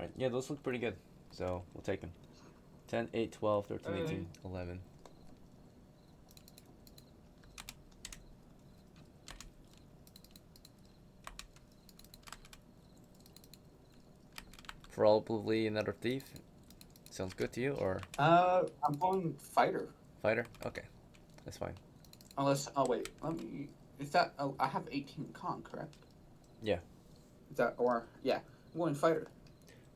Alright, yeah, those look pretty good. So we'll take them. 10, 8, 12, 13, Hey. 18, 11. Probably another thief. Sounds good to you, or I'm going fighter. fighter? Okay, that's fine. Unless, oh wait, let me. Is that? Oh, I have 18 con, correct? Yeah. Is that or yeah? I'm going fighter.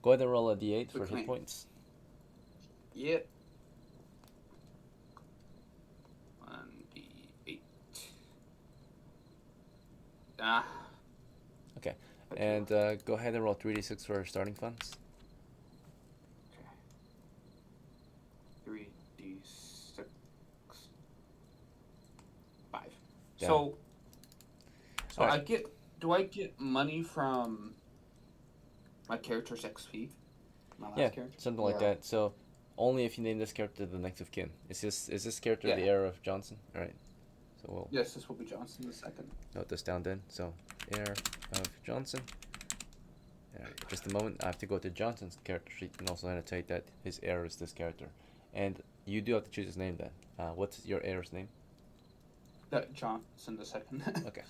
Go ahead and roll a d8 We for hit claim. points. Yep. 1d8. Ah. Okay. Thank you. And go ahead and roll 3d6 for starting funds. Okay. 3d6. 5. Down. So Alright. I get. Do I get money from my character's XP? My Yeah, last character. something like that. So only if you name this character the next of kin. Is this character Yeah. the heir of Johnson? Alright. So we'll Yes, this will be Johnson the second. note this down then. So heir of Johnson. Just a moment. I have to go to Johnson's character sheet and also annotate that his heir is this character. And you do have to choose his name then. What's your heir's name? Johnson the second. Okay.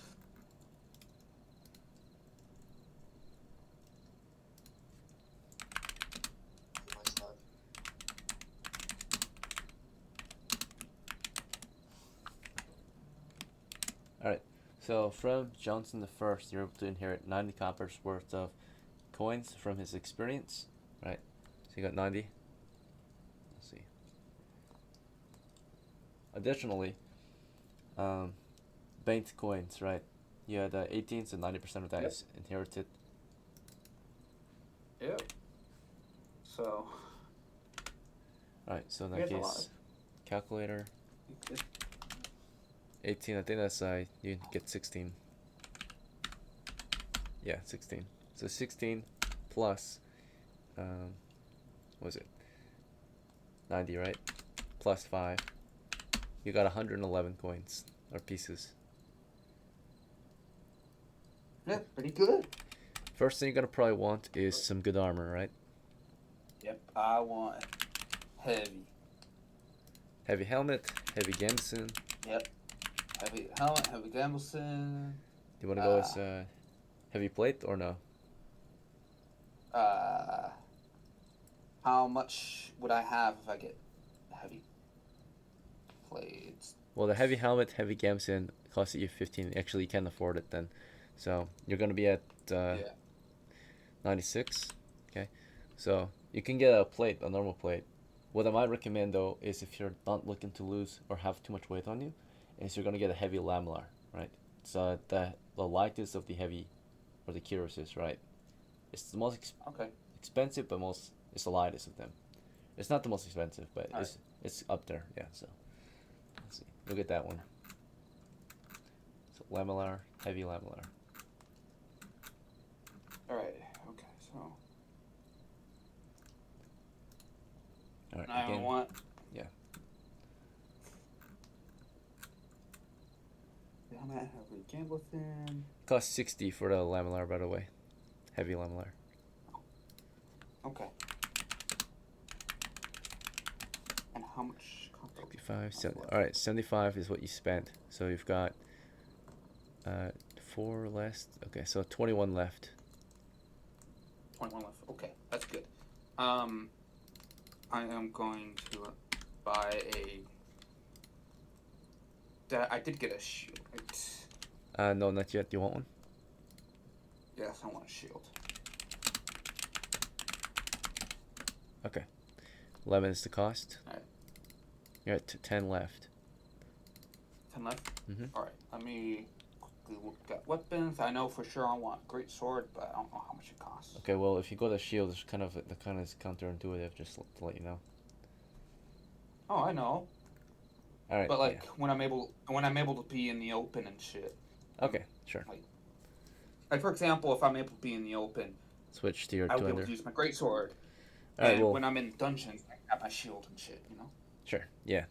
Alright. So from Johnson the First, you're able to inherit 90 coppers worth of coins from his experience. Right. So you got 90. Let's see. Additionally, banked coins, right? You had 18, so 90% of that Yep. is inherited. Yep. So. Alright, so in We that have a lot. case, calculator, Of... 18, I think that's, you get 16. Yeah, 16. So 16 plus, what was it? 90, right? Plus 5. You got 111 coins, or pieces. Yeah, pretty good. First thing you're gonna probably want is some good armor, right? Yep, I want heavy. Heavy helmet, heavy gambeson. Yep. Heavy helmet, heavy gambeson. Do you want to go as heavy plate or no? Uh, how much would I have if I get heavy plates? Well, the heavy helmet, heavy gambeson costs you 15. Actually, you can't afford it then. So you're gonna be at Yeah. 96. Okay, so you can get a plate, a normal plate. What I might recommend though is if you're not looking to lose or have too much weight on you, is you're gonna get a heavy lamellar, right? So the lightest of the heavy, or the cuirasses, right? It's the most Okay. expensive, but it's the lightest of them. It's not the most expensive, but All right. it's up there. Yeah. So let's see. Look at that one. So lamellar, heavy lamellar. All right. Okay. So All right. I Again. want. Yeah. Helmet, heavy gambeson. Cost 60 for the lamellar, by the way. Heavy lamellar. Okay. And how much? 55, 70. All right, 75 is what you spent. So you've got 4 less. Okay, so 21 left. 21 left. Okay, that's good. I am going to buy a. I did get a shield. Right? No, not yet. Do you want one? Yes, I want a shield. Okay. 11 is the cost. All right. You're at 10 left. 10 left? Mm-hmm. Alright, let me quickly look at weapons. I know for sure I want great sword, but I don't know how much it costs. Okay, well, if you go to shield, it's kind of counterintuitive, just to let you know. Oh, I know. All right. But like yeah. when I'm able to be in the open and shit. Okay, sure. Like for example, if I'm able to be in the open, Switch to your I will be able two-hander. to use my great sword. All right. And Well, when I'm in dungeons, I have my shield and shit. You know. sure. Yeah.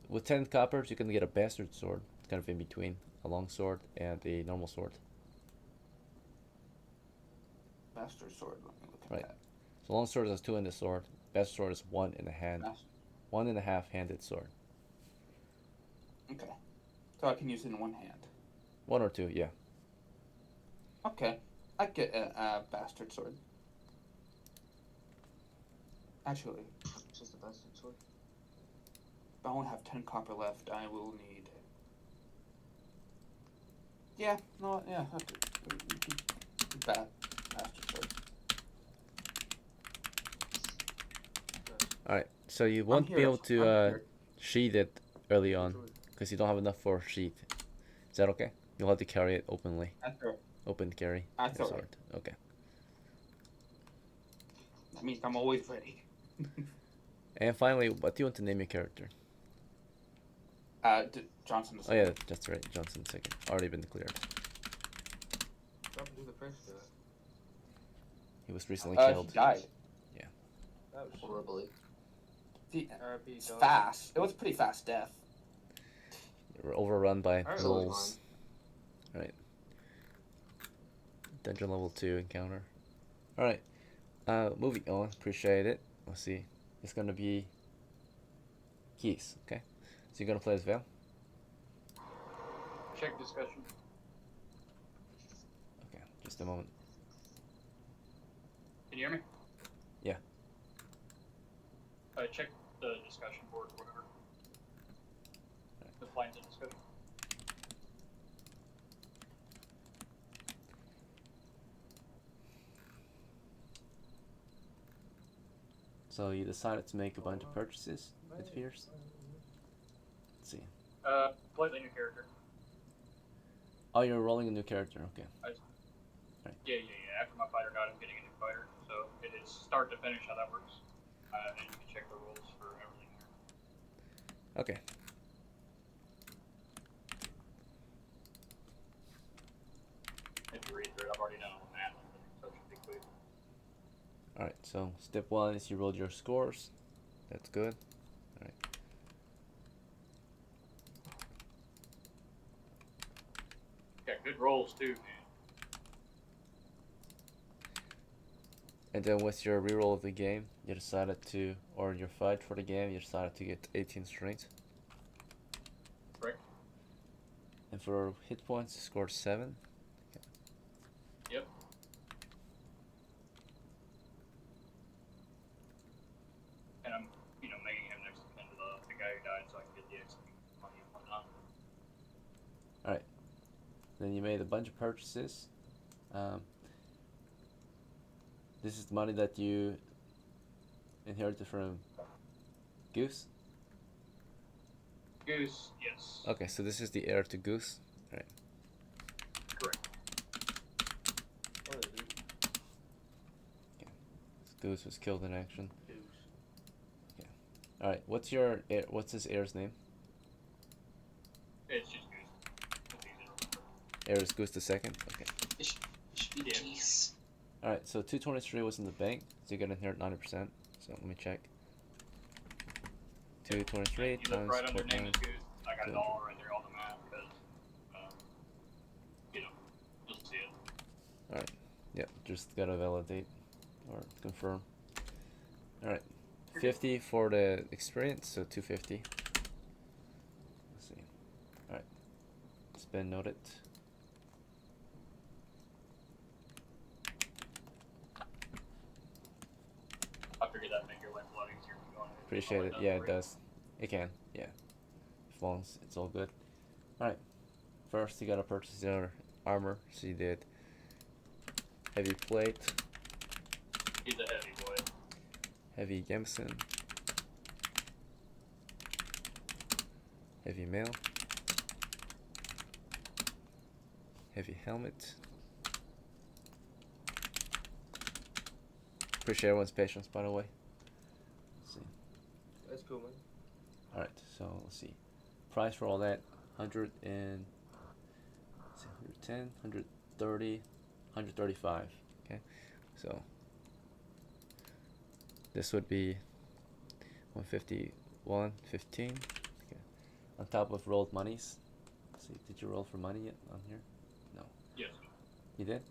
With 10 coppers, you can get a bastard sword. It's kind of in between a long sword and a normal sword. Bastard sword. Let me look at Right. that. So long sword has two in the sword. Best sword is one in the hand. Bastard. 1.5 handed sword. Okay. So I can use it in one hand. One or two, yeah. Okay. I get a bastard sword. Actually, Just a bastard sword. if I only have 10 copper left, I will need. Yeah, no, yeah, I'll do bastard sword. Alright, so you I'm won't here. be able to I'm here. sheath it early on because you don't have enough for a sheath. Is that okay? You'll have to carry it openly. That's all right. Open carry. That's your all right. sword. Okay. That means I'm always ready. And finally, what do you want to name your character? Johnson. Oh yeah, that's right. Johnson second. Already been declared. What happened to the first guy? He was recently He killed. died. That was horribly. It's RIP, fast. It was a pretty fast death. You were overrun by Alright. wolves. Alright. Dungeon level 2 encounter. Alright. Moving on. Appreciate it. Let's see. It's gonna be keys, okay? So you're gonna play as Vale? Check discussion. Okay, just a moment. Can you hear me? Yeah. Check the discussion board or whatever. The lines in discussion. So you decided to make a bunch of purchases, it appears. Let's see. Completely new character. Oh, you're rolling a new character, okay. Yeah. After my fighter died, I'm getting a new fighter. So it is start to finish how that works. And you can check the rules for everything here. Okay. If you read through it, I've already done it on that, so it should be quick. Alright, so step 1 is you rolled your scores. That's good. Alright. Yeah, good rolls too, man. And then with your reroll of the game, you decided to, or your fight for the game, you decided to get 18 strength. Right? And for hit points, you scored 7. Yep. And I'm, making him next to kin to the guy who died so I can get the XP money and whatnot. Alright. Then you made a bunch of purchases. This is the money that you inherited from Goose. Goose, yes. Okay, so this is the heir to Goose. Alright. Correct. What is it? Goose was killed in action. Goose. Alright, what's his heir's name? It's just Goose. It's easy to remember. Heir is Goose the second? Okay. It should be Yeah. geese. Alright, so 223 was in the bank, so you're gonna inherit 90%. So let me check. 223 You look times right under 4 name is times. Goose. I got it all right there, all the math, because, you'll see it. Alright, yeah, just gotta validate or confirm. Alright, 50 for the experience, so 250. Let's see. Alright, it's been noted. I figured that'd make your life a lot easier if you go on it. Appreciate it. Yeah, it does. It can. Yeah. As long as it's all good. Alright. First, you gotta purchase your armor. So you did heavy plate, He's a heavy boy. heavy gambeson, heavy mail, heavy helmet. Appreciate everyone's patience, by the way. Let's see. That's cool, man. Alright, so let's see. Price for all that 100 and let's see, 110, 130, 135. Okay, so this would be 151, 15. Okay, on top of rolled monies. Let's see, did you roll for money yet on here? No. Yes. You did?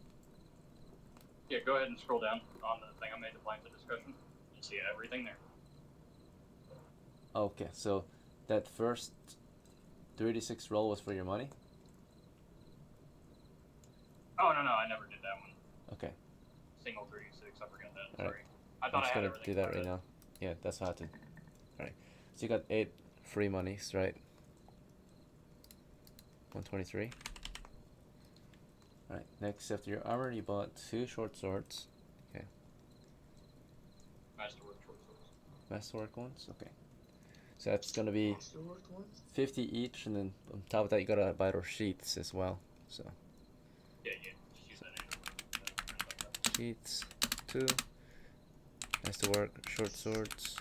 Yeah, go ahead and scroll down on the thing I made, the plans of discussion. You see everything there. Okay, so that first 3d6 roll was for your money? Oh, no, I never did that one. Okay. Single 36, I forgot that. All right. Sorry. I thought I'm I just had gonna everything. do that right now. Yeah, that's how to. Alright. So you got 8 free monies, right? 123. Alright, next after your armor, you bought 2 short swords. Okay. Masterwork short swords. Masterwork ones? Okay. So that's gonna be Masterwork ones? 50 each, and then on top of that, you gotta buy those sheaths as well. So, Yeah. Just use that anyway. sheaths, 2. Masterwork, short swords,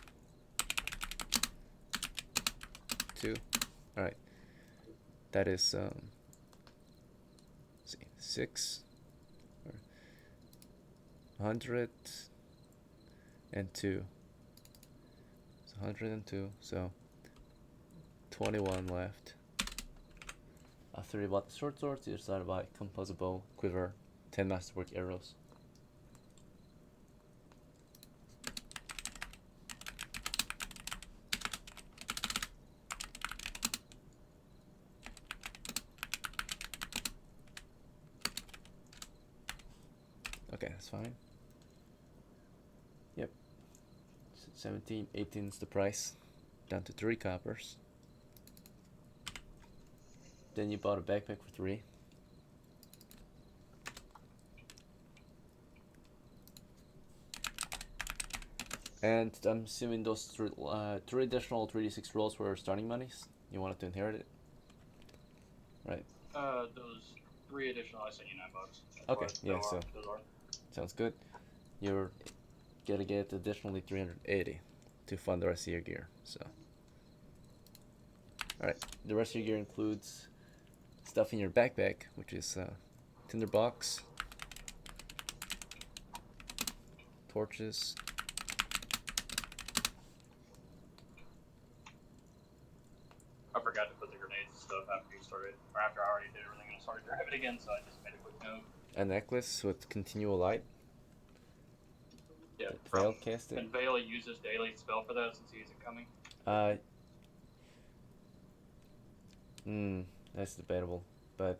2. Alright. That is, let's see, 6. 102. So 102. So 21 left. After you bought the short swords, you decided to buy composite bow, quiver, 10 masterwork arrows. Okay, that's fine. Yep. 17, 18 is the price. Down to 3 coppers. Then you bought a backpack for 3. And I'm assuming those 3 additional 3d6 rolls were starting monies. You wanted to inherit it? Right. Those 3 additional, I sent you $9. That's Okay, what yeah, so those are. sounds good. You're gonna get additionally 380 to fund the rest of your gear. So, alright, the rest of your gear includes stuff in your backpack, which is tinderbox, torches, I forgot to put the grenades and stuff after you started, or after I already did everything and I started driving again, so I just made a quick note. a necklace with continual light. Yeah, Veil cast it. and Vale uses daily spell for that since he isn't coming. That's debatable, but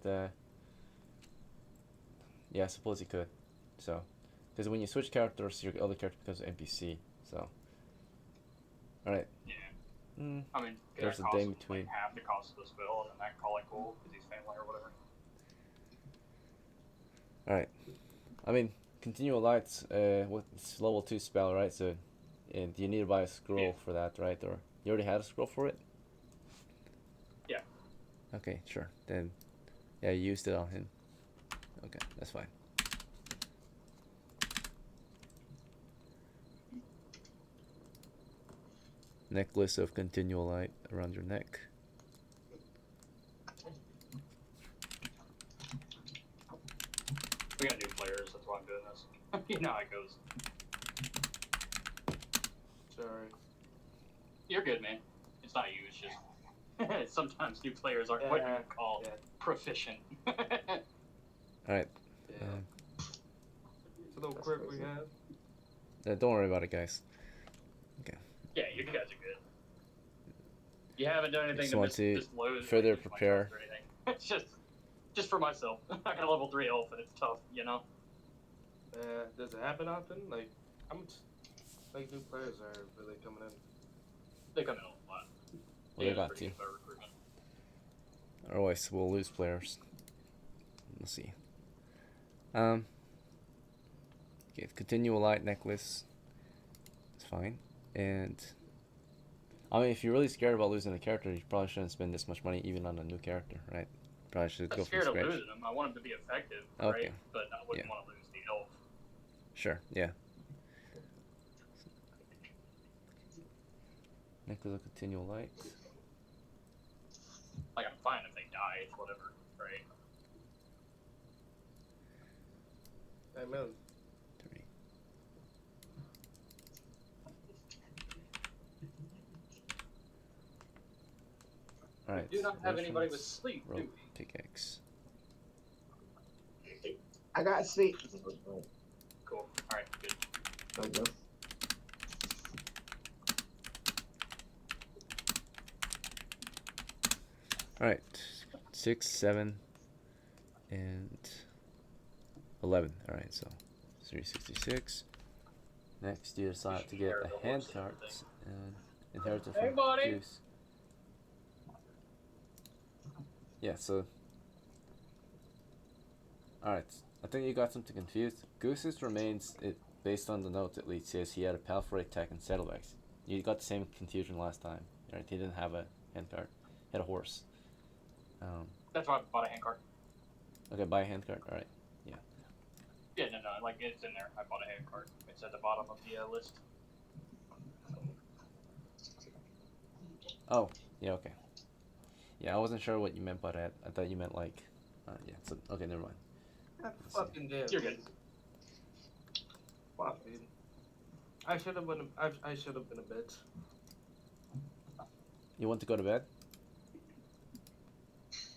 yeah, I suppose you could. So, because when you switch characters, your other character becomes an NPC. So, all right. Yeah. Mm, I mean, there's a cost day him, between. like half the cost of the spell, and that call it cool because he's family or whatever. All right. I mean, continual lights. It's level 2 spell, right? So, and you need to buy a scroll for that, right? Or you already had a scroll for it? Yeah. Okay, sure. Then, yeah, you used it on him. Okay, that's fine. Necklace of continual light around your neck. We got new players, that's why I'm doing this. You know how it goes. Sorry. You're good, man. It's not you, it's just sometimes new players aren't what you would call proficient. Alright. Yeah. It's a little quirk we have. Don't worry about it, guys. Okay. Yeah, you guys are good. You haven't done anything Just to want to lose further like, prepare. or anything. It's just for myself. I got a level 3 elf and it's tough, you know? Does it happen often? Like, how much like new players are really coming in? They come in a lot. Well, they got to. Recruitment. Otherwise, we'll lose players. Let's see. Okay, continual light necklace. It's fine. And I mean, if you're really scared about losing a character, you probably shouldn't spend this much money even on a new character, right? Probably should I'm go from scared of scratch. losing them. I want them to be effective, Okay. right? But I wouldn't want to lose the elf. Sure. Yeah. Necklace of continual light. Like, I'm fine if they die, it's whatever, right? Amen. 30. All right. We do not have anybody with rations, sleep, do rope, we? pickaxe. I got sleep. I guess. All right, 6, 7, and 11. All right, so 366. Next, you decide to get a hand card and inherit it Hey, from buddy. Goose. Yeah, so. Alright, I think you got something confused. Goose's remains, based on the note at least, says he had a pal for attack and saddlebags. You got the same confusion last time. Right? He didn't have a hand card. He had a horse. That's why I bought a hand card. Okay, buy a hand card. Alright. Yeah, no, like it's in there. I bought a hand card. It's at the bottom of the list. Oh, yeah, okay. Yeah, I wasn't sure what you meant by that. I thought you meant like, yeah, so, okay, never mind. God fucking damn. You're good. Fuck, dude. I should have been. I should have been a bitch. You want to go to bed?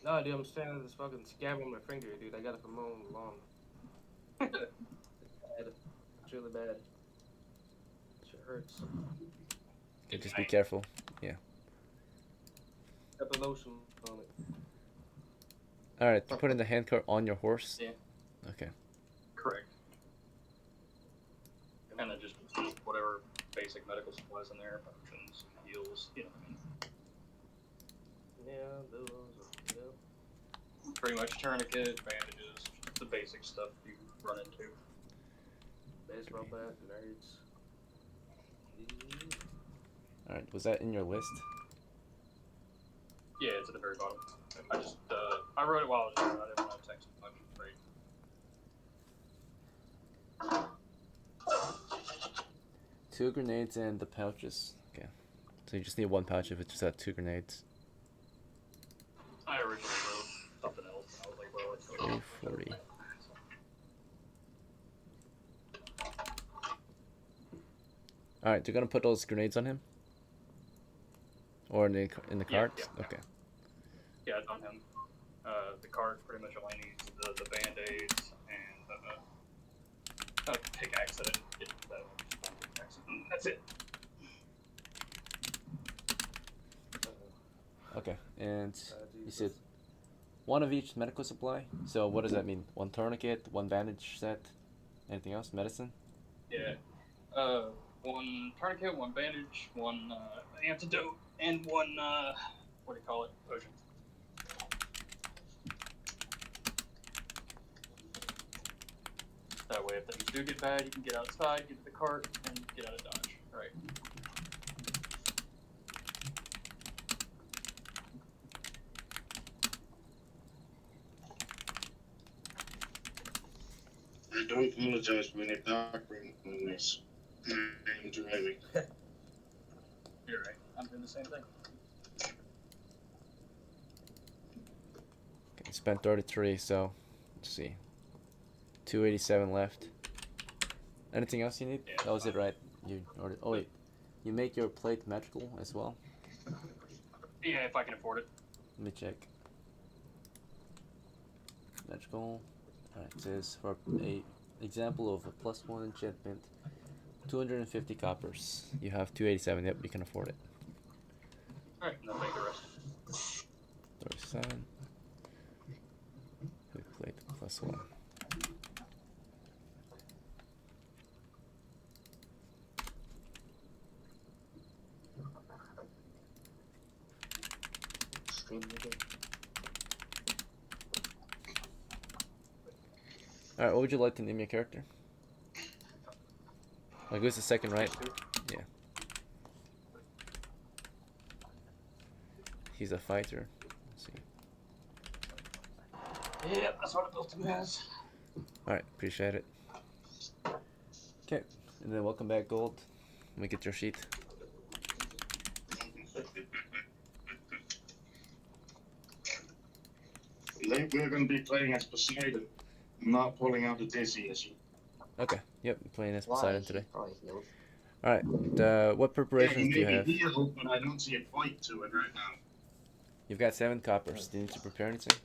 No, dude, I'm staring at this fucking scab on my finger, dude. I got it from mowing the lawn. Bad. It's really bad. Shit hurts. Okay, just be careful. Got the lotion on it. Alright, you put in the hand card on your horse? Yeah. Okay. Correct. And then just whatever basic medical supplies in there, potions, heals, you know what I mean. Yeah, those. Yeah. Pretty much tourniquet, bandages, the basic stuff you run into. Baseball bat, nerds. Alright, was that in your list? Yeah, it's at the very bottom. I just, I wrote it while I was doing it. I didn't want to text much. Right. 2 grenades and the pouches. Okay. So you just need 1 pouch if it just had 2 grenades. I originally wrote something else, and I was like, well, it's 340. Alright, you're gonna put those grenades on him? Or in the cart? Yeah. Okay. Yeah, it's on him. The card pretty much only needs the band-aids and a pickaxe that I didn't get that pickaxe. That's it. Okay, and you said 1 of each medical supply. So what does that mean? 1 tourniquet, 1 bandage set, anything else? Medicine? Yeah. 1 tourniquet, 1 bandage, 1 antidote, and 1 what do you call it? Potion. That way, if things do get bad, you can get outside, get to the cart, and get out of Dodge. Right. I don't apologize for any background noise. I'm driving. You're right. I'm doing the same thing. Okay, spent 33, so let's see. 287 left. Anything else you need? Yeah, That was it, right? You ordered. Oh wait, you make your plate magical as well. Yeah, if I can afford it. Let me check. Magical. Alright, it says for a example of a +1 enchantment, 250 coppers. You have 287. Yep, you can afford it. Alright, and I'll take the rest. 37. Quick plate +1. Alright, what would you like to name your character? Like, who's the second, right? Yeah. He's a fighter. Let's see. Yep, that's what I built him as. Alright, appreciate it. Okay, and then welcome back, Gold. Let me get your sheet. We're going to be playing as Poseidon, not pulling out the Dizzy issue. Okay, yep, playing as Why? Poseidon today. Probably healed. Alright, what preparations do you have? Heal, but I don't see a point to it right now. You've got 7 coppers. Do you need to prepare anything?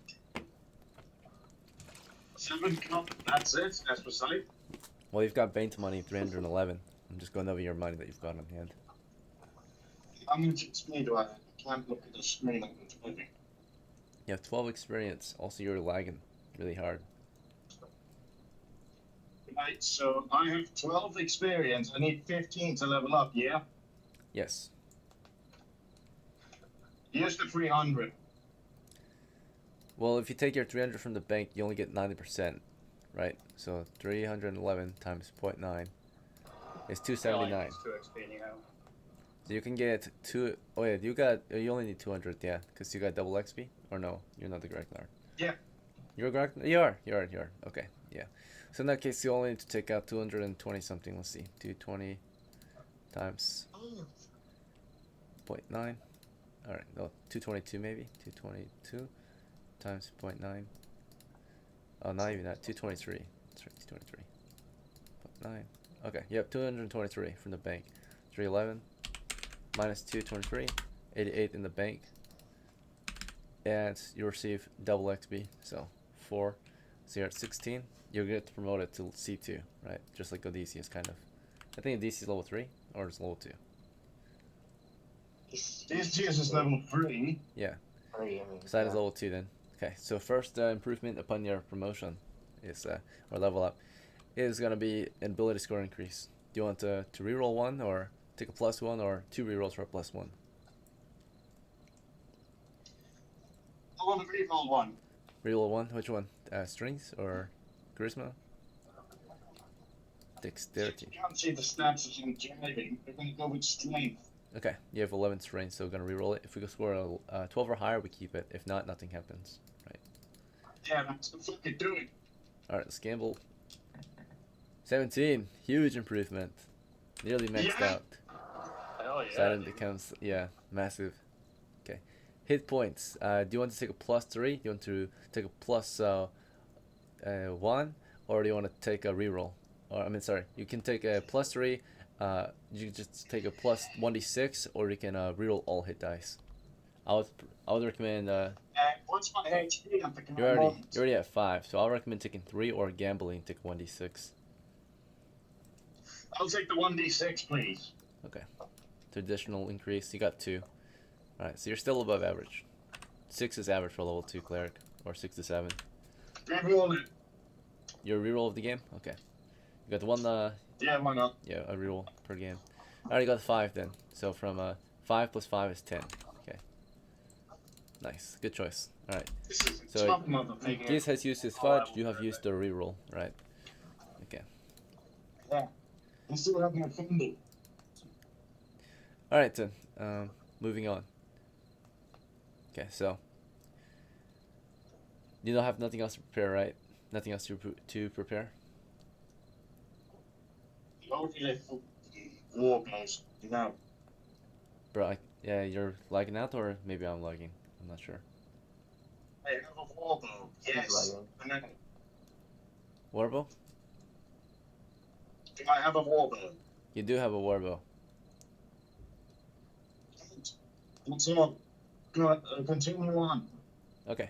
7 cup, that's it, as Poseidon? Well, you've got Banked money 311. I'm just going over your money that you've got on hand. How much XP do I have? I can't look at the screen. I'm typing. You have 12 experience. Also, you're lagging really hard. Right, so I have 12 experience. I need 15 to level up, yeah? Yes. Here's the 300. Well, if you take your 300 from the bank, you only get 90%, right? So 311 times 0.9 is It only 279. needs 2 XP anyhow. So you can get two. Oh yeah, you only need 200, yeah, because you got double XP. Or no, you're not the correct Nard. Yeah. You're correct. You are. Okay, yeah. So in that case, you only need to take out 220 something. Let's see, 220 times 0.9. All right, no, 222 maybe. 222 times 0.9. Oh, not even that. 223. That's right, 223. 0.9. Okay, yep, 223 from the bank. 311 minus 223, 88 in the bank, and you receive double XP, so 4. So you're at 16. You'll get promoted to C2, right? Just like Odysseus, kind of. I think Odysseus is level 3 or is level 2. This GS is level 3. Yeah. 3, I mean. So that is level 2 then. Okay, so first improvement upon your promotion is, or level up, is going to be an ability score increase. Do you want to reroll 1 or take a +1 or 2 rerolls for a +1? I want to reroll 1. Reroll 1? Which one? Strength or charisma? Dexterity. I can't see the stats as I'm driving. We're going to go with strength. Okay, you have 11 strength, so we're going to reroll it. If we can score a 12 or higher, we keep it. If not, nothing happens. Right. Yeah, that's the fuck it doing. Alright, let's gamble. 17. Huge improvement. Nearly maxed Yeah. out. Hell yeah. So that dude. becomes, yeah, massive. Okay. Hit points. Do you want to take a +3? Do you want to take a +1? Or do you want to take a reroll? Or, I mean, sorry. You can take a +3. You can just take a +1d6, or you can reroll all hit dice. I would recommend. What's my HP at the current You're moment? already at 5, so I'll recommend taking 3 or gambling. Take 1d6. I'll take the 1d6, please. Okay. Traditional increase. You got 2. All right, so you're still above average. 6 is average for level 2 cleric, or 6 to 7. Reroll it. Your reroll of the game. Okay. You got the one. Yeah, why not? Yeah, a reroll per game. I already got 5 then. So from 5 plus 5 is 10. Okay. Nice. Good choice. All right. This is So, top motherfucker. Giz has used his fudge. You have used the reroll, right? Okay. Yeah. I still have my funding. All right then. Moving on. Okay, so you don't have nothing else to prepare, right? Nothing else to prepare. Only war guys. No. Bro, yeah, you're lagging out, or maybe I'm lagging. I'm not sure. I have a war bow. Yes. And then, Warbow? do I have a war bow? You do have a warbow. So, continue on. Okay.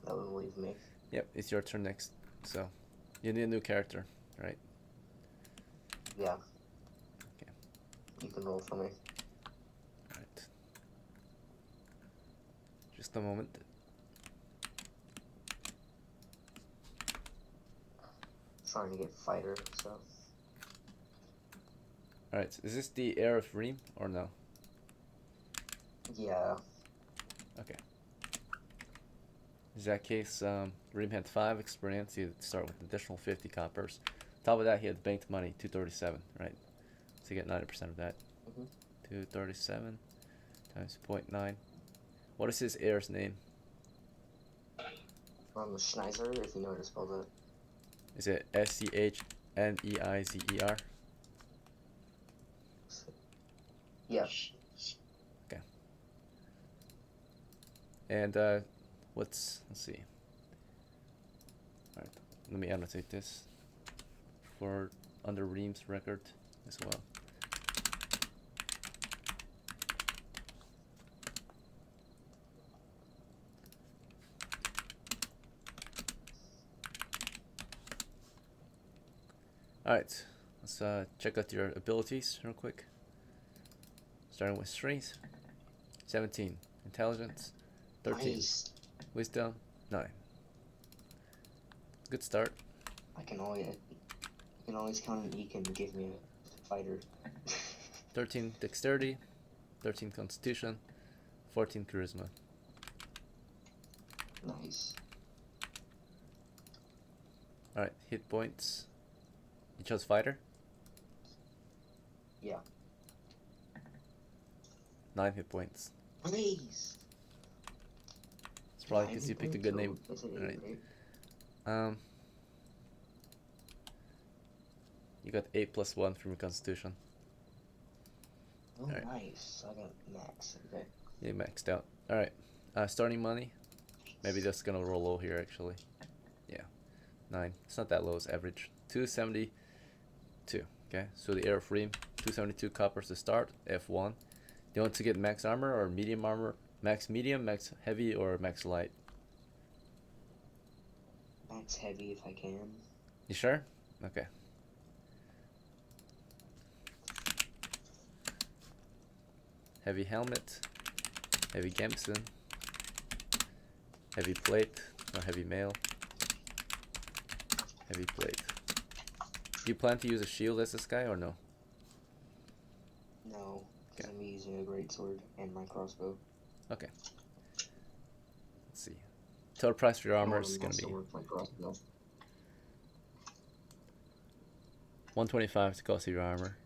That would leave me. Yep, it's your turn next. So, you need a new character, right? Yeah. Okay. You can roll for me. Alright. Just a moment. Trying to get fighter, so. Alright, is this the Heir of Reem or no? Yeah. Okay. In that case, Reem had 5 experience. He had to start with an additional 50 coppers. Top of that, he had banked money, 237, right? So you get 90% of that. 237 times 0.9. What is his heir's name? Schneiser, if you know how to spell that. Is it Schneizer? Yeah. And let's see. Alright, let me annotate this for under Reem's record as well. Alright, let's check out your abilities real quick. Starting with strength. 17. Intelligence. 13. Nice. Wisdom. 9. Good start. I can always count on Ekin to give me a fighter. 13 dexterity. 13 constitution. 14 charisma. Nice. Alright, hit points. You chose fighter? Yeah. 9 hit points. Nice. It's probably because you picked a good name. That's an 8, Alright. right? You got 8 plus 1 from your constitution. Oh, Alright. nice. I got max. Okay. You maxed out. Alright. Starting money. Maybe that's gonna roll low here actually. Yeah. 9. It's not that low, it's average. 272. Okay, so the Air of Ream, 272 coppers to start, F1. Do you want to get max armor or medium armor? Max medium, max heavy, or max light? Max heavy if I can. You sure? Okay. Heavy helmet, heavy gamson, heavy plate, or heavy mail, heavy plate. Do you plan to use a shield as this guy or no? No, because Okay. I'm using a great sword and my crossbow. Okay. Let's see. Total price for your I armor wanna is gonna be masterwork my crossbow. 125 to cost of your armor.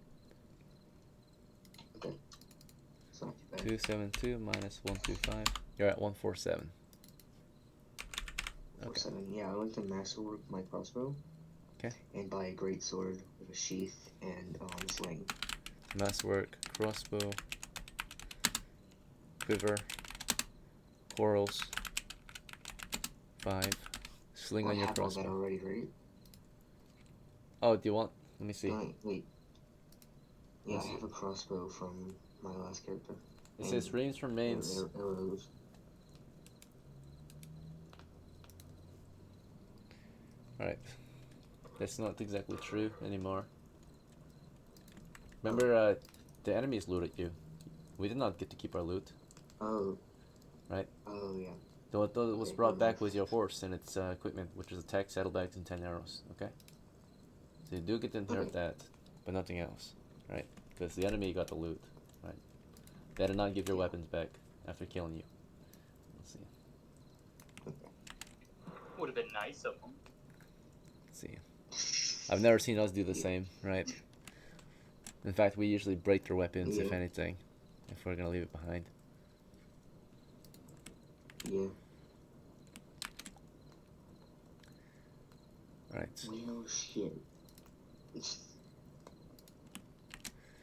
Okay. It's not too bad. 272 minus 125. You're at 147. Four Okay. 7. Yeah, I like to masterwork my crossbow. Okay. And buy a great sword with a sheath and sling. Masswork, crossbow, quiver, quarrels, 5. Sling Oh, I on your have all that crossbow. already, right? Oh, do you want? Let me see. Wait. Yeah, Let's I see. have a crossbow from my last character. It says range remains. Arrows. Alright. That's not exactly true anymore. Remember, the enemies looted you. We did not get to keep our loot. Oh. Right. Oh, yeah. What was Okay, brought never back mind. was your horse and its equipment, which is attack, saddlebags, and 10 arrows. Okay? So you do get to inherit Okay. that, but nothing else. Right? Because the enemy got the loot. Right? They did not give your weapons back after killing you. Let's see. Would have been nice of them. Let's see. I've never seen us do the same, right? In fact, we usually break their weapons, if Yeah. anything, if we're gonna leave it behind. Yeah. Right. Well, shit. It's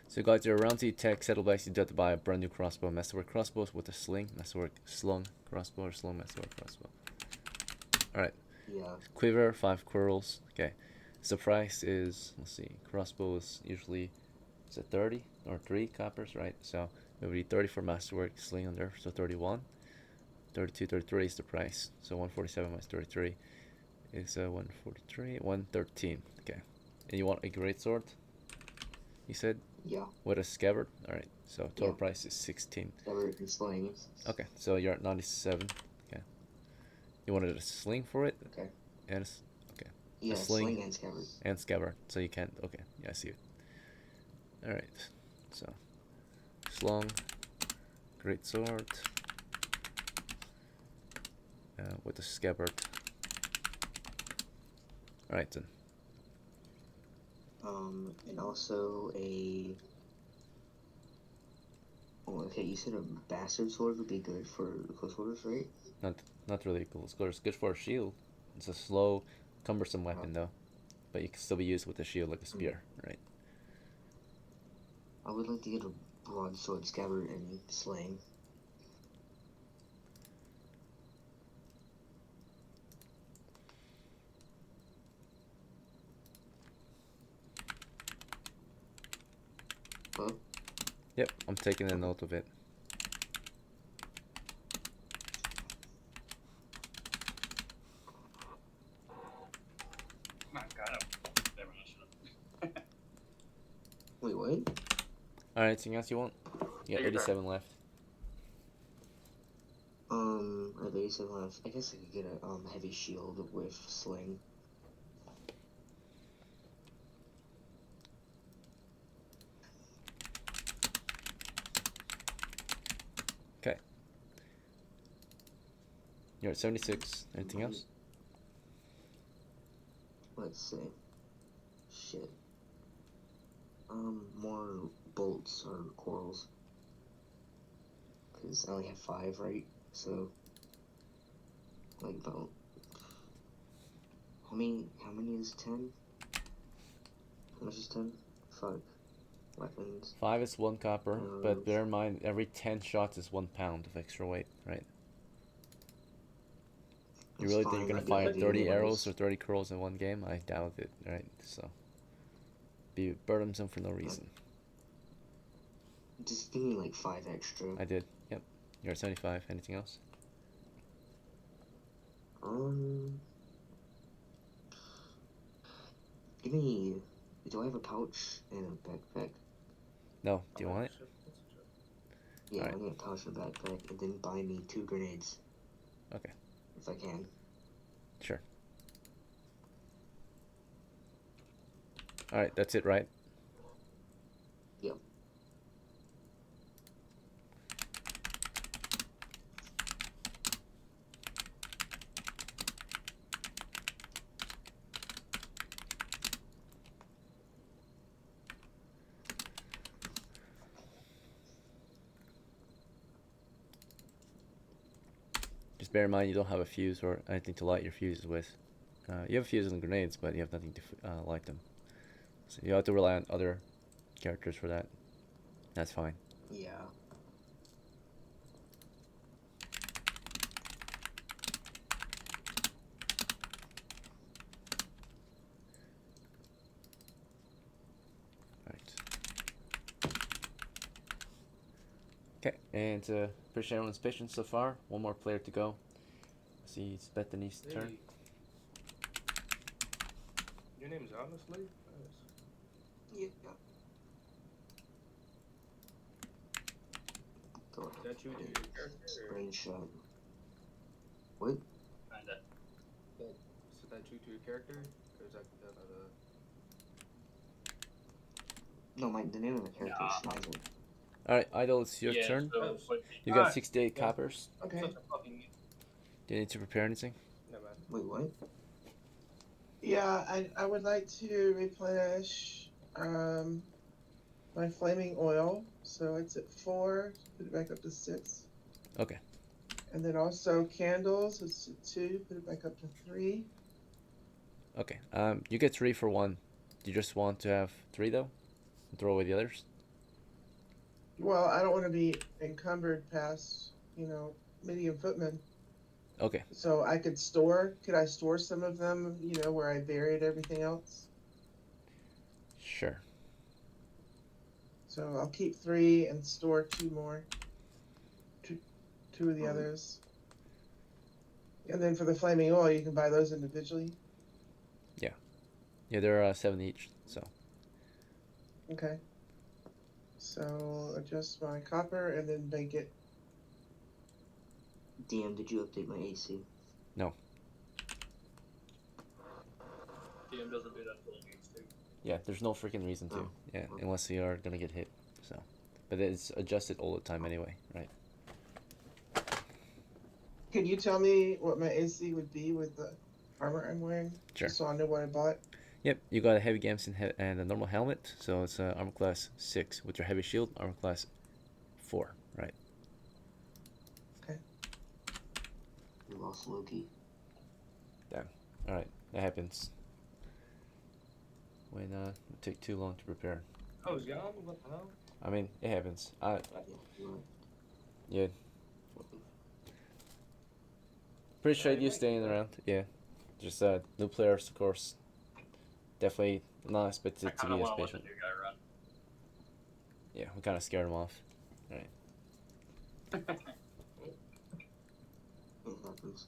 So you got your round tech saddlebags. You do have to buy a brand new crossbow, masterwork crossbows with a sling, masterwork slung crossbow or slung masterwork crossbow. Alright. yeah. Quiver, 5 quirls. Okay. So price is, let's see, crossbow is usually, is it 30 or 3 coppers, right? So it would be 30 for masterwork, sling under, so 31. 32, 33 is the price. So 147 minus 33 is 143, 113. Okay. And you want a great sword? You said? Yeah. With a scabbard? Alright. So total Yeah. price is 16. Ever and slaying. Okay. So you're at 97. Okay. You wanted a sling for it? Okay. And Yeah, sling. sling and scabbard. and scabbard, so you can't. Okay, yeah, I see it. All right, so slung, great sword, with the scabbard. All right then. And also a. Oh, okay. You said a bastard sword would be good for close quarters, right? Not really cool. It's good for a shield. It's a slow, cumbersome weapon though, but you can still be used with a shield like a spear, right? I would like to get a broadsword, scabbard, and sling. Hello? Yep, I'm taking a note of it. My God. Never mind, I should've- Wait, what? Alright, anything else you want? You got Your turn. 87 left. Are there 87 left? I guess I could get a heavy shield with sling. Okay. You're at 76. Anything else? Let's see. Shit. More bolts or corals. Because I only have 5, right? So, like about... How many is 10? How much is 10? Fuck. Weapons. 5 is 1 copper, but bear in mind, every 10 shots is 1 pound of extra weight, right? You really think you're gonna fire 30 arrows or 30 curls in one game? I doubt it, right? So, be burdensome for no reason. Just give me like 5 extra. I did. Yep. You're at 75. Anything else? Give me... Do I have a pouch and a backpack? No. Do you want it? Yeah, Alright. I need a pouch and a backpack, and then buy me 2 grenades. Okay. If I can. Sure. Alright, that's it, right? Yep. Just bear in mind you don't have a fuse or anything to light your fuses with. You have fuses and grenades, but you have nothing to light them. So you have to rely on other characters for that. That's fine. Yeah. Okay, and appreciate everyone's patience so far. One more player to go. See, it's Bethany's turn. Hey. Your name is Honestly? Nice. Yeah. Is that you to your character? Or Screenshot. What? Kinda. is that you to your character? Or is that No, the name of the character is Schneider. Alright, Idol, it's your Yeah, turn. so what- You got Ah, 68 yeah. coppers. Okay. such a fucking... Do you need to prepare anything? No, man. Wait, what? Yeah, I would like to replenish my flaming oil. So it's at 4, put it back up to 6. Okay. And then also candles, it's at 2, put it back up to 3. Okay. You get 3 for 1. Do you just want to have 3 though? And throw away the others? Well, I don't want to be encumbered past, medium footmen. Okay. So could I store some of them, where I buried everything else? Sure. So I'll keep 3 and store 2 more. Two of the others. And then for the flaming oil, you can buy those individually. Yeah, they're 7 each, so. Okay. So adjust my copper and then bank it. DM, did you update my AC? DM doesn't do that until it needs to. Yeah, there's no freaking reason to. Oh. Yeah, unless you are gonna get hit, so. But it's adjusted all the time anyway, right? Can you tell me what my AC would be with the armor I'm wearing? Sure. Just so I know what I bought. Yep, you got a heavy gamson and a normal helmet, so it's armor class 6 with your heavy shield, armor class 4, right? We lost Loki. Alright, that happens. When it take too long to prepare. Oh, it's gone? What the hell? I mean, it happens. Yeah, you're right. Yeah. Appreciate you staying around. Yeah. Just new players, of course. Definitely not I expected to kind of be as want to let the patient. new guy run. Yeah, we kind of scared him off. It happens.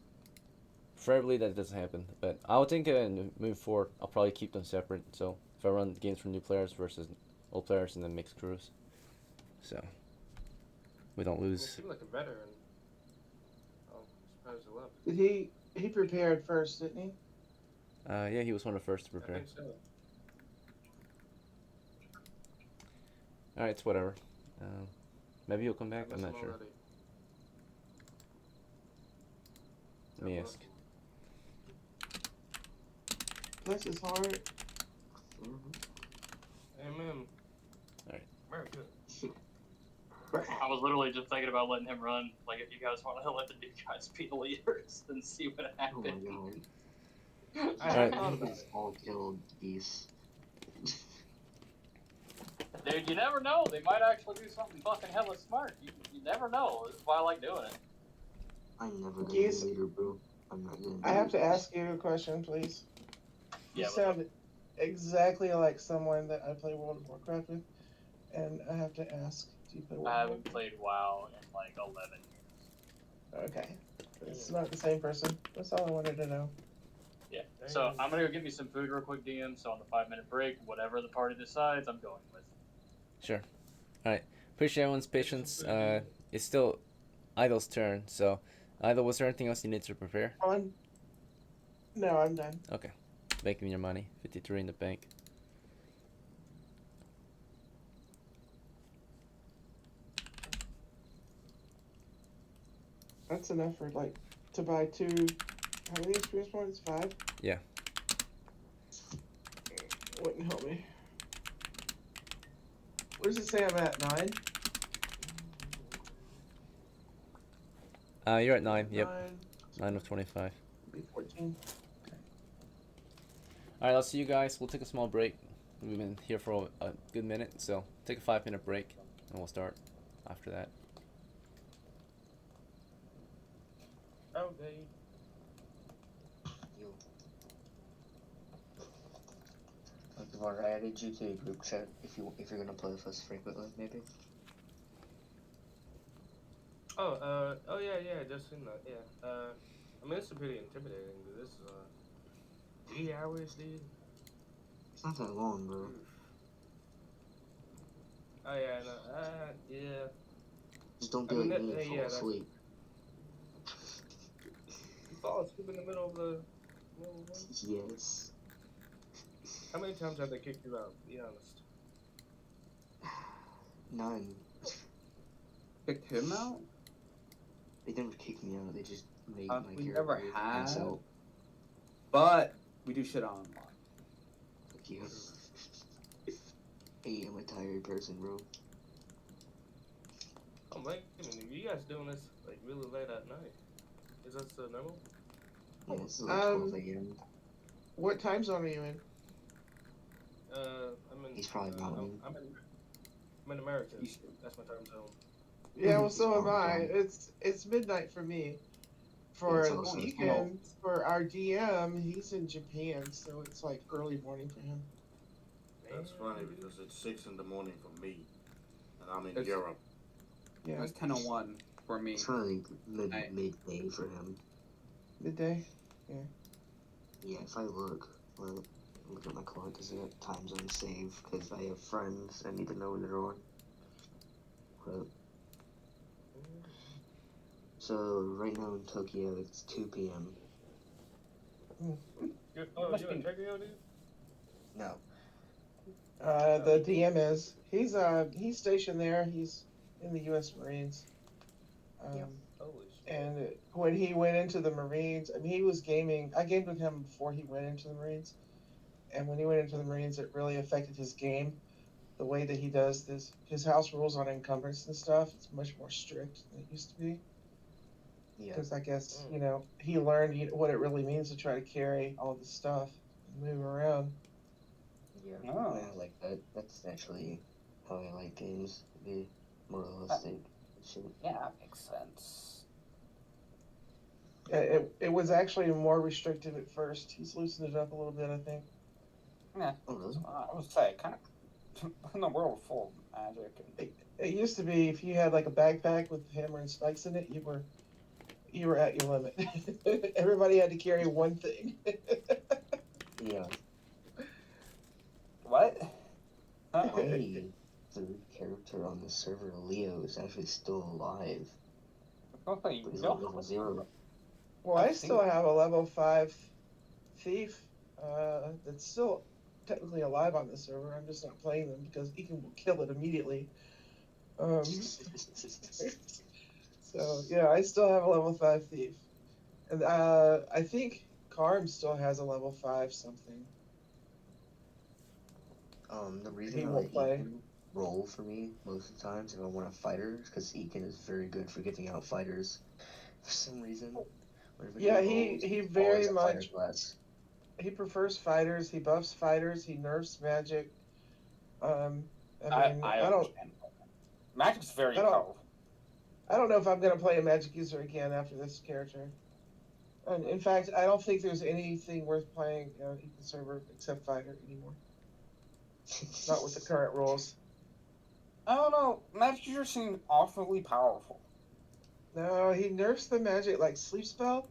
Preferably that doesn't happen, but I would think moving forward, I'll probably keep them separate. So if I run games for new players versus old players and then mixed crews, so we don't You lose. seem like a veteran. Oh, surprised you left. He prepared first, didn't he? Yeah, he was one of the first to I prepare. think so. All right, it's whatever. Maybe he'll come back. I I'm miss not him sure. already. Let me I ask. Bless his heart. Amen. Alright. Very good. I was literally just thinking about letting him run. Like, if you guys want to let the new guys be the leaders, then see what Oh my happens. god. I Alright. thought about it. All killed geese. Dude, you never know. They might actually do something fucking hella smart. You never know. That's why I like doing it. I'm never gonna Geese. be leader, bro. I'm not gonna be I have to leader. ask you a question, please. You Yeah, what's up? sound exactly like someone that I play World of Warcraft with, and I have to ask, do you play World I of haven't Warcraft? played WoW in like 11 years. Okay. It's not the same person. That's all I wanted to know. Yeah. So I'm gonna go get me some food real quick, DM. So on the 5-minute break, whatever the party decides, I'm going with. Sure. Alright. Appreciate everyone's patience. It's still Idle's turn, so Idle, was there anything else you need to prepare? No, I'm done. Okay. Making your money. 53 in the bank. That's enough for to buy two. How many experience points? 5? Yeah. Wouldn't help me. What does it say I'm at? 9? You're at 9. Yep. 9. 9 of 25. Be 14. Alright, I'll see you guys. We'll take a small break. We've been here for a good minute, so take a 5-minute break, and we'll start after that. Okay. You. Like, I've already added you to a group chat if you're gonna play with us frequently, maybe. Oh, yeah, just seen that, yeah. I mean, it's pretty intimidating, dude. This is, 8 hours, dude. It's not that long, bro. Oof. Oh, yeah, no, yeah. Just don't I do mean, like me and yeah, fall that's- asleep. You fall asleep in the middle of the one? Yes. How many times have they kicked you out? Be honest. None. Kicked him out? They never kicked me out. They just made my We character never pass have. out. But we do shit on him. Fuck you. Hey, I'm a tired person, bro. I'm like, you guys doing this, like, really late at night. Is that the normal? Yeah, it's like 12 a.m. What time zone are you in? I'm in. He's probably mountain. I'm in America. That's my time zone. Yeah, well, so am Oh, I. God. It's midnight for me. Yeah, For it's the also- weekend, for our DM, he's in Japan, so it's like early morning for him. That's funny because it's 6 in the morning for me, and I'm in It's- Europe. Yeah, It's 10:01 for me. It's probably Right. midday for him. midday. Yeah, if I look at my clock, does it have time zone save? Because I have friends, I need to know when they're on. But, so, right now in Tokyo, it's 2 p.m. You're in Tokyo, dude? No. The DM he's stationed there. He's in the U.S. Marines. Holy shit. And when he went into the Marines, I mean, he was gaming. I gamed with him before he went into the Marines. And when he went into the Marines, it really affected his game. The way that he does this, his house rules on encumbrance and stuff, it's much more strict than it used to be. Yeah. Because I guess, he learned what it really means to try to carry all this stuff and move around. Yeah. Oh. I like that. That's actually how I like games. Be more realistic. Shit. Yeah, that makes sense. It was actually more restrictive at first. He's loosened it up a little bit, I think. Yeah. Oh, really? I would say, kind of in the world full of magic. And It used to be if you had like a backpack with hammer and spikes in it, you were at your limit. Everybody had to carry one thing. Yeah. what? Huh? My third character on the server, Leo, is actually still alive, Okay, but he's no. at level 0. Well, I still have a level 5 thief that's still technically alive on the server. I'm just not playing them because Ekin will kill it immediately. So yeah, I still have a level 5 thief, and I think Karm still has a level 5 something. The reason He I won't let play. Ekin roll for me most of the times if I want a fighter is because Ekin is very good for giving out fighters. For some reason, whenever he Yeah, rolls, he it's very always a fighter much class. he prefers fighters. He buffs fighters. He nerfs magic. Um, I mean, I understand. Magic's very I don't, powerful. I don't know if I'm gonna play a magic user again after this character. And in fact, I don't think there's anything worth playing on Ekin server except fighter anymore. Not with the current rules. I don't know. Magic users seem awfully powerful. No, he nerfs the magic like sleep spell.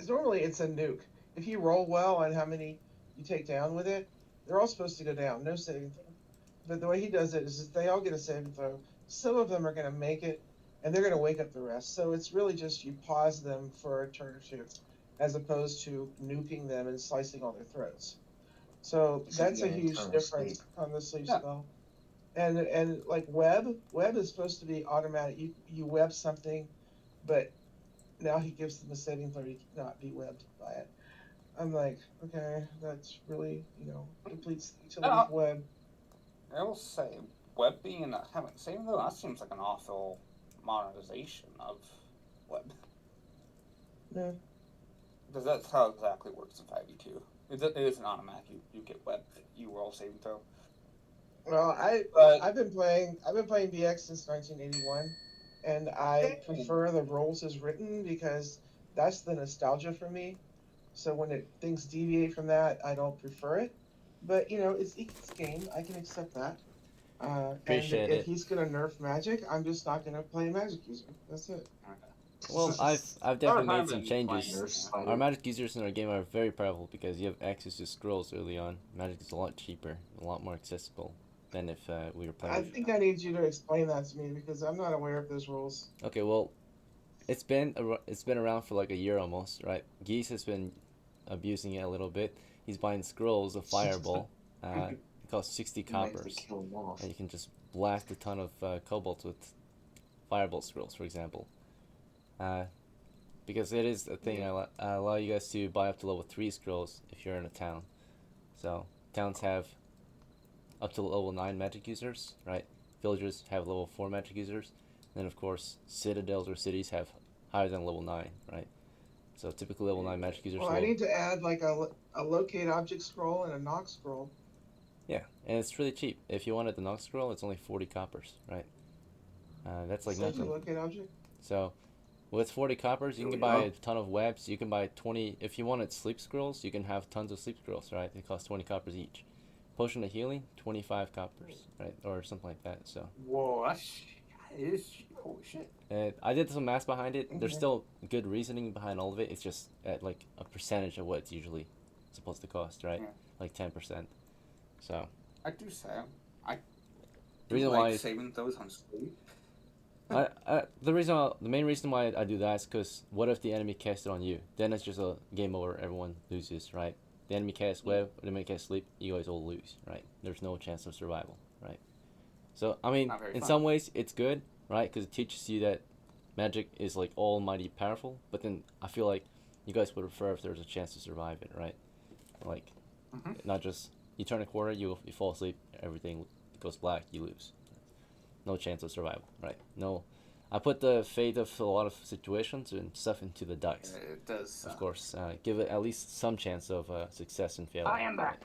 Normally it's a nuke. If you roll well on how many you take down with it, they're all supposed to go down, no saving throw. But the way he does it is they all get a saving throw. Some of them are going to make it, and they're going to wake up the rest. So it's really just you pause them for a turn or two, as opposed to nuking them and slicing all their throats. So So you that's a get huge eternal difference sleep. on the sleep Yeah. spell. And like web is supposed to be automatic. You web something, but now he gives them a saving throw to not be webbed by it. I'm like, okay, that's really, depletes the utility Uh, of web. I will say, web being having saving though, that seems like an awful modernization of web. Yeah. Because that's how it exactly works in 5e2. It is an automatic. You get web, you roll saving throw. Well, But I've been playing BX since 1981, and I prefer the rules as written because that's the nostalgia for me. So when things deviate from that, I don't prefer it. But it's Ekin's game. I can accept that. And Appreciate if it. he's gonna nerf magic, I'm just not gonna play magic user. That's it. Well, I've Over definitely time, made some been changes. playing, Nerf yeah. spider. Our magic users in our game are very powerful because you have access to scrolls early on. Magic is a lot cheaper, a lot more accessible than if we were playing I with. think I need you to explain that to me because I'm not aware of those rules. Okay, well, it's been around for like a year almost, right? Geese has been abusing it a little bit. He's buying scrolls of Fireball. It costs 60 You might have to coppers, kill him off. and you can just blast a ton of kobolds with Fireball scrolls, for example. Because it is a thing. I allow you guys to buy up to level 3 scrolls if you're in a town. So towns have up to level 9 magic users, right? Villagers have level 4 magic users. And then of course citadels or cities have higher than level 9, right? So typically level 9 magic users Well, I need to add like a locate object scroll and a knock scroll. yeah, and it's really cheap. If you wanted the knock scroll, it's only 40 coppers, right? That's like Such a nothing. locate object. So with 40 coppers, you can buy a ton of webs. You can buy 20. If you wanted sleep scrolls, you can have tons of sleep scrolls, right? They cost 20 coppers each. Potion of healing, 25 coppers, right? Or something like that. So. Whoa, that is cheap. Holy shit. And I did some math behind it. There's Okay. still good reasoning behind all of it. It's just at like a percentage of what it's usually supposed to cost, right? Yeah. Like 10%. So. I do say, I The do reason like why saving those on sleep. the main reason why I do that is because what if the enemy casts it on you? Then it's just a game over. Everyone loses, right? The enemy casts web, or the enemy casts sleep. You guys all lose, right? There's no chance of survival, right? So I mean, Not very in fun. some ways, it's good, right? Because it teaches you that magic is like almighty powerful. But then I feel like you guys would prefer if there's a chance to survive it, right? Like, not just you turn a corner, you fall asleep, everything goes black, you lose. No chance of survival, right? No, I put the fate of a lot of situations and stuff into the dice. It does. Of course, give it at least some chance of success and failure. I am back.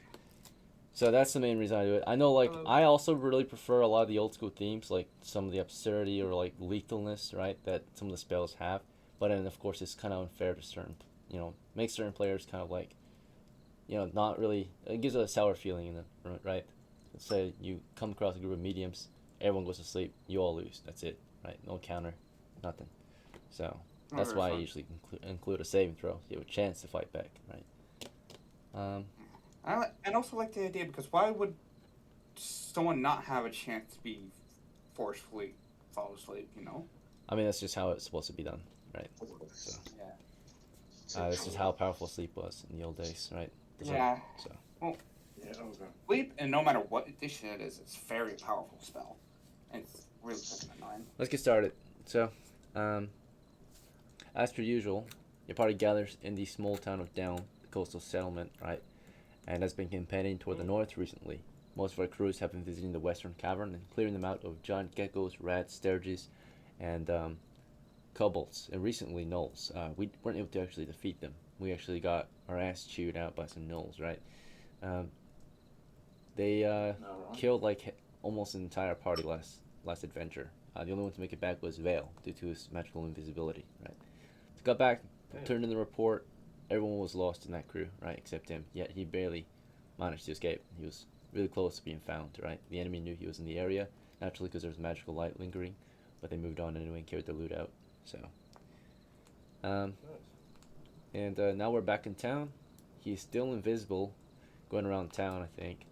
So that's the main reason I do it. I know, like, Hello. I also really prefer a lot of the old school themes, like some of the absurdity or like lethalness, right? That some of the spells have. But then, of course, it's kind of unfair to certain, make certain players kind of like, not really. It gives a sour feeling in it, right? Let's say you come across a group of mediums, everyone goes to sleep, you all lose. That's it, right? No counter, nothing. So that's very why I fun. usually include a saving throw. You have a chance to fight back, right? I also like the idea because why would someone not have a chance to be forcefully fall asleep? You know. I mean, that's just how it's supposed to be done, right? So, Yeah. this is how powerful sleep was in the old days, right? Yeah. So, Well, Yeah, okay. sleep, and no matter what edition it is, it's a very powerful spell. And it's really freaking annoying. let's get started. So, um, as per usual, your party gathers in the small town of Down, the coastal settlement, right? And has been campaigning toward the north recently. Most of our crews have been visiting the western cavern and clearing them out of giant geckos, rats, sturges, and kobolds, and recently gnolls. We weren't able to actually defeat them. We actually got our ass chewed out by some gnolls, right? Um, they killed like almost an entire party last adventure. The only one to make it back was Vale due to his magical invisibility, right? Got back, turned in the report. Everyone was lost in that crew, right, except him. Yet he barely managed to escape. He was really close to being found, right? The enemy knew he was in the area, naturally because there was magical light lingering, but they moved on anyway and carried their loot out. So, and now we're back in town. He's still invisible, going around town, I think,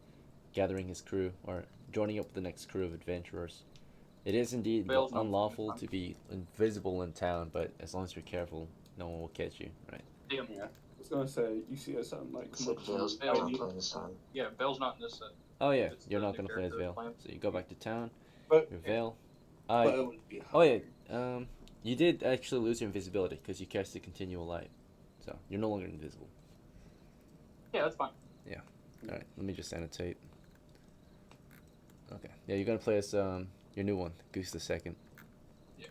gathering his crew or joining up with the next crew of adventurers. It is indeed unlawful to be invisible in town, but as long as you're careful, no one will catch you, right? Damn. Yeah. I was gonna say, you see us on like. Except Vale's Vale, not you- playing this time. Yeah, Belle's not in this set. Oh yeah, It's you're the not new gonna play as character Vale, playing. so you go back to town. But You're Vale. but it would be Oh yeah, hard. you did actually lose your invisibility because you cast the continual light, so you're no longer invisible. Yeah, that's fine. All right, let me just annotate. Okay, yeah, you're gonna play as your new one, Goose the Second. Yeah.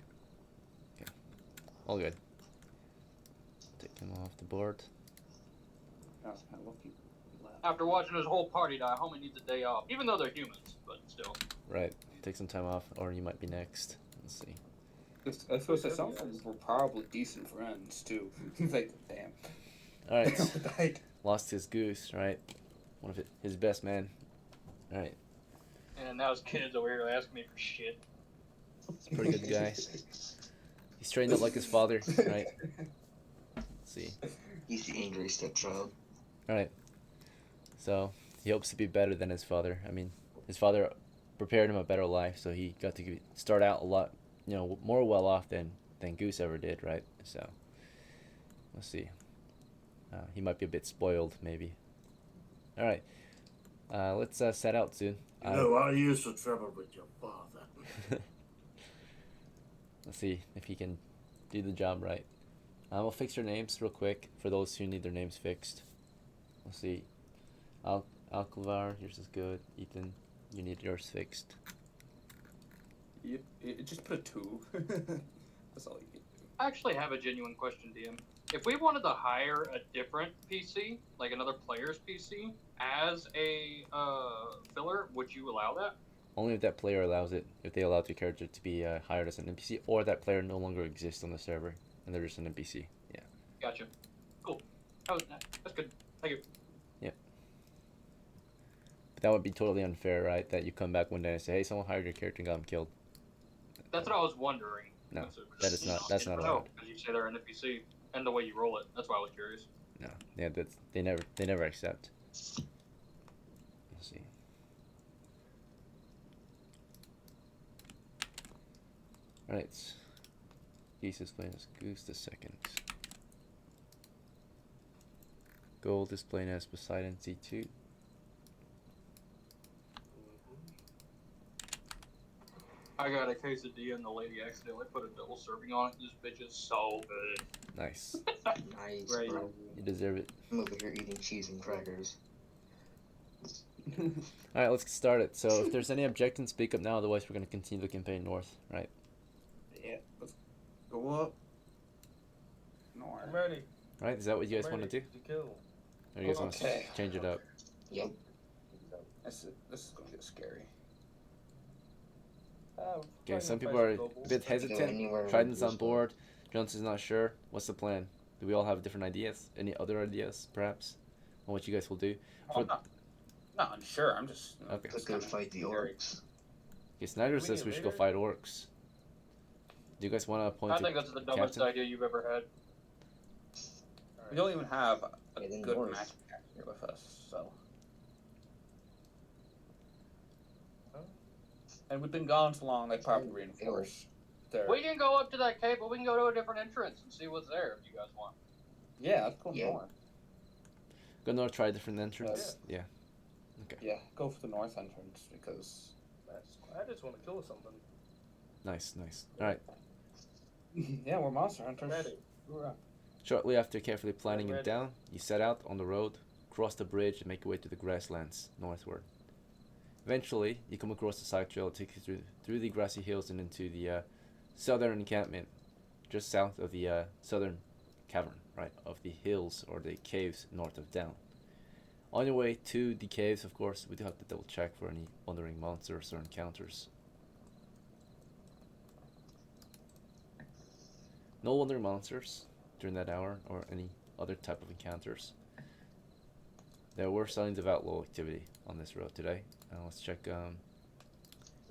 Okay, all good. Take him off the board. I was kind of looking. After watching his whole party die, homie needs a day off. Even though they're humans, but still. Right, take some time off, or you might be next. Let's see. I suppose that some of them were probably decent friends too. Like, damn. All right, Died. lost his goose. Right, one of his best man. All right, And now his kids over here asking me for shit. he's a pretty good guy. He's trained up like his father. Right. Let's see. He's the angry stepchild. All right. So he hopes to be better than his father. I mean, his father prepared him a better life, so he got to start out a lot, more well off than Goose ever did, right? So let's see. He might be a bit spoiled, maybe. All right. Let's set out soon. No, I used to travel with your father. Let's see if he can do the job right. We'll fix your names real quick for those who need their names fixed. Let's see. Alclavar, yours is good. Ethan, you need yours fixed. You just put a 2. That's all you can do. I actually have a genuine question, DM. If we wanted to hire a different PC, like another player's PC, as a filler, would you allow that? Only if that player allows it, if they allow the character to be hired as an NPC, or that player no longer exists on the server, and they're just an NPC. Yeah. Gotcha. Cool. That's good. Thank you. But that would be totally unfair, right? That you come back one day and say, hey, someone hired your character and got him killed. That's what I was wondering. No, that is not- that's not No, allowed. because you say they're an NPC, and the way you roll it. That's why I was curious. No. Yeah, they never accept. Let's see. Alright. Geese is playing as Goose the Second. Gold is playing as Poseidon C2. I got a quesadilla and the lady accidentally put a double serving on it. This bitch is so good. Nice. Nice, Right. bro. You deserve it. I'm over here eating cheese and crackers. Alright, let's get started. So if there's any objections, speak up now, otherwise we're going to continue the campaign north, right? Yeah, let's go up. North. I'm ready. Alright, is that what you guys I'm want to ready do? kill. Or you guys want to Okay. change it up? Yep. This is gonna get scary. Okay, some people are a bit hesitant. anywhere Trident's with on board. Johnson's not sure. What's the plan? Do we all have different ideas? Any other ideas, perhaps, on what you guys will do? I'm not unsure. I'm just. Okay. Let's go fight the orcs. Okay, Snyder we says need we a should go leader? fight orcs. Do you guys want to appoint I a think that's the dumbest captain? idea you've ever had. We don't even have a Yeah, then good north. match here with us, so. And we've been gone so long, they probably reinforce their. We can go up to that cave, but we can go to a different entrance and see what's there if you guys want. Yeah, let's go Yeah. north. Gonna try a different entrance. Yeah. Yeah, go for the north entrance because. I just want to kill something. Nice. All right. Yeah, we're monster hunters. Ready. Hoorah. Shortly after carefully planning it ready. down, you set out on the road, cross the bridge, and make your way to the grasslands northward. Eventually, you come across the side trail that takes you through the grassy hills and into the southern encampment, just south of the southern cavern, right, of the hills or the caves north of Down. On your way to the caves, of course, we do have to double check for any wandering monsters or encounters. No wandering monsters during that hour or any other type of encounters. There were signs of outlaw activity on this road today. Let's check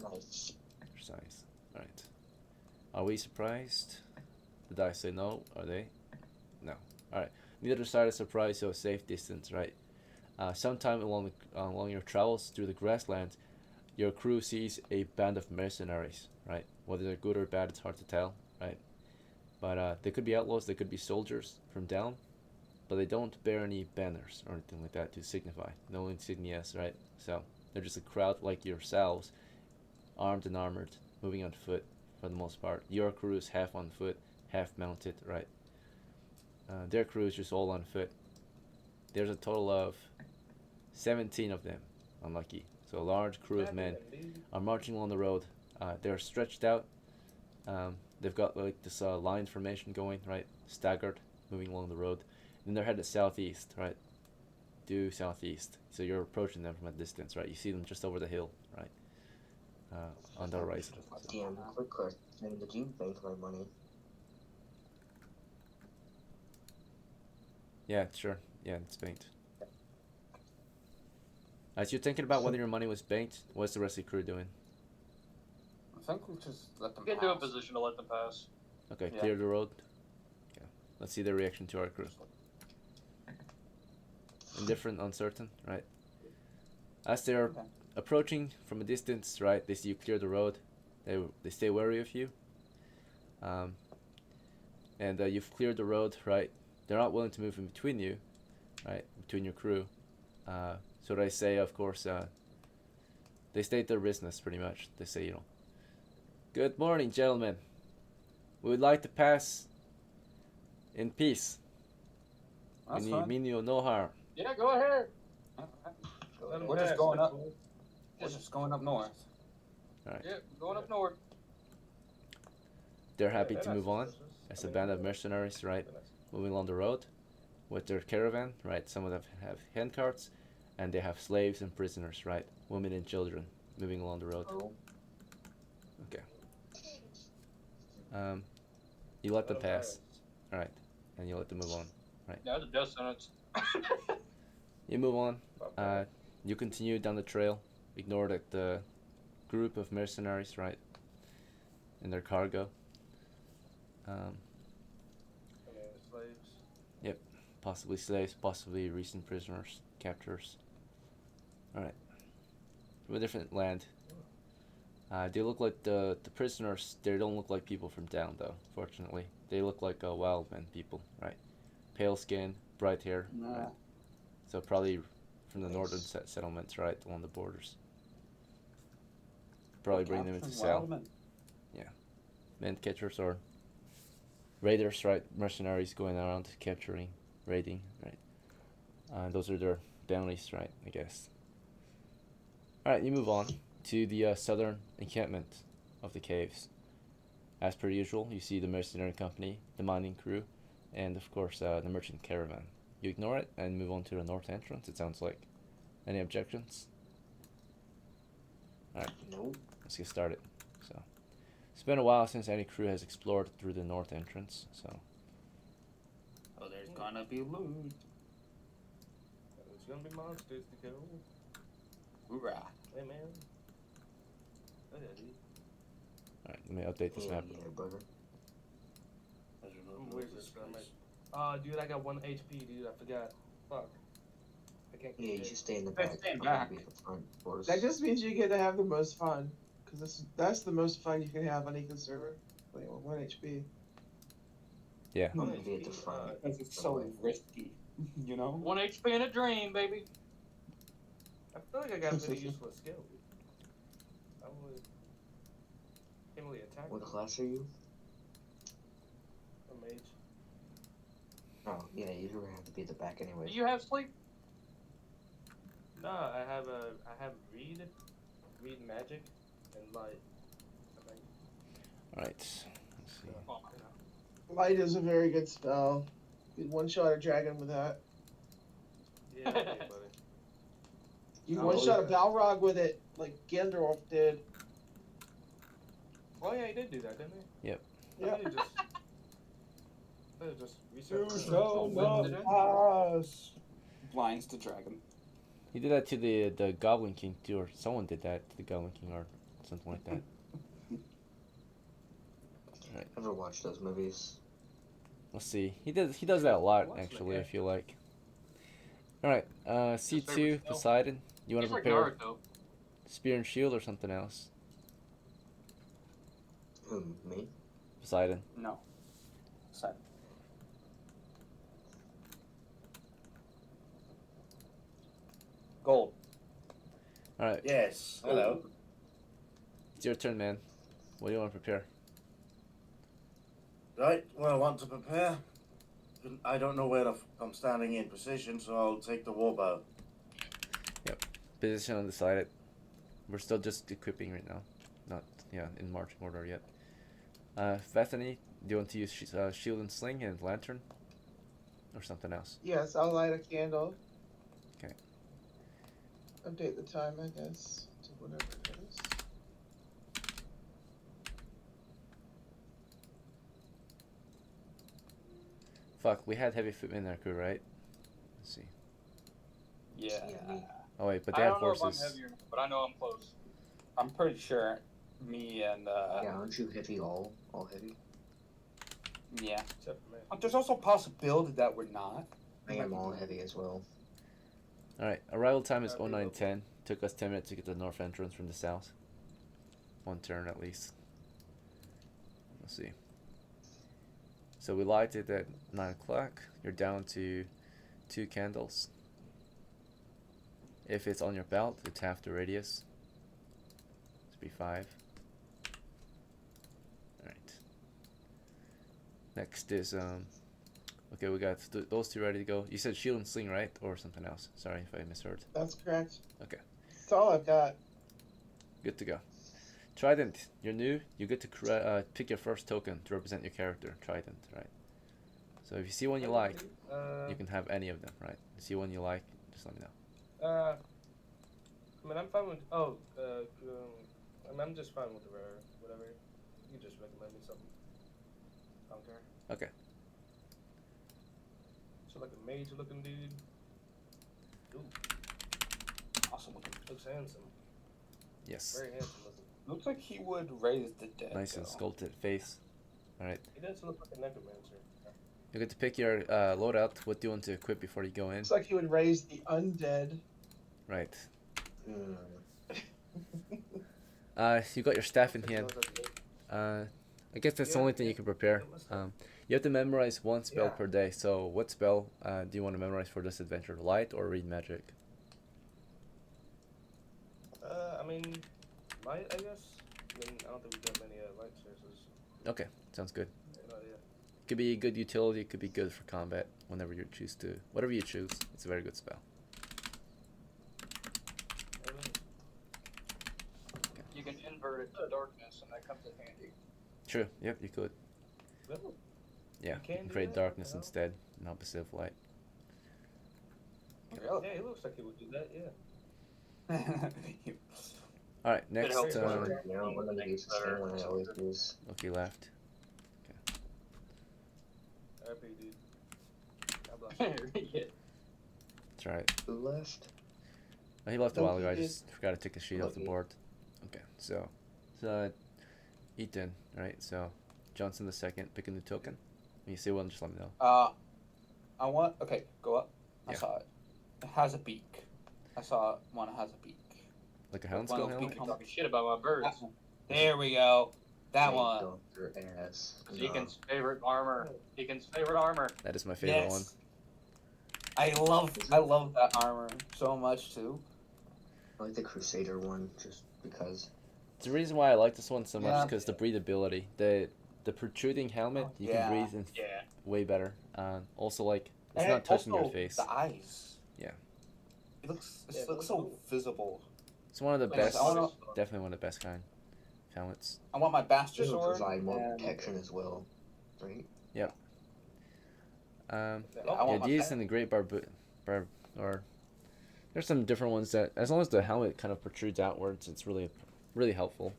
Nice. signs. Alright. Are we surprised? The dice say no. Are they? No. Alright. Neither side is surprised, so a safe distance, right? Sometime along your travels through the grasslands, your crew sees a band of mercenaries, right? Whether they're good or bad, it's hard to tell, right? But they could be outlaws, they could be soldiers from down, but they don't bear any banners or anything like that to signify. No insignias, right? So they're just a crowd like yourselves, armed and armored, moving on foot for the most part. Your crew is half on foot, half mounted, right? Their crew is just all on foot. There's a total of 17 of them, unlucky. So a large crew of men are marching along the road. They're stretched out. They've got like this line formation going, right? Staggered, moving along the road. And they're headed southeast, right? Due southeast. So you're approaching them from a distance, right? You see them just over the hill, right? On the horizon. Damn, quick question. Did you bank my money? Yeah, sure. Yeah, it's banked. As you're thinking about whether your money was banked, what's the rest of the crew doing? I think we just let them Get pass. into a position to let them pass. Okay, Yeah. clear the road. Okay, let's see their reaction to our crew. Indifferent, uncertain, right? As they're Okay. approaching from a distance, right, they see you clear the road. They stay wary of you. And you've cleared the road, right? They're not willing to move in between you, right, between your crew. So they say, of course, they state their business pretty much. They say, you know, good morning, gentlemen. We would like to pass in peace. That's We fine. mean you no harm. Yeah, go ahead. Alright. We're just going up. We're just going up north. Yeah, going up north. They're happy to move on as a band of mercenaries, right, moving along the road with their caravan, right? Some of them have hand carts, and they have slaves and prisoners, right? Women and children moving along the road. Oh. Okay. You let them pass, right? And you let them move on. Yeah, the death sentence. You move on. You continue down the trail. Ignore the group of mercenaries, right? And their cargo. Slaves. Possibly slaves, possibly recent prisoners, captors. Alright. From a different land. They look like the prisoners, they don't look like people from down though, fortunately. They look like wild men people, right? Pale skin, bright hair. Nah. Right? So probably from the northern settlements, right, along the borders. Probably bring them into sell. Men catchers or raiders, right? Mercenaries going around capturing, raiding, right? Those are their bounties, right? I guess. All right, you move on to the southern encampment of the caves. As per usual, you see the mercenary company, the mining crew, and of course the merchant caravan. You ignore it and move on to the north entrance. It sounds like. Any objections? All right. Nope. Let's get started. So, it's been a while since any crew has explored through the north entrance. So, Oh, there's gonna be loot. There's gonna be monsters to kill. Hoorah. Hey man. Look at these. all right, let me update this map. Yeah, brother. Where's this from? Dude, I got 1 HP, dude. I forgot. Fuck. I can't Yeah, you get should it. stay in the Hey, back. stay You back. can't be at the front, of course. That just means you get to have the most fun. because that's the most fun you can have on Eco server. Playing with 1 HP. Yeah. I'm gonna be at the front. Because it's by the so way. risky, you know? 1 HP in a dream, baby. I feel like I got really useful skill. I would. Can't really attack. What them. class are you? A mage. Oh, yeah, you're gonna have to be at the back anyway. Do you have sleep? No, I have read magic, and light. I think. All right. Let's see. Oh, Light is a very good spell. You one shot a dragon with that. Yeah, okay, buddy. You Oh, one shot a yeah. Balrog with it, like Gandalf did. Oh yeah, he did do that, didn't he? Yep. Yeah. They just reset. You the- shall when did not it? pass. Blinds to dragon. He did that to the Goblin King too, or someone did that to the Goblin King, or something like that. Ever watch those movies? Let's see. He does that a lot What's actually. the I feel like. All right. C2 favorite skill? Poseidon. You want He's to like prepare Naruto. spear and shield or something else? Me? Poseidon. No. Side. Gold. All right. Yes. Hello. It's your turn, man. What do you want to prepare? Right. Well, I want to prepare. I don't know where I'm standing in position, so I'll take the warbow. Position undecided. We're still just equipping right now. Not in marching order yet. Bethany, do you want to use shield and sling and lantern, or something else? Yes, I'll light a candle. Okay. Update the time, I guess, to whatever it is. Fuck, we had heavy footmen in our crew, right? Let's see. Yeah. Yeah, me. Oh wait, but I they had don't know if I'm horses. heavier, but I know I'm close. I'm pretty sure me and Yeah, aren't you heavy all heavy? yeah. Except for me. But there's also a possibility that we're not. I am all heavy as well. All right. Arrival time is That'd be 0910. Took us 10 minutes to get to the north entrance from the south. One turn at least. Let's see. So we lighted at 9 o'clock. You're down to 2 candles. If it's on your belt, it's half the radius. It's be 5. Alright. Next is, okay, we got those two ready to go. You said shield and sling, right? Or something else. Sorry if I misheard. That's correct. Okay. That's all I've got. Good to go. Trident, you're new. You get to pick your first token to represent your character. Trident, right? So if you see one you like, you can have any of them, right? You see one you like, just let me know. I mean, I'm fine with. I mean, I'm just fine with the rare, whatever. You just recommend me something. I don't care. Okay. So like a mage looking dude. Ooh, Awesome looking. looks handsome. Yes. Very handsome looking. Looks like he would raise the dead. Nice and though. sculpted face. Alright. He does look like a necromancer. You get to pick your loadout. What do you want to equip before you go in? Looks like he would raise the undead. Right. Hmm. You got your staff in He hand. looks like I guess that's the only thing you can prepare. You have to memorize one spell Yeah. per day. So what spell do you want to memorize for this adventure? Light or read magic? I mean, light, I guess. I mean, I don't think we got many light sources. Okay, sounds good. No idea. Could be good utility, could be good for combat, whenever you choose to. Whatever you choose, it's a very good spell. I mean, You can invert it to darkness, and that comes in handy. True, yep, you could. really? Yeah, You can you can do create that? darkness What the hell? instead, an opposite of light. Really? Yeah, he looks like he would do that, yeah. Alright, next, helps with No, one of the uses thing one I always use. okay, left. RP, dude. God bless you. Yeah. That's right. Who left? Oh, he left a while ago, I Okay. just forgot to take the sheet off the Okay. board. Okay, so Ethan, right? So, Johnson the second, pick a new token. When you see one, just let me know. I want. Okay, go up. I Yeah. saw it. It has a beak. I saw one that has a beak. Like Like a One Houndskill of those helmet? big You're talking shit about my birds. There we go. That They one. dumped your ass. Deacon's favorite armor. Deacon's favorite armor. That is my favorite one. Yes. I love that armor so much too. I like the Crusader one just because. The reason why I like this one so much is Yeah. because the breathability. The protruding helmet, you Yeah. can breathe in Yeah. way better. Also, like, it's And not touching your also face. The eyes. Yeah. It looks Yeah, it looks looks so cool. visible. It's one of the Like, best, I wanna- definitely one of the best kind of helmets. I want my bastard It'll sword. provide more and- protection as well, right? Um, I yeah, want my these bat- and the Great or there's some different ones that, as long as the helmet kind of protrudes outwards, it's really helpful.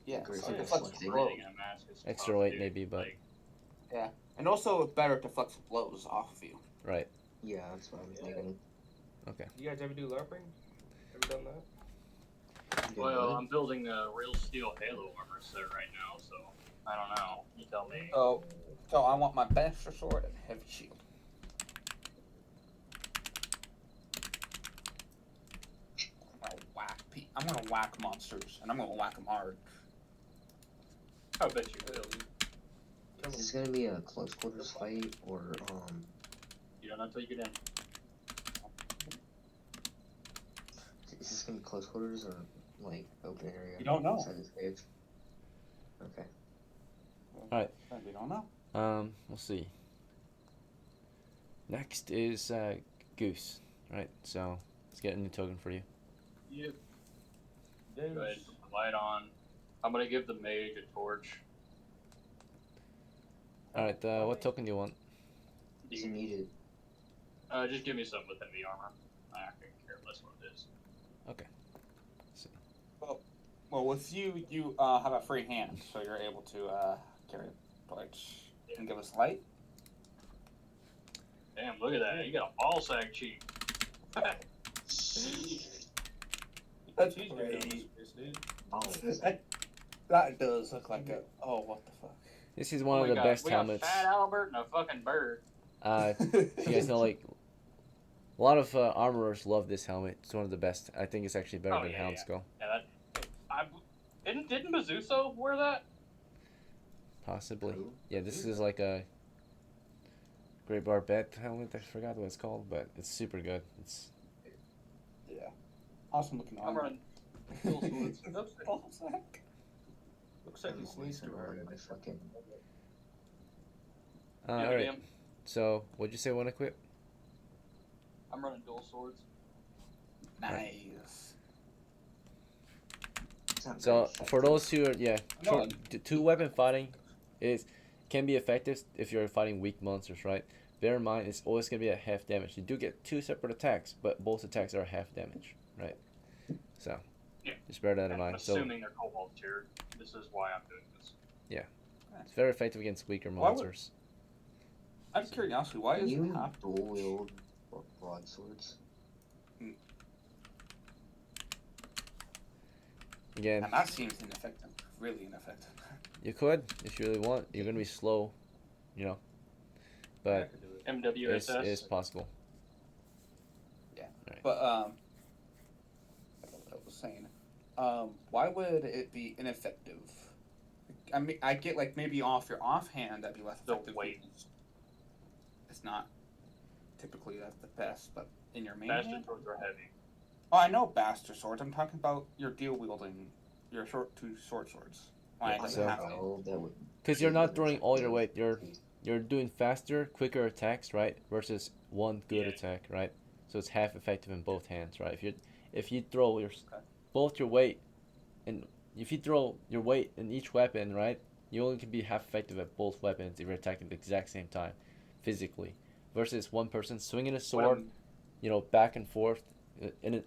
Yeah, Great so for it the flex flexion. blows. Breathing in a mask is Extra tough, weight dude. maybe, but Like, And also better to flex blows off of you. right. Yeah, that's what I'm thinking. You guys ever do LARPing? Ever done that? well, I'm building a real steel Halo armor set right now, so I don't know. You tell me. So I want my bastard sword and heavy shield. I'm gonna whack monsters, and I'm gonna whack them hard. I bet you will. Is this gonna be a close quarters fight or You don't know until you get in. is this gonna be close quarters or like open area? You don't know. Inside this cage? Okay. We don't know. We'll see. Next is Goose, right? So let's get a new token for you. Yep. Go ahead and put the light on. I'm gonna give the mage a torch. All right. What token do you want? Is it needed? Just give me something with heavy armor. I can care less what it is. Well, with you have a free hand, so you're able to carry a torch and give us light. Damn, look at that. You got a ball sack cheek. That's Cheese great. grater on this bitch, dude. Oh, That does look like a. Oh, what the fuck. This is one Oh of my the God, best we helmets. got Fat Albert and a fucking bird. If you guys know, like, a lot of armorers love this helmet. It's one of the best. I think it's actually better Oh, than yeah, Houndskull. Yeah, didn't Mizuso wear that? Possibly. Who? Yeah, this is like a Great Barbet helmet. I forgot what it's called, but it's super good. It's Yeah. Awesome looking I'm armor. running dual swords. Looks like he sneezed too hard. I fucking. Yeah, all right. damn, So, what'd you say when equip? I'm running dual swords. Nice. It's not So, very for those who are No. two weapon fighting can be effective if you're fighting weak monsters, right? Bear in mind, it's always gonna be at half damage. You do get two separate attacks, but both attacks are half damage, right? So, Yeah. just bear that in I'm mind. So, assuming they're cobalt tiered. This is why I'm doing this. it's very effective against weaker Why would- monsters. Out of curiosity, why Can is you it half? dual wield broadswords? Again, And that seems ineffective. Really ineffective. you could if you really want. You're gonna be slow, but MWSS. it's possible. But what I was saying, why would it be ineffective? I mean, I get like maybe off your offhand that'd be less The effective. weight. because It's not typically that's the best, but in your main Bastard hand. swords are heavy. Oh, I know bastard swords. I'm talking about your deal wielding, your two short swords. Why it doesn't so- have to. Oh, that would. Because you're not throwing all your weight. You're doing faster, quicker attacks, right? Versus one good Yeah. attack, right? So it's half effective in both hands, right? If you throw Okay. both your weight, and if you throw your weight in each weapon, right, you only can be half effective at both weapons if you're attacking at the exact same time, physically. Versus one person swinging a sword, back and forth in an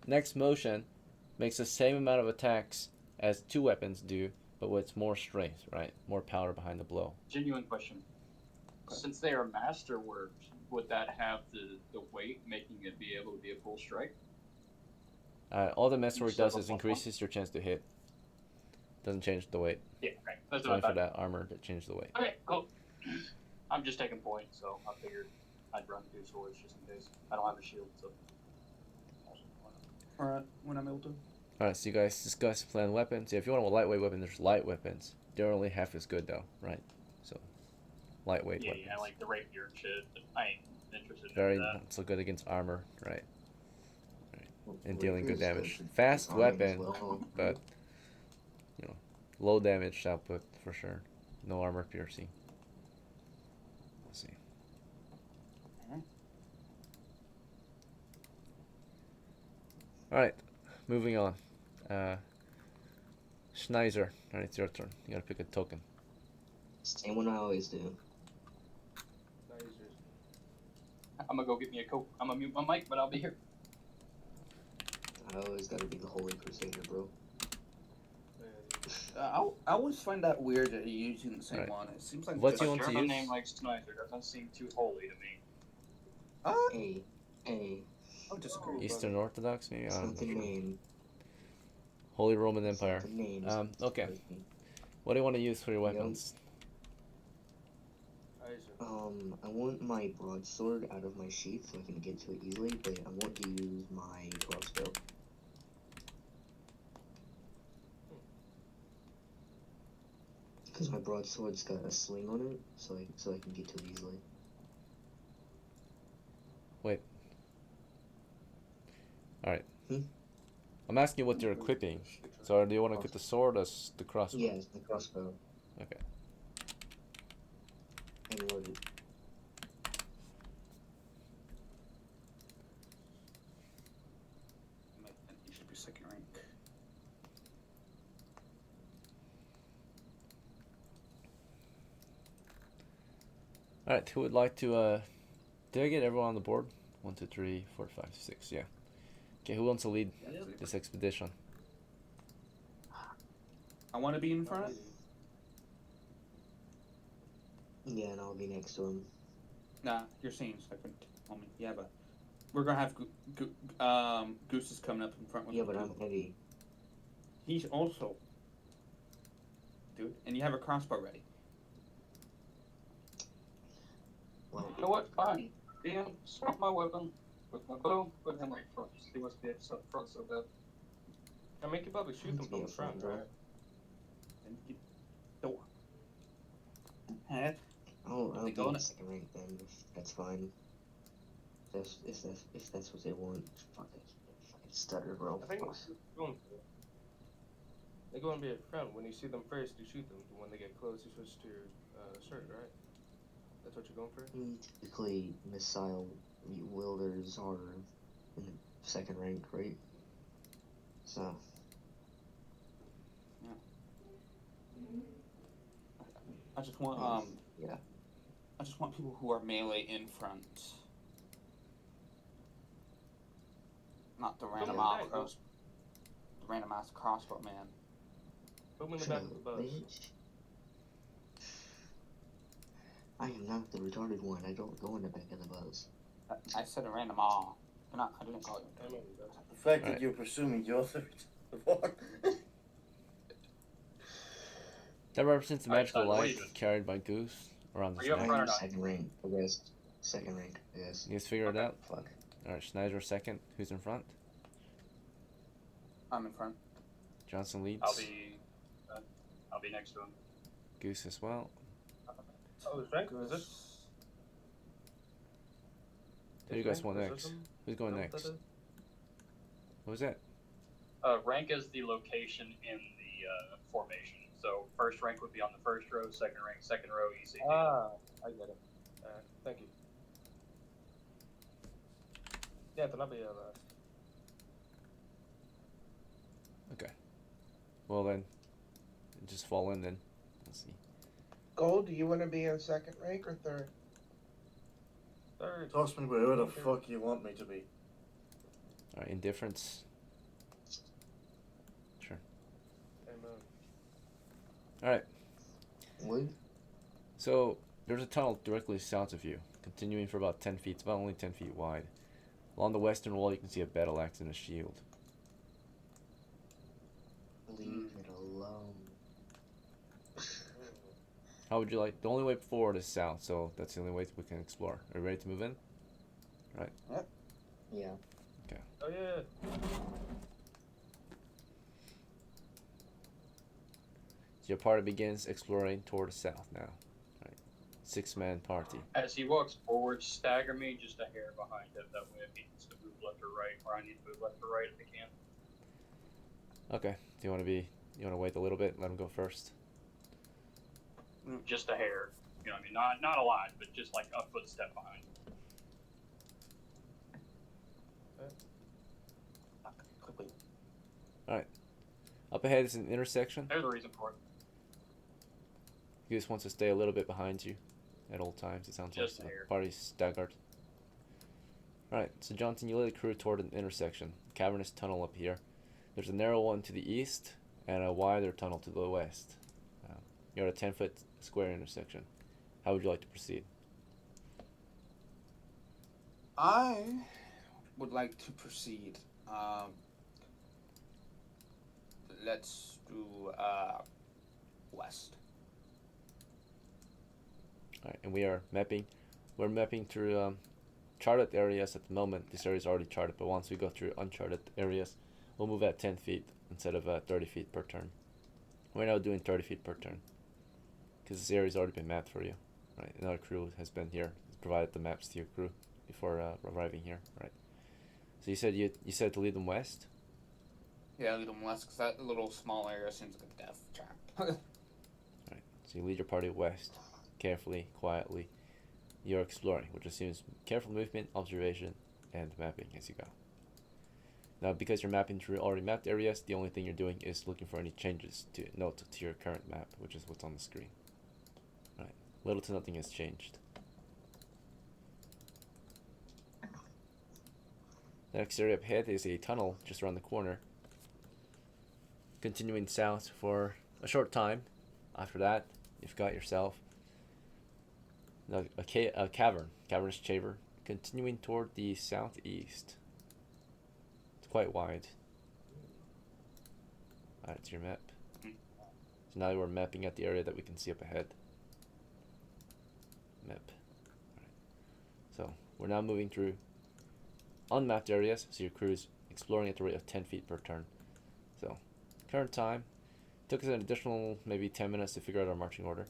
next motion, makes the same amount of attacks as two weapons do, but with more strength, right? More power behind the blow. Genuine question. Since they are masterworks, would that have the weight making it be able to be a full strike? All the mess work Instead of does a is +1? increases your chance to hit. Doesn't change the weight. Yeah, okay. That's It's what I only for thought. that armor that changes the weight. Okay, cool. I'm just taking points, so I figured I'd run two swords just in case. I don't have a shield, so. Alright, when I'm able to. Alright, so you guys discuss planned weapons. Yeah, if you want a lightweight weapon, there's light weapons. They're only half as good though, right? So, lightweight Yeah, weapons. yeah, like the rapier and shit. But I ain't interested in Very that. not so good against armor, right? And dealing good Rapiers damage. good Fast arming as weapon, well. but you know, low damage output for sure. No armor piercing. Let's see. All right, moving on. Schneiser. All right, it's your turn. You gotta pick a token. Same one I always do. Now he's just I'm gonna go get me a coat. I'm gonna mute my mic, but I'll be here. I always gotta be the Holy Crusader, bro. man. I always find that weird that you're using the same Right. one. It seems like What just do you A want to German use? name like Snyder doesn't seem too holy to me. Hey, hey, I would disagree. Eastern Orthodox, maybe. it's I'm not not the sure. name. Holy Roman It's not Empire. the name. Okay. What do you want to use for your weapons? I want my broadsword out of my sheath so I can get to it easily, but I want to use my crossbow. Because my broadsword's got a sling on it, so I can get to it easily. Wait. All right. Hmm? I'm asking you what you're equipping. So do you want to equip the sword or the crossbow? Yeah, it's the crossbow. Okay. And loaded. You should be second rank. All right. Who would like to? Did I get everyone on the board? 1, 2, 3, 4, 5, 6. Yeah. Okay. Who wants to lead this expedition? I want to be in front. Yeah, and I'll be next to him. Nah, you're saying second. Homie. Yeah, but we're gonna have Goose is coming up in front with Yeah, me, but too. I'm heavy. He's also, dude, and you have a crossbow ready. Well, You know what? Fine. Damn, swap my weapon with my bow, put him right front. See what's the front so bad. I mean, you probably shoot them from the front, right? And you door. Head. I'll They be go in in- second rank then. That's fine. If that's what they want. Fucking stutter, bro. I think they're going to be a front. When you see them first, you shoot them. When they get close, you switch to your sword, right? That's what you're going for? Typically, missile wielders are in the second rank, right? So, I just want yeah. I just want people who are melee in front. Not the random ass crossbow man. Put them in the back of the bus. Bitch. I am not the retarded one. I don't go in the back of the bus. I said a random all. I didn't call you. I mean, that's The fact Right. that you're presuming you're the one. That represents the All right, magical so what are light you doing? carried by Goose around Are the you up snack. front or I'm not? second rank. The rest, second rank, yes. You guys figure it Okay. out? Fuck. All right. Schneider second. Who's in front? I'm in front. Johnson leads. I'll be next to him. Goose as well. Oh, is Frank? Is this? Who do you guys Frank want next? position? Who's going Is that next? what that is? What was that? Rank is the location in the formation. So first rank would be on the first row, second rank, second row, ECD. Ah, I get it. Thank you. Yeah, then I'll be last. Okay. Well then, just fall in then. Let's see. Gold, do you want to be in second rank or third? Third. Toss me wherever the fuck you want me to be. All right. Indifference. Sure. Amen. All right. Wood? So there's a tunnel directly south of you, continuing for about 10 feet. It's about only 10 feet wide. Along the western wall, you can see a battle axe and a shield. Leave it alone. How would you like? The only way forward is south, so that's the only way we can explore. Are you ready to move in? Yeah. Oh yeah. your party begins exploring toward the south now. Right. 6-man party. As he walks forward, stagger me just a hair behind him. That way, if he needs to move left or right, or I need to move left or right if he can. Okay. Do you want to wait a little bit? Let him go first. Just a hair. You know what I mean? Not a lot, but just like a footstep behind. Quickly. Up ahead is an intersection. There's a reason for it. He just wants to stay a little bit behind you at all times. It sounds Just like the here. party's staggered. Alright, so Johnson, you lead the crew toward an intersection. Cavernous tunnel up here. There's a narrow one to the east and a wider tunnel to the west. You're at a 10-foot square intersection. How would you like to proceed? I would like to proceed. Let's do west. Alright, and we're mapping through charted areas at the moment. This area is already charted, but once we go through uncharted areas, we'll move at 10 feet instead of 30 feet per turn. We're now doing 30 feet per turn because this area's already been mapped for you. Right, another crew has been here, provided the maps to your crew before arriving here. Right. So you said to lead them west. Yeah, lead them west because that little small area seems like a death trap. Right. So you lead your party west, carefully, quietly. You're exploring, which assumes careful movement, observation, and mapping as you go. Now, because you're mapping through already mapped areas, the only thing you're doing is looking for any changes to note to your current map, which is what's on the screen. Right. Little to nothing has changed. The next area up ahead is a tunnel just around the corner. Continuing south for a short time. After that, you've got yourself a cavern, cavernous chamber, continuing toward the southeast. It's quite wide. Alright, it's your map. So now we're mapping out the area that we can see up ahead. Map. Alright. So we're now moving through unmapped areas, so your crew is exploring at the rate of 10 feet per turn. So current time took us an additional maybe 10 minutes to figure out our marching order.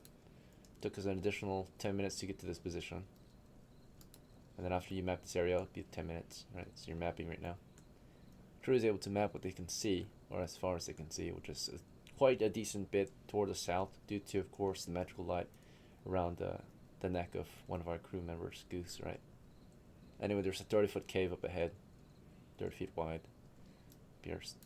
Took us an additional 10 minutes to get to this position. And then after you map this area, it'll be 10 minutes, right? So you're mapping right now. Crew is able to map what they can see, or as far as they can see, which is quite a decent bit toward the south, due to, of course, the magical light around the neck of one of our crew members, Goose, right? Anyway, there's a 30-foot cave up ahead, 30 feet wide, pierced.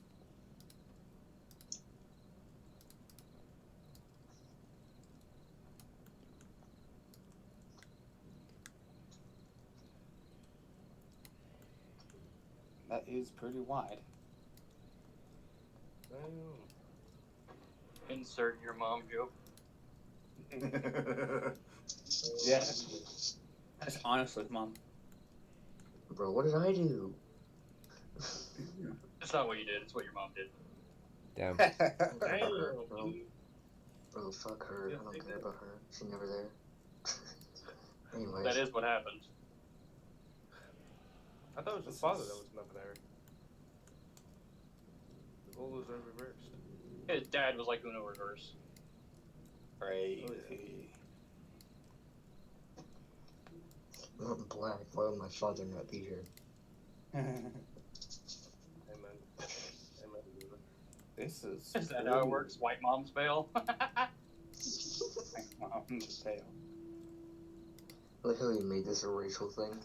That is pretty wide. Insert your mom joke. Yeah. That's honestly, Mom. Bro, what did I do? It's not what you did. It's what your mom did. Damn. Bro, fuck her. I don't care about her. She's never there. Anyways. That is what happened. I thought it was his father that was never there. The roles are reversed. His dad was like Uno reverse. Crazy. I'm black. Why would my father not be here? Amen. This is. Is that how it works? White moms fail. Mom's fail. I like how you made this a racial thing.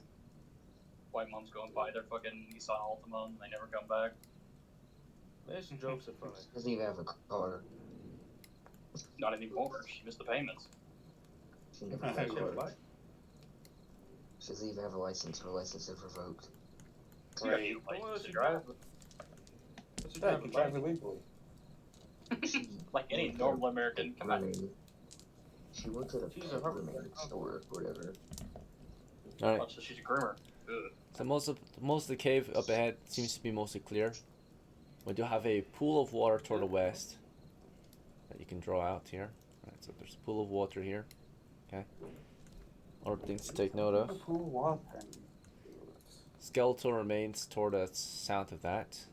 White moms go and buy their fucking Nissan Altima and they never come back. There's some jokes are funny. Doesn't even have a car. Not anymore. She missed the payments. She never had a car. She doesn't even have a license. Her license is revoked. You got your license to drive. What's Yeah, you can drive illegally. Like any normal American. Come on. She works at a She's pet a Harvard grooming store or whatever. Alright. Oh, so she's a groomer. Ugh. So most of the cave up ahead seems to be mostly clear. We do have a pool of water toward the west that you can draw out here. Right, so there's a pool of water here. Okay. Other things to take note of. Pool water. Skeletal remains toward the south of that.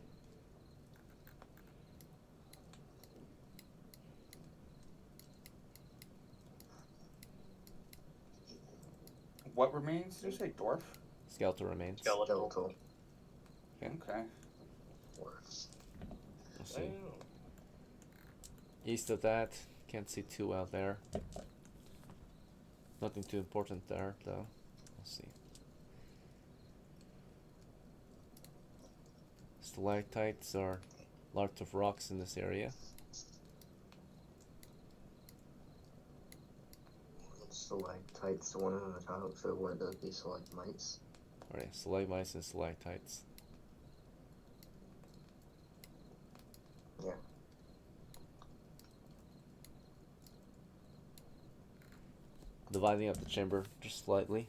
What remains? Did you say dwarf? Skeletal remains. Skeletal. Skeletal. Okay. Dwarfs. Let's see. Damn. East of that, can't see too out there. Nothing too important there, though. Let's see. Stalactites are lots of rocks in this area. Stalactites, the one on the top, so what those be stalagmites? Alright, stalagmites and stalactites. Yeah. Dividing up the chamber just slightly.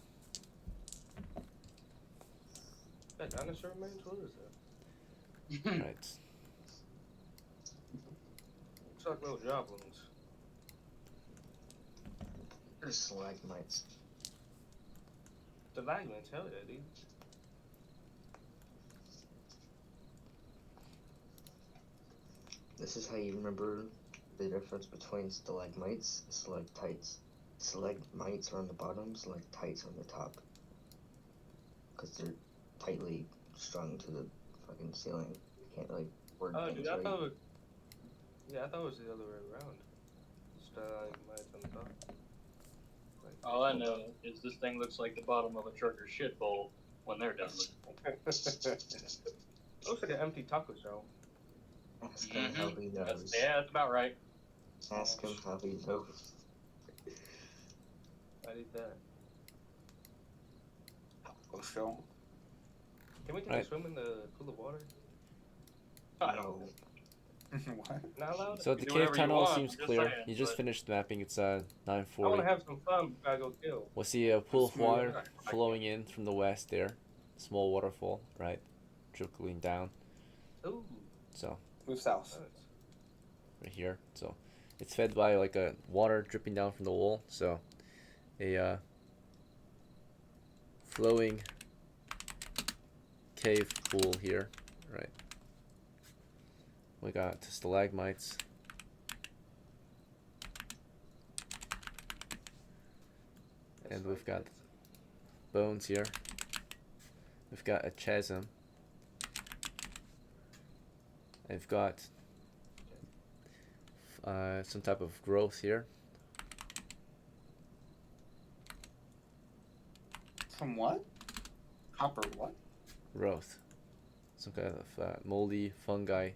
That dinosaur remains? What is that? Right. Looks like little goblins. There's stalagmites. Stalagmites, hell yeah, dude. This is how you remember the difference between stalagmites and stalactites. Stalagmites are on the bottom, stalactites are on the top. Because they're tightly strung to the fucking ceiling. You can't really word Oh, things dude, I right. thought it was... Yeah, I thought it was the other way around. Stalagmites on the top. Like, All I know is this thing looks like the bottom of a trucker's shit bowl when they're done with it. looks like an empty taco shell. Ask him how he knows. That's about right. Ask him how he knows. I need that. Oh, show. Can we take Right. a swim in the pool of water? I don't No. What? Not allowed? So You the do cave whatever you tunnel want, seems I'm just clear. saying, You just but- finished mapping. It's I want 9:40. to have some fun before I go kill. We'll see a pool of Smooth. water flowing in from the west there. Small waterfall, right? Trickling down. Ooh, So, Move south. nice. right here. So, it's fed by like a water dripping down from the wall. So, a flowing cave pool here, right? We got stalagmites. And we've got bones here. We've got a chasm. And we've got some type of growth here. From what? Copper what? Growth. Some kind of moldy fungi,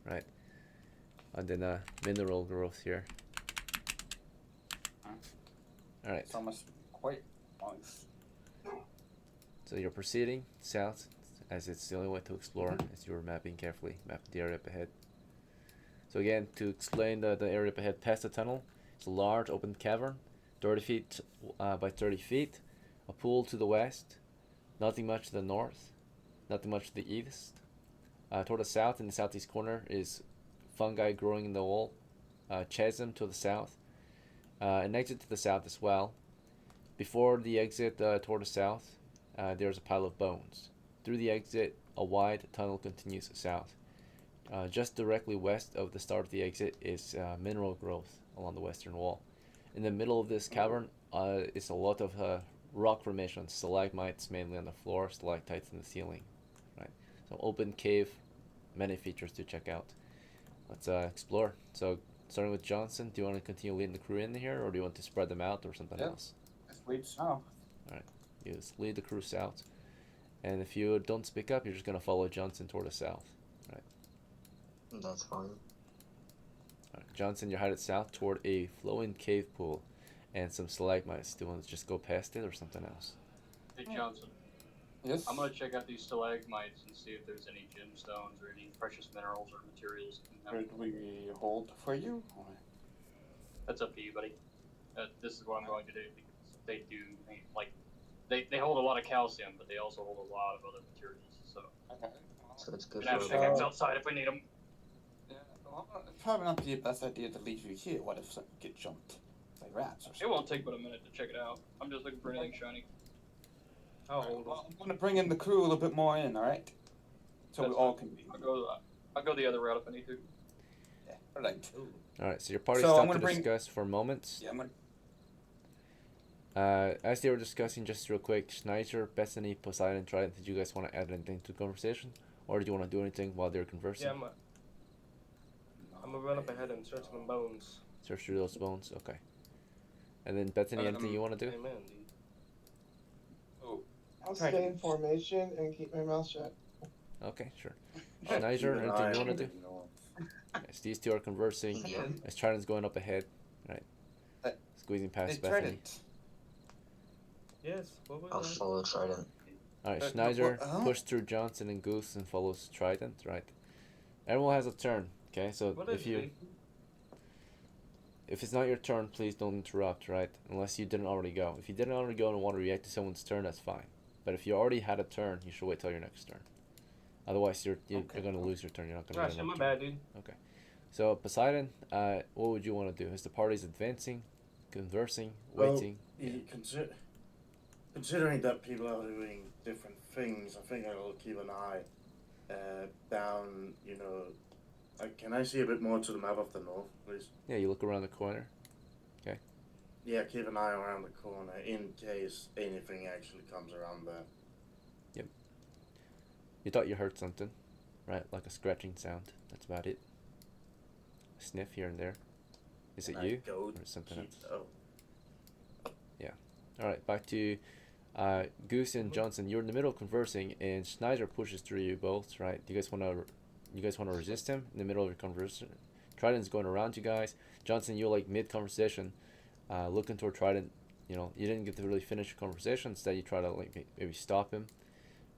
right? And then mineral growth here. Alright, It's almost quite nice. so you're proceeding south, as it's the only way to explore, as you were mapping carefully, map the area up ahead. So again, to explain the area up ahead past the tunnel, it's a large open cavern, 30 feet by 30 feet, a pool to the west, nothing much to the north, nothing much to the east. Toward the south, in the southeast corner, is fungi growing in the wall, chasm to the south, an exit to the south as well. Before the exit toward the south, there's a pile of bones. Through the exit, a wide tunnel continues south. Just directly west of the start of the exit is mineral growth along the western wall. In the middle of this cavern is a lot of rock formations, stalagmites mainly on the floor, stalactites in the ceiling. Right, so open cave, many features to check out. Let's explore. So starting with Johnson, do you want to continue leading the crew in here, or do you want to spread them out, or something Yep. else? Let's lead south. You just lead the crew south, and if you don't speak up, you're just gonna follow Johnson toward the south. That's fine. Alright, Johnson, you're headed south toward a flowing cave pool and some stalagmites. Do you want to just go past it or something else? Hey Johnson, Yes. I'm gonna check out these stalagmites and see if there's any gemstones or any precious minerals or materials in them. Should we hold for you? Or... That's up to you, buddy. This is what I'm going to do because they do they hold a lot of calcium, but they also hold a lot of other materials. So Okay. So it's we good can have for pickaxe outside if we need them. Yeah, well, it's probably not the best idea to leave you here. What if something get jumped by rats or something? It won't take but a minute to check it out. I'm just looking for anything shiny. I'll hold Well, I'm gonna bring in the crew a little bit more in, all right? So That's we all fine. can be. I'll go the other route if I need to. Yeah. All right. Alright, so your party So I'm stopped gonna to bring- discuss for moments. Yeah, I'm gonna. As they were discussing, just real quick, Schneider, Bethany, Poseidon, Trident, did you guys want to add anything to the conversation? Or did you want to do anything while they're conversing? Yeah, I'm gonna run up ahead and search some bones. Search through those bones? Okay. And then Bethany, anything you want to do? Amen, dude. Oh, I'll Try stay to- in formation and keep my mouth shut. Okay, sure. I'll Schneider, keep an anything eye you on want to it, do? you know. As these two are conversing, Yeah. as Trident's going up ahead, right? Squeezing they past tried Bethany. it. Yes, what was I'll that? follow Trident. Alright, no, Schneider what- huh? pushed through Johnson and Goose and follows Trident, right? Everyone has a turn, okay? So What if is you it? if it's not your turn, please don't interrupt, right? Unless you didn't already go. If you didn't already go and want to react to someone's turn, that's fine. But if you already had a turn, you should wait till your next turn. Otherwise, you're Okay. going to lose your turn. You're not going to Ah, get shit, another my turn. bad, dude. So Poseidon, what would you want to do? Is the party's advancing, conversing, Well, waiting? Considering that people are doing different things, I think I'll keep an eye down, you know. Can I see a bit more to the map of the north, please? Yeah, you look around the corner. Yeah, keep an eye around the corner in case anything actually comes around there. You thought you heard something, right? Like a scratching sound. That's about it. A sniff here and there. Is it And I you? go Or something keep- else? Oh, Alright, back to Goose and Johnson. You're in the middle of conversing, and Schneider pushes through you both. Right? You guys want to resist him in the middle of your conversation? Trident's going around you guys. Johnson, you're like mid conversation, looking toward Trident. You know, you didn't get to really finish your conversation. Instead, you try to like maybe stop him.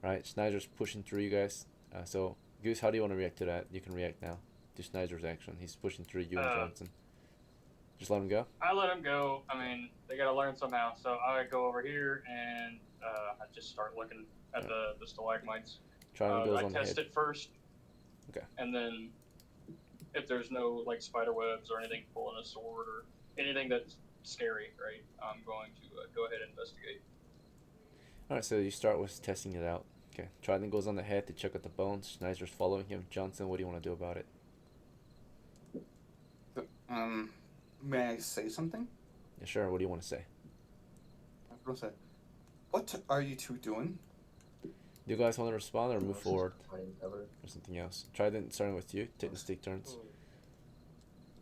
Right? Schneider's pushing through you guys. So Goose, how do you want to react to that? You can react now to Schneider's action. He's pushing through you and Johnson. Just let him go. I let him go. I mean, they gotta learn somehow. So I go over here and I just start looking at the stalagmites. Trident goes I on the test head. it first. Okay. And then if there's no like spider webs or anything pulling a sword or anything that's scary, right? I'm going to go ahead and investigate. Alright, so you start with testing it out. Okay. Trident goes on the head to check out the bones. Schneider's following him. Johnson, what do you want to do about it? May I say something? Yeah, sure. What do you want to say? I'm gonna say, what are you two doing? Do you guys want to respond or move Unless it's forward hiding cover. or something else? Trident, starting with you. Take turns. Hmm.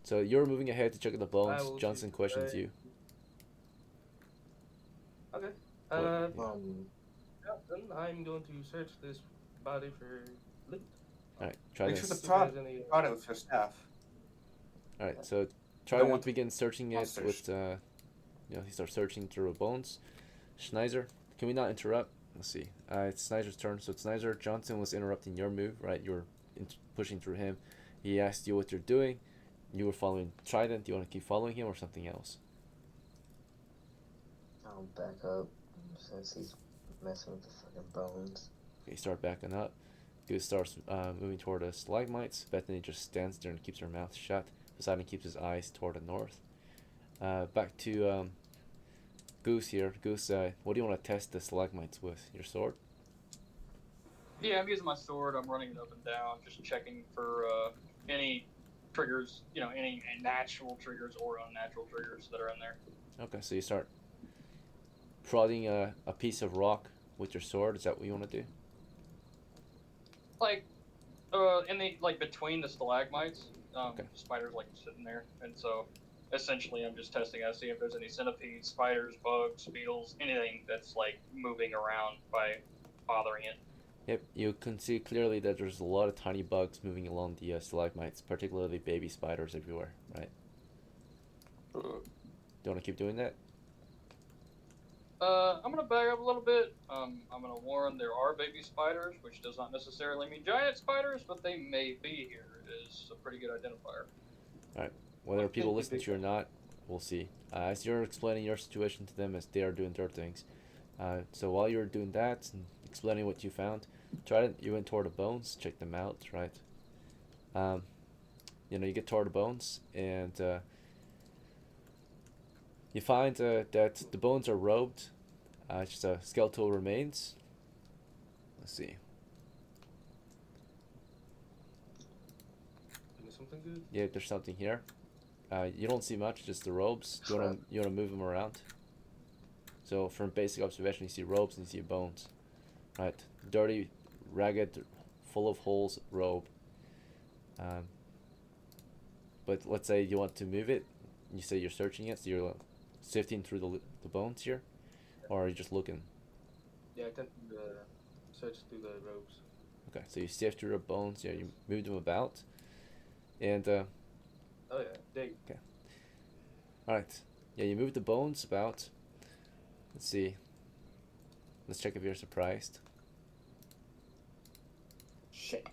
So you're moving ahead to check out the I bones. will Johnson choose questions today. you. Okay. What- Uh, yeah. yeah, then I'm going to search this body for loot. Alright, Make Trident. sure the If prod, there's any, prod it with your staff. Alright, so want Trident to- begins searching it monsters. with, he starts searching through bones. Schneider, can we not interrupt? Let's see. It's Snyder's turn. So it's Snyder. Johnson was interrupting your move, right? You were pushing through him. He asked you what you're doing. You were following Trident. Do you want to keep following him or something else? I'll back up since he's messing with the fucking bones. Okay, you start backing up. Goose starts moving toward the stalagmites. Bethany just stands there and keeps her mouth shut. Poseidon keeps his eyes toward the north. Back to Goose here. Goose, what do you want to test the stalagmites with? Your sword? Yeah, I'm using my sword. I'm running it up and down, just checking for any triggers, any natural triggers or unnatural triggers that are in there. Okay, so you start prodding a piece of rock with your sword. Is that what you want to do? Like, between the stalagmites, Okay. spiders like sitting there, and so essentially I'm just testing out, see if there's any centipedes, spiders, bugs, beetles, anything that's like moving around by bothering it. Yep, you can see clearly that there's a lot of tiny bugs moving along the stalagmites, particularly baby spiders everywhere, right? Do you want to keep doing that? I'm gonna back up a little bit. I'm gonna warn there are baby spiders, which does not necessarily mean giant spiders, but they may be here. It is a pretty good identifier. Whether people Think listen the to you or not, we'll see. As you're explaining your situation to them as they are doing their things. So while you're doing that and explaining what you found, you went toward the bones, check them out, right? You get toward the bones and you find that the bones are robed. Just skeletal remains. Let's see. give me something good. Yeah, there's something here. You don't see much, just the robes. You wanna move them around? So from basic observation, you see robes and you see bones, right? Dirty, ragged, full of holes robe. Um, but let's say you want to move it. You say you're searching it, so you're sifting through the bones here, or are you just looking? Yeah, I tend to search through the ropes. Okay, so you sift through the bones. Yeah, you move them about, and Oh yeah, dig. okay, all right. Yeah, you move the bones about. Let's see. Let's check if you're surprised. Shit.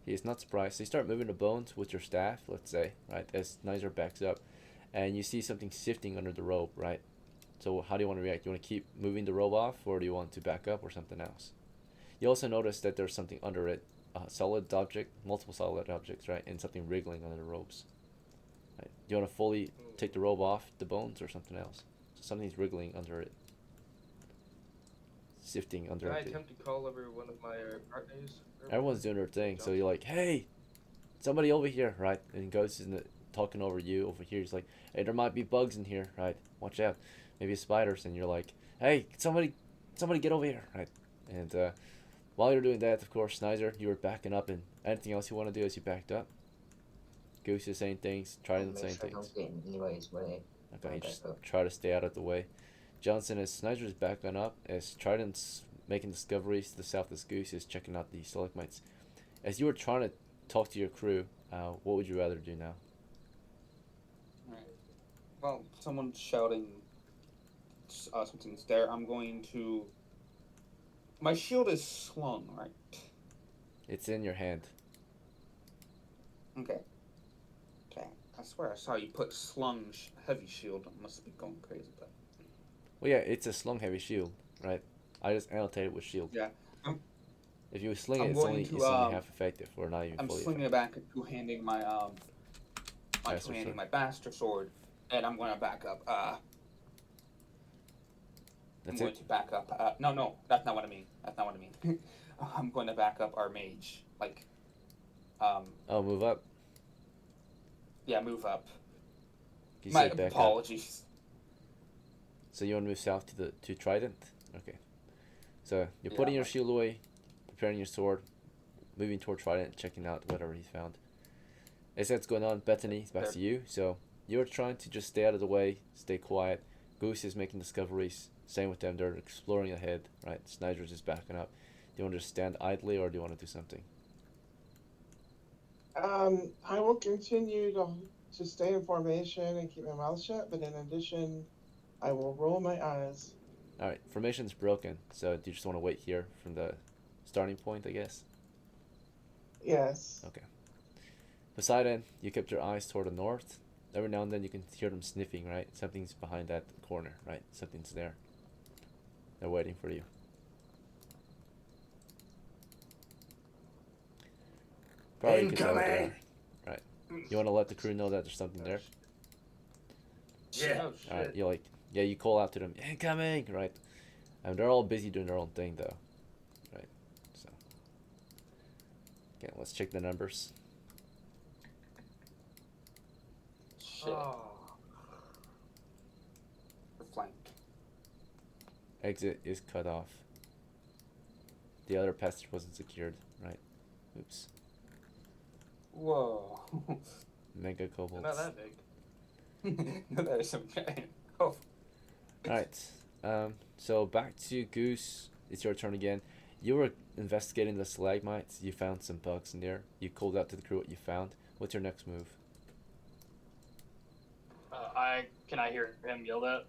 He is not surprised. So you start moving the bones with your staff, let's say, right, as Nizer backs up, and you see something sifting under the rope, right? So how do you want to react? Do you want to keep moving the rope off, or do you want to back up, or something else? You also notice that there's something under it, a solid object, multiple solid objects, right, and something wriggling under the ropes. Right? Do you want to fully take the rope off the bones, or something else? So something's wriggling under it, sifting under Can I it. attempt to call over one of my partners? Everyone's doing their thing, so you're like, hey, somebody over here, right? And Ghost is talking over you over here. He's like, hey, there might be bugs in here, right? Watch out, maybe spiders. And you're like, hey, somebody get over here, right? And while you're doing that, of course, Snizer, you were backing up. And anything else you want to do as you backed up? Goose is saying things, Trident saying Make sure I things. don't get in anybody's way. Okay, you back just up. try to stay out of the way. Johnson, as Snizer is backing up, as Trident's making discoveries to the south, as Goose is checking out the stalagmites. As you were trying to talk to your crew, what would you rather do now? Right. Well, someone's shouting something's there. I'm going to. My shield is slung, right? It's in your hand. Okay. Okay. I swear I saw you put slung heavy shield. I must be going crazy, but. Well, yeah, it's a slung heavy shield, right? I just annotated with shield. Yeah. If you sling it, I'm it's going only to, it's only half effective, or not even I'm fully slinging effective. it back to handing my Bastard sword. my bastard sword, and I'm going to back up. I'm That's going it. to back up. No, that's not what I mean. That's not what I mean. I'm going to back up our mage. Like, Oh, move up. yeah, move up. You My said back up. apologies. So you want to move south to Trident? Okay. So you're Yeah, putting your like- shield away, preparing your sword, moving toward Trident, checking out whatever he found. As that's going on, Bethany, it's back to you. So you're trying to just stay out of the way, stay quiet. Goose is making discoveries. Same with them, they're exploring ahead, right? Snider's just backing up. Do you want to just stand idly, or do you want to do something? I will continue to stay in formation and keep my mouth shut, but in addition, I will roll my eyes. Alright, formation's broken, so do you just want to wait here from the starting point, I guess? Yes. Okay. Poseidon, you kept your eyes toward the north. Every now and then you can hear them sniffing, right? Something's behind that corner, right? Something's there. They're waiting for you. Probably you could tell what they are. Right. You want to let the crew know that there's something there? Yeah. Oh shit. Alright, you're like, yeah, you call out to them, incoming, right? And they're all busy doing their own thing, though. Right? So. Okay, let's check the numbers. Shit. Oh. The flank. Exit is cut off. The other passage wasn't secured, right? Oops. Whoa. Mega They're kobolds. not that big. No, there's some giant. Oh. Alright, so back to Goose. It's your turn again. You were investigating the stalagmites. You found some bugs in there. You called out to the crew what you found. What's your next move? Can I hear him yell that?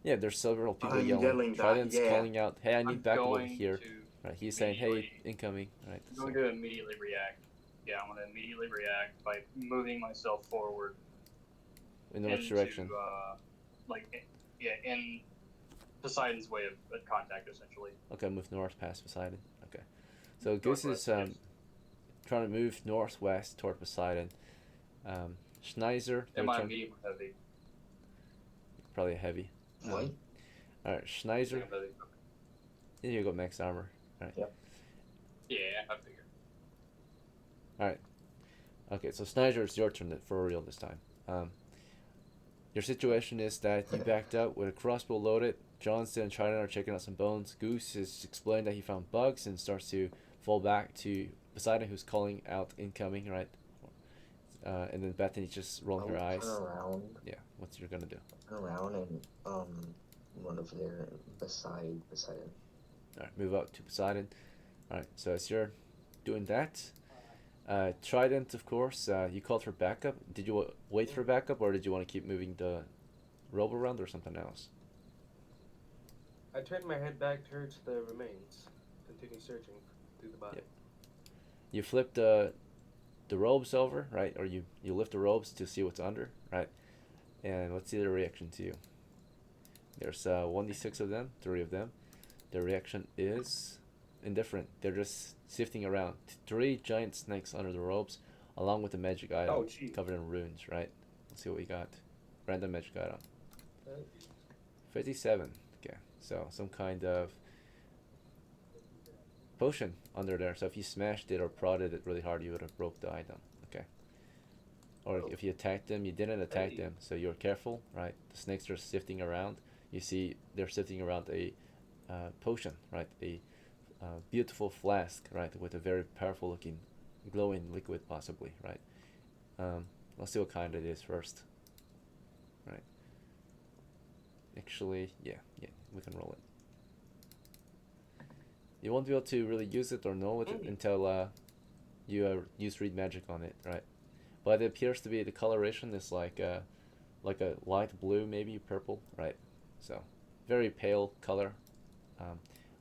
Yeah, there's several people I'm yelling. yelling that, Trident's yeah. calling out, hey, I need I'm backup over going here. to Right, he's saying, hey, immediately- incoming. Right, I'm so, going to immediately react. Yeah, I'm going to immediately react by moving myself forward. in which into, direction? In Poseidon's way of contact, essentially. Okay, move north past Poseidon. Okay. So Goose is Northwest, yes. trying to move northwest toward Poseidon. Schneiser, Am your I turn. medium or heavy? Probably heavy. What? Alright, Schneiser. Medium heavy. Here you go, max armor. Right. Yeah, I figure. Alright. Okay, so Schneiser, it's your turn for real this time. Your situation is that you backed up with a crossbow loaded. Johnston and Trident are checking out some bones. Goose is explaining that he found bugs and starts to fall back to Poseidon, who's calling out incoming, right? And then Bethany's just rolling her eyes. Turn around. Yeah, what's you're gonna do? Turn around and run over there beside him. All right, move up to Poseidon. All right, so as you're doing that, Trident, of course, you called for backup. Did you wait for backup, or did you want to keep moving the rope around, or something else? I turned my head back towards the remains. Continue searching through the body. Yep. You flip the robes over, right? Or you lift the robes to see what's under, right? And let's see their reaction to you. There's 1d6 of them, 3 of them. Their reaction is indifferent. They're just sifting around. 3 giant snakes under the robes, along with a magic item Oh, gee. covered in runes, right? Let's see what we got. Random magic item. 57. Okay, so some kind of potion under there. So if you smashed it or prodded it really hard, you would have broke the item. Okay. Or if you attacked them, you didn't attack them, so you're careful, right? The snakes are sifting around. You see they're sifting around a potion, right? A beautiful flask, right, with a very powerful looking glowing liquid, possibly, right? Let's see what kind it is first. Right. Actually, yeah, we can roll it. You won't be able to really use it or know it until you use read magic on it, right? But it appears to be the coloration is like a light blue, maybe purple, right? So very pale color.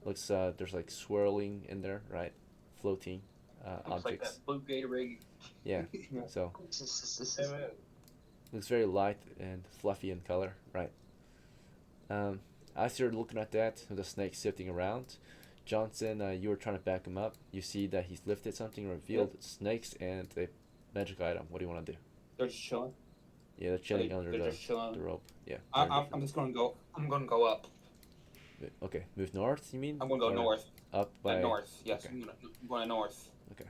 Looks there's like swirling in there, right? Floating Looks like objects. that blue Gatorade. Yeah. So Amen. looks very light and fluffy in color, right? As you're looking at that, with the snake sifting around, Johnson, you were trying to back him up. You see that he's lifted something, revealed snakes and a magic item. What do you want to do? They're just chilling. Yeah, they're chilling under They're just chilling. the rope. Yeah. I'm just gonna go. I'm gonna go up. Okay, move north. You mean? I'm gonna go Or north. Up by. North. Yes, okay. I'm going north. Okay.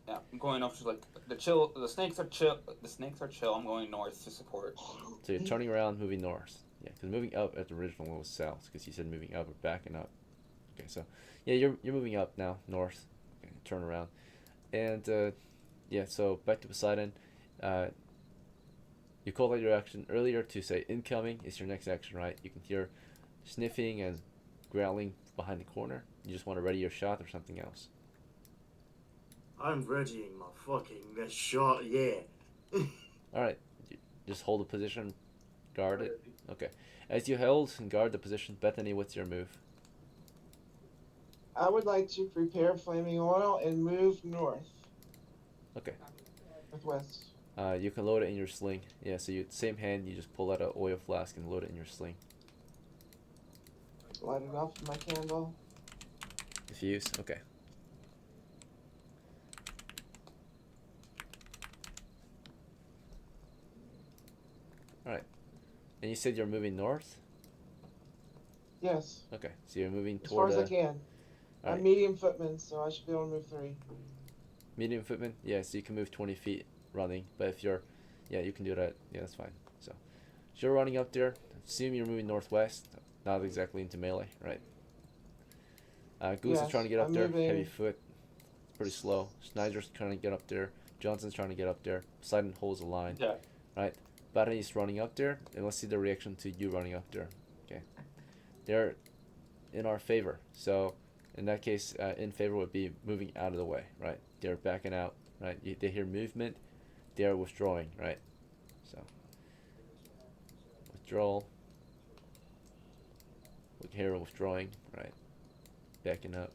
Yeah, I'm going up to like the chill. The snakes are chill. The snakes are chill. I'm going north to support. So you're turning around, moving north. Yeah, because moving up at the original was south, because you said moving up or backing up. Okay, so yeah, you're moving up now, north. Okay, turn around, and yeah, so back to Poseidon. You called out your action earlier to say incoming is your next action, right? You can hear sniffing and growling behind the corner. You just want to ready your shot or something else. I'm readying my fucking next shot, yeah. All right, just hold the position, guard it. Okay, as you held and guard the position, Bethany, what's your move? I would like to prepare flaming oil and move north. Okay. Northwest. You can load it in your sling. Yeah, so you same hand, you just pull out an oil flask and load it in your sling. Light it off with my candle. Diffuse. Okay. All right. And you said you're moving north. Yes. Okay, so you're moving As far toward. as I can. I'm Alright. medium footman, so I should be able to move 3. Medium footman. Yeah, so you can move 20 feet running. But if you're, yeah, you can do that. Yeah, that's fine. So you're running up there. Assume you're moving northwest, not exactly into melee, right? Goose is Yes, trying to get up I'm there. moving. Heavy foot, pretty slow. Snyder's trying to get up there. Johnson's trying to get up there. Poseidon holds the line. Yeah. Right. Bethany's running up there, and let's see the reaction to you running up there. Okay. They're in our favor. So in that case, in favor would be moving out of the way, right? They're backing out, right? They hear movement, they're withdrawing, right? So withdrawal. We can hear withdrawing, right? Backing up.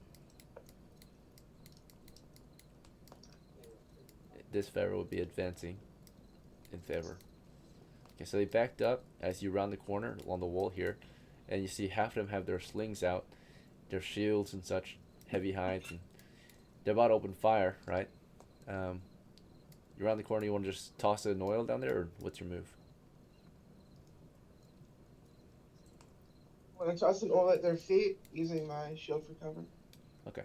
This favor would be advancing in favor. Okay, so they backed up as you round the corner along the wall here, and you see half of them have their slings out, their shields and such, heavy hides, and they're about to open fire, right? You round the corner, you want to just toss an oil down there, or what's your move? When I toss an oil at their feet, using my shield for cover. Okay,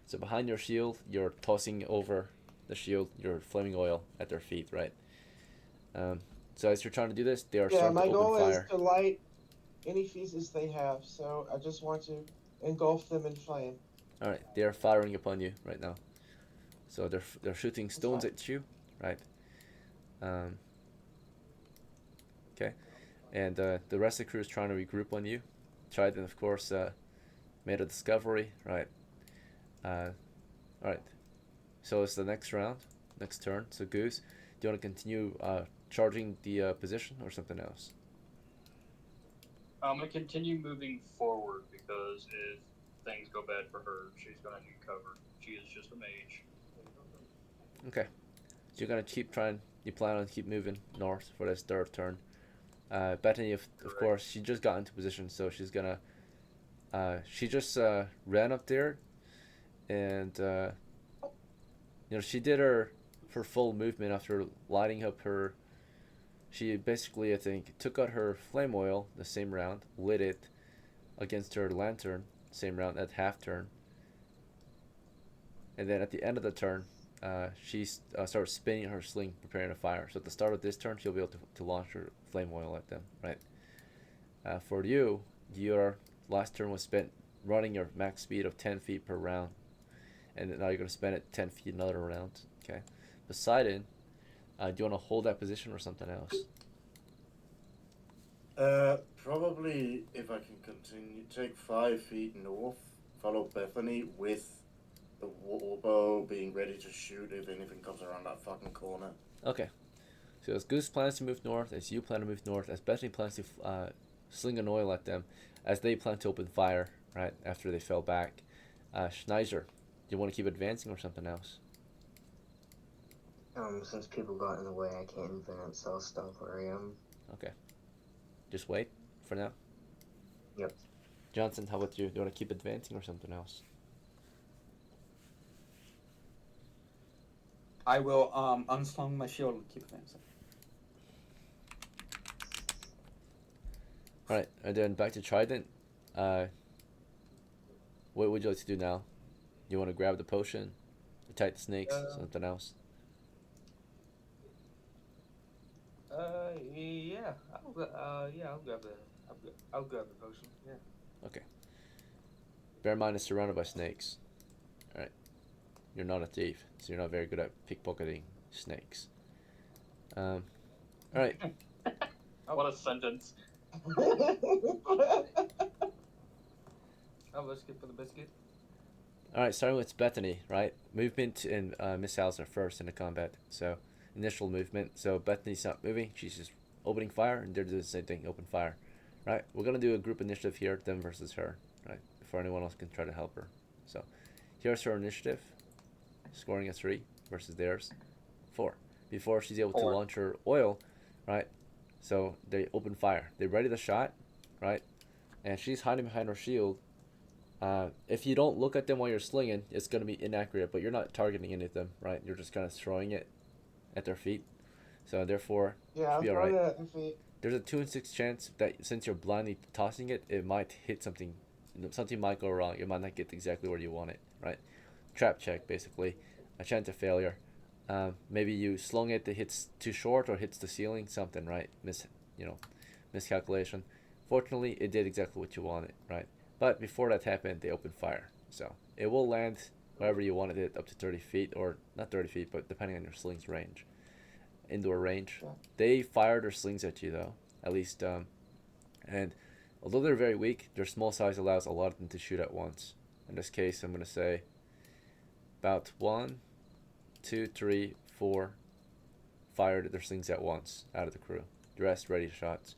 so behind your shield, you're tossing over the shield your flaming oil at their feet, right? So as you're trying to do this, they are Yeah, starting to my open goal is fire. to light any feces they have, so I just want to engulf them in flame. All right, they are firing upon you right now. So they're shooting That's stones fine. at you, right? Um, okay, and the rest of the crew is trying to regroup on you. Trident, of course, made a discovery, right? Uh, all right. So it's the next round, next turn. So Goose, do you want to continue charging the position or something else? I'm gonna continue moving forward because if things go bad for her, she's gonna need cover. She is just a mage. Okay. So you're gonna keep trying. You plan on keep moving north for this third turn. Bethany, of Correct. course, she just got into position, so she's gonna. She just ran up there, and she did her full movement after lighting up her. She basically, I think, took out her flame oil the same round, lit it against her lantern, same round at half turn, and then at the end of the turn, she starts spinning her sling, preparing to fire. So at the start of this turn, she'll be able to launch her flame oil at them, right? For you, your last turn was spent running your max speed of 10 feet per round, and now you're going to spend it 10 feet another round, okay? Poseidon, do you want to hold that position or something else? Probably if I can continue, take 5 feet north, follow Bethany with the warbow being ready to shoot if anything comes around that fucking corner. Okay. So as Goose plans to move north, as you plan to move north, as Bethany plans to sling an oil at them, as they plan to open fire, right, after they fell back. Schneider, do you want to keep advancing or something else? Since people got in the way, I can't advance, so I'll stop where I am. Okay. Just wait for now. Yep. Johnson, how about you? Do you want to keep advancing or something else? I will unslung my shield and keep advancing. Alright, and then back to Trident. What would you like to do now? You want to grab the potion, attack the snakes, something else? Yeah, I'll grab I'll grab the potion. Yeah. Okay. Bear in mind it's surrounded by snakes. Alright. You're not a thief, so you're not very good at pickpocketing snakes. Alright. What a sentence. I'll risk it for the biscuit. Alright, starting with Bethany, right? Movement and missiles are first in the combat. So, initial movement. So, Bethany's not moving, she's just opening fire, and they're doing the same thing, open fire. Right? We're gonna do a group initiative here, them versus her, right? Before anyone else can try to help her. So, here's her initiative, scoring a 3 versus theirs, 4. Before she's able to launch her oil, right? So, they open fire. They ready the shot, right? And she's hiding behind her shield. If you don't look at them while you're slinging, it's going to be inaccurate, but you're not targeting any of them, right? You're just kind of throwing it at their feet. So therefore, Yeah, I'm be throwing alright. it at their feet. There's a 2 in 6 chance that since you're blindly tossing it, it might hit something. Something might go wrong. You might not get exactly where you want it, right? Trap check, basically. A chance of failure. Maybe you slung it, it hits too short or hits the ceiling, something, right? Miscalculation. Fortunately, it did exactly what you wanted, right? But before that happened, they opened fire. So it will land wherever you wanted it, up to 30 feet, or not 30 feet, but depending on your sling's range. Indoor range. Yeah. They fired their slings at you, though, at least. And although they're very weak, their small size allows a lot of them to shoot at once. In this case, I'm going to say about 1, 2, 3, 4 fired their slings at once out of the crew. The rest ready shots.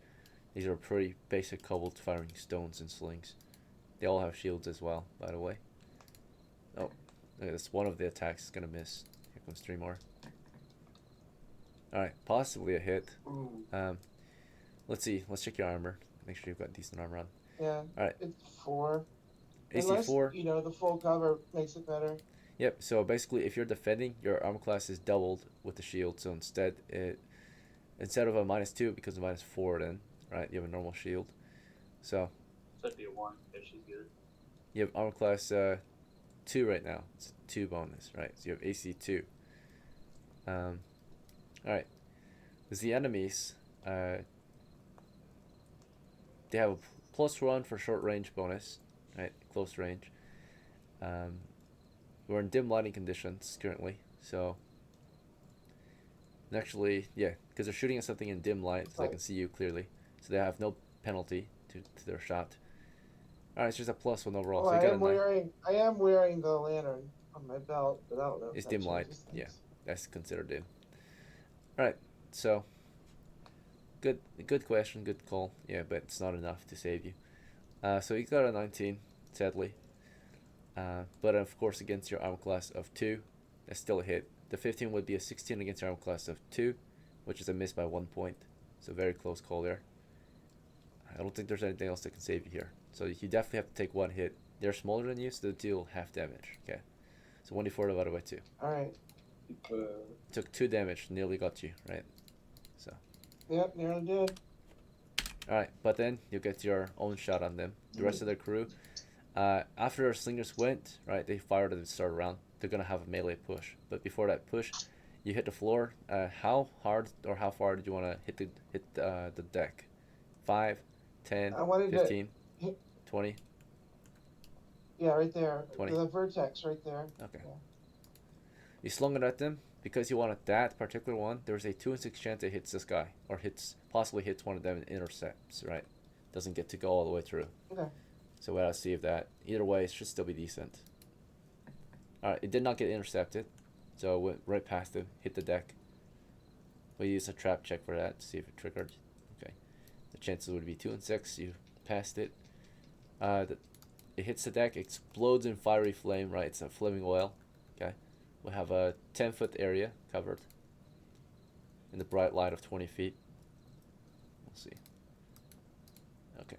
These are pretty basic kobolds firing stones and slings. They all have shields as well, by the way. Oh, look at this. One of the attacks is going to miss. Here comes 3 more. Alright, possibly a hit. Let's see. Let's check your armor. Make sure you've got decent armor on. Yeah. Alright. It's 4. AC Unless, 4. the full cover makes it better. Yep, so basically if you're defending, your armor class is doubled with the shield. So instead of a -2, because of -4 then, right? You have a normal shield. So That'd be a 1 if she's good. you have armor class 2 right now. It's 2 bonus, right? So you have AC 2. Alright. Because the enemies, they have a +1 for short range bonus, right? Close range. We're in dim lighting conditions currently, so actually, yeah, because they're shooting at something in dim light, so they can see you clearly. So they have no penalty to their shot. All right, it's just a +1 overall. Oh, So you I got a am 9. wearing the lantern on my belt, but I don't know if It's that dim light. changes Yeah, things. that's considered dim. All right, so good question, good call. Yeah, but it's not enough to save you. So you got a 19, sadly. But of course, against your armor class of 2, that's still a hit. The 15 would be a 16 against your armor class of 2, which is a miss by 1 point. So very close call there. I don't think there's anything else that can save you here. So you definitely have to take 1 hit. They're smaller than you, so they deal half damage. Okay. So 1d4 divided by 2. Alright. Took 2 damage, nearly got you, right? So. Yep, nearly did. Alright, but then you get your own shot on them. The rest of their crew, after our slingers went, right, they fired at the start of the round. They're gonna have a melee push, but before that push, you hit the floor. How hard or how far did you want to hit the deck? 5, 10, I wanted 15, to hit, 20? yeah, right there. 20. The vertex right there. Okay. Yeah. You slung it at them because you wanted that particular one. There's a 2 in 6 chance it hits this guy or possibly hits one of them and intercepts. Right, doesn't get to go all the way through. Okay. So we gotta see if that. Either way, it should still be decent. All right, it did not get intercepted, so it went right past him, hit the deck. We use a trap check for that to see if it triggered. Okay, the chances would be 2 in 6. You passed it. It hits the deck, explodes in fiery flame. Right, it's a flaming oil. Okay, we'll have a 10-foot area covered in the bright light of 20 feet. We'll see. Okay.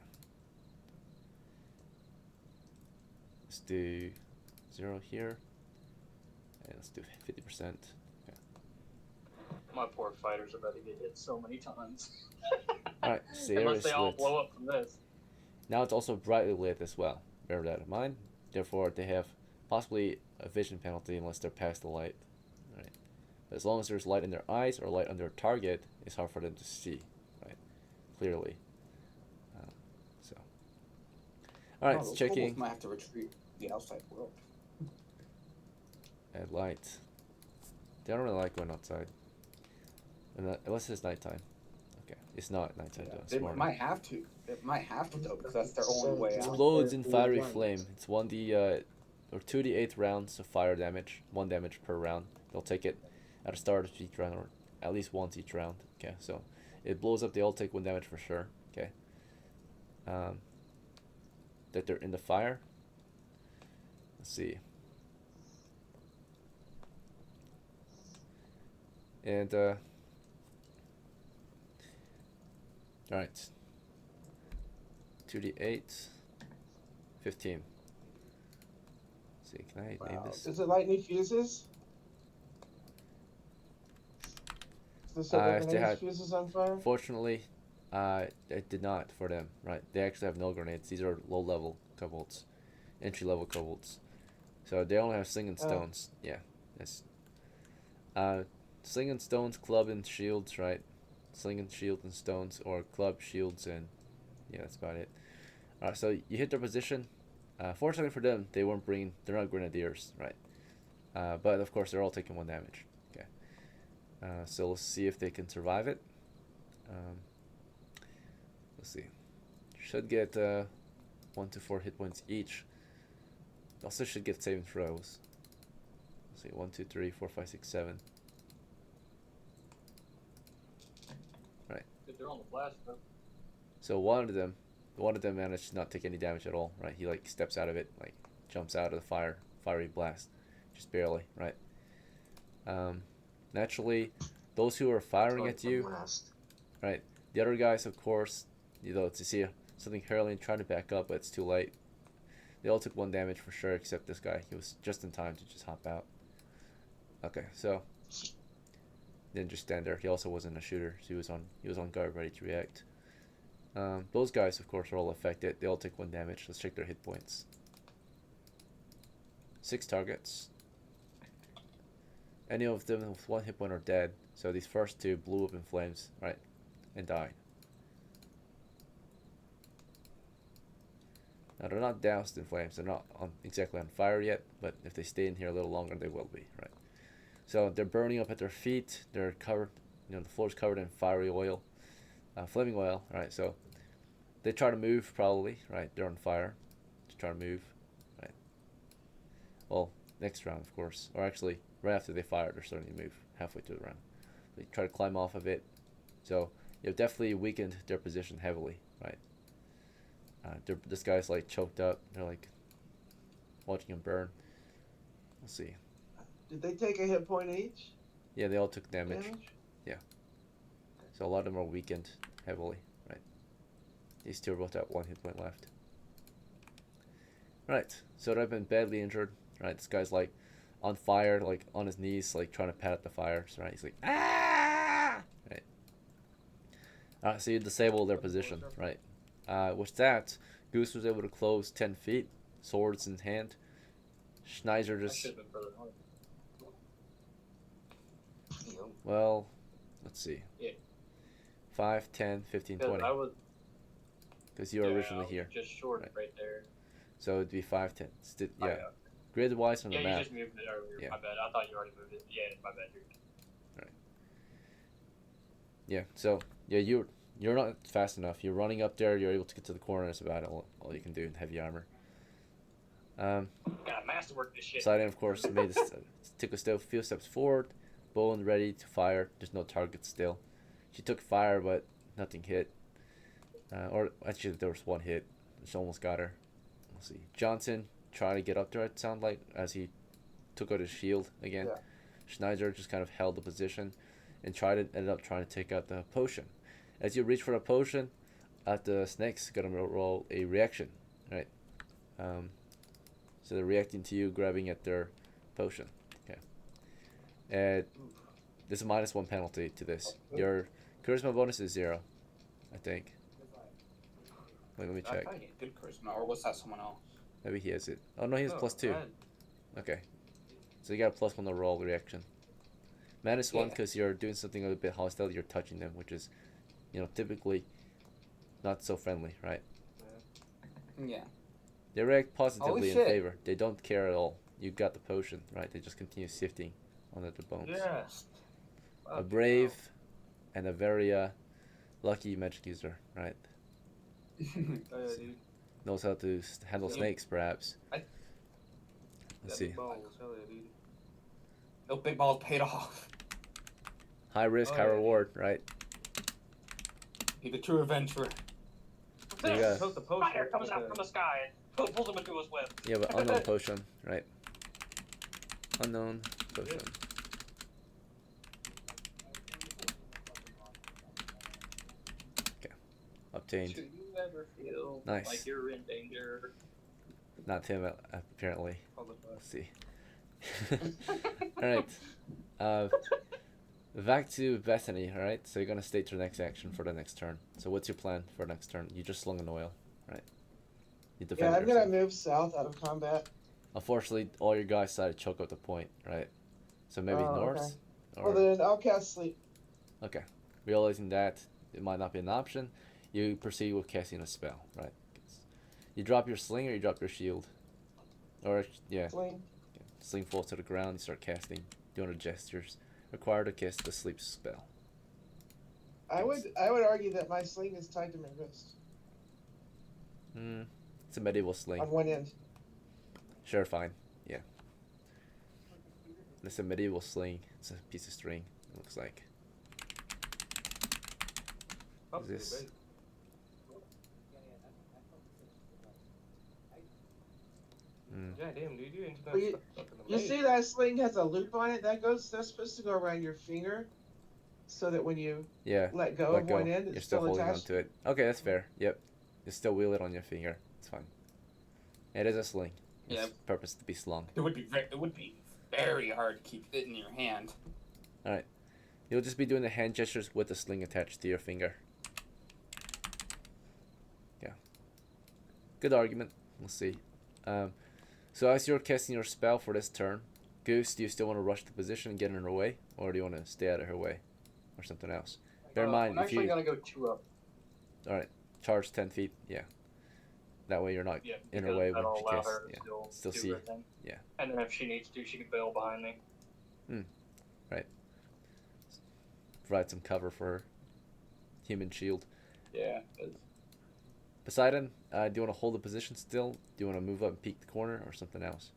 Let's do 0 here. And let's do 50%. Okay. My poor fighters are about to get hit so many times. Alright, so the area Unless is they all lit. blow up from this. Now it's also brightly lit as well. Bear that in mind. Therefore, they have possibly a vision penalty unless they're past the light. Right. But as long as there's light in their eyes or light on their target, it's hard for them to see, right? Clearly. So. Alright, it's those checking. kobolds might have to retreat to the outside world. At light. They don't really like going outside. Unless it's nighttime. Okay, it's not nighttime though. It's They morning. might have to. It might have to though, because that's their only way out. Explodes in fiery flame. It's 1d or 2d8 rounds of fire damage. 1 damage per round. They'll take it at the start of each round or at least once each round. Okay, so it blows up. They all take 1 damage for sure. Okay. That they're in the fire. Let's see. And alright. 2d8. 15. Let's see, can I name this? Does it light any fuses? Does it set If they grenades, had- fuses on fire? Fortunately, it did not for them, right? They actually have no grenades. These are low level kobolds. Entry level kobolds. So they only have sling and stones. Yeah. That's sling and stones, club and shields, right? Sling and shield and stones, or club, shields, and yeah, that's about it. Alright, so you hit their position. Fortunately for them, they're not grenadiers, right? But of course, they're all taking 1 damage. Okay. So let's see if they can survive it. Let's see. Should get 1 to 4 hit points each. Also should get saving throws. Let's see, 1, 2, 3, 4, 5, 6, 7. They're on the blast though. So one of them managed to not take any damage at all, right? He like steps out of it, like jumps out of the fiery blast, just barely, right? Naturally, those who are firing at you, right? The other guys, of course, to see something hurling, trying to back up, but it's too late. They all took 1 damage for sure, except this guy. He was just in time to just hop out. Okay, so didn't just stand there. He also wasn't a shooter. So he was on guard, ready to react. Those guys, of course, are all affected. They all take 1 damage. Let's check their hit points. 6 targets. Any of them with 1 hit point are dead. So these first 2 blew up in flames, right? and died. Now they're not doused in flames. They're not exactly on fire yet, but if they stay in here a little longer, they will be, right? So they're burning up at their feet. They're covered, the floor's covered in fiery oil, flaming oil, right? So they try to move, probably, right? They're on fire. To try to move, right? Well, next round, of course, or actually right after they fire, they're starting to move halfway through the round. They try to climb off of it. So you've definitely weakened their position heavily, right? This guy's like choked up. They're like watching him burn. Let's see. Did they take a hit point each? Yeah, they all took damage. Yeah. So a lot of them are weakened heavily, right? These two are both at 1 hit point left. Right. So they've been badly injured. Right. This guy's like on fire, like on his knees, like trying to pat at the fires. Right. He's like ah. Right. So you disable their position. Right. With that, Goose was able to close 10 feet, swords in hand. Schneider I just, should have been further north. Yep. well, let's see. Yeah. 5, 10, 15, Because 20. I was Because you were yeah, originally I was here. just short Right. right there. So it'd be 5, 10. Oh, Yeah. yeah. Grid wise on Yeah, the you map. just moved it earlier. Yeah. My bad. I thought you already moved it. Yeah, my bad. Yeah. So yeah, you're not fast enough. You're running up there. You're able to get to the corner. That's about all you can do in heavy armor. Gotta masterwork this shit. Sidon, of course, took a few steps forward, bow and ready to fire. There's no target still. She took fire, but nothing hit. Or actually, there was one hit, which almost got her. Let's see. Johnson tried to get up there. It sounded like as he took out his shield again. Yeah. Schneider just kind of held the position, and ended up trying to take out the potion. As you reach for the potion, the snake's gonna roll a reaction, right? So they're reacting to you grabbing at their potion. Okay. And there's a -1 penalty to this. Your charisma bonus is 0, I think. Wait, let me I check. thought he had good charisma, or was that someone else? Maybe he has it. Oh no, he has Oh, +2. bad. Okay. So you got a +1 to roll reaction. -1 Yeah. because you're doing something a little bit hostile. You're touching them, which is, typically not so friendly, right? Yeah. They react positively Holy in shit. favor. They don't care at all. You got the potion, right? They just continue sifting under the bones. Yes. A brave and a very lucky magic user, right? Oh, yeah, dude. Knows how to handle Yeah. snakes, perhaps. I- Let's Got see. big balls. Hell yeah, dude. No big balls paid off. High risk, Oh, high yeah. reward, right? Be the true adventurer. You got- Took the potion. Fire comes out from the sky and pulls him into his web. You have an unknown potion, right? Unknown potion. Okay. Obtained. Do you ever feel Nice. like you're in danger? Not him, apparently. All the Let's see. Alright. Back to Bethany, alright? So you're gonna stay to the next action for the next turn. So what's your plan for next turn? You just slung an oil, right? You defend Yeah, I'm gonna yourself. move south out of combat. Unfortunately, all your guys decided to choke up the point, right? So maybe Oh, north? okay. Or, Well, then I'll cast sleep. okay. Realizing that it might not be an option, you proceed with casting a spell, right? You drop your sling or you drop your shield? Or, yeah, Sling. sling falls to the ground, you start casting, doing the gestures. Required to cast the sleep spell. I would argue that my sling is tied to my wrist It's a medieval sling. on one end. Sure, fine. Yeah. It's a medieval sling. It's a piece of string, it looks like. Up Is this- big. Yeah, damn, dude, you into that Well, you- stuff in the You maze. see that sling has a loop on it? That's supposed to go around your finger, so that when you Yeah. let go Let of go. one end, You're it's still still holding attached. onto it. Okay, that's fair. Yep. You still wheel it on your finger. It's fine. It is a sling. It's Yeah. purpose to be slung. It would be very hard to keep it in your hand. Alright. You'll just be doing the hand gestures with the sling attached to your finger. Yeah. Good argument. We'll see. So as you're casting your spell for this turn, Goose, do you still want to rush the position and get in her way? Or do you want to stay out of her way? Or something else? Bear in mind, I'm if actually you gonna go 2 up. all right, charge 10 feet. Yeah, that way you're not Yeah, in her because way when that'll she allow casts. her to Yeah, still still do her see. thing. Yeah. And then if she needs to, she can bail behind me. Right. Provide some cover for her. Human shield. Yeah. Poseidon, do you want to hold the position still? Do you want to move up and peek the corner or something else?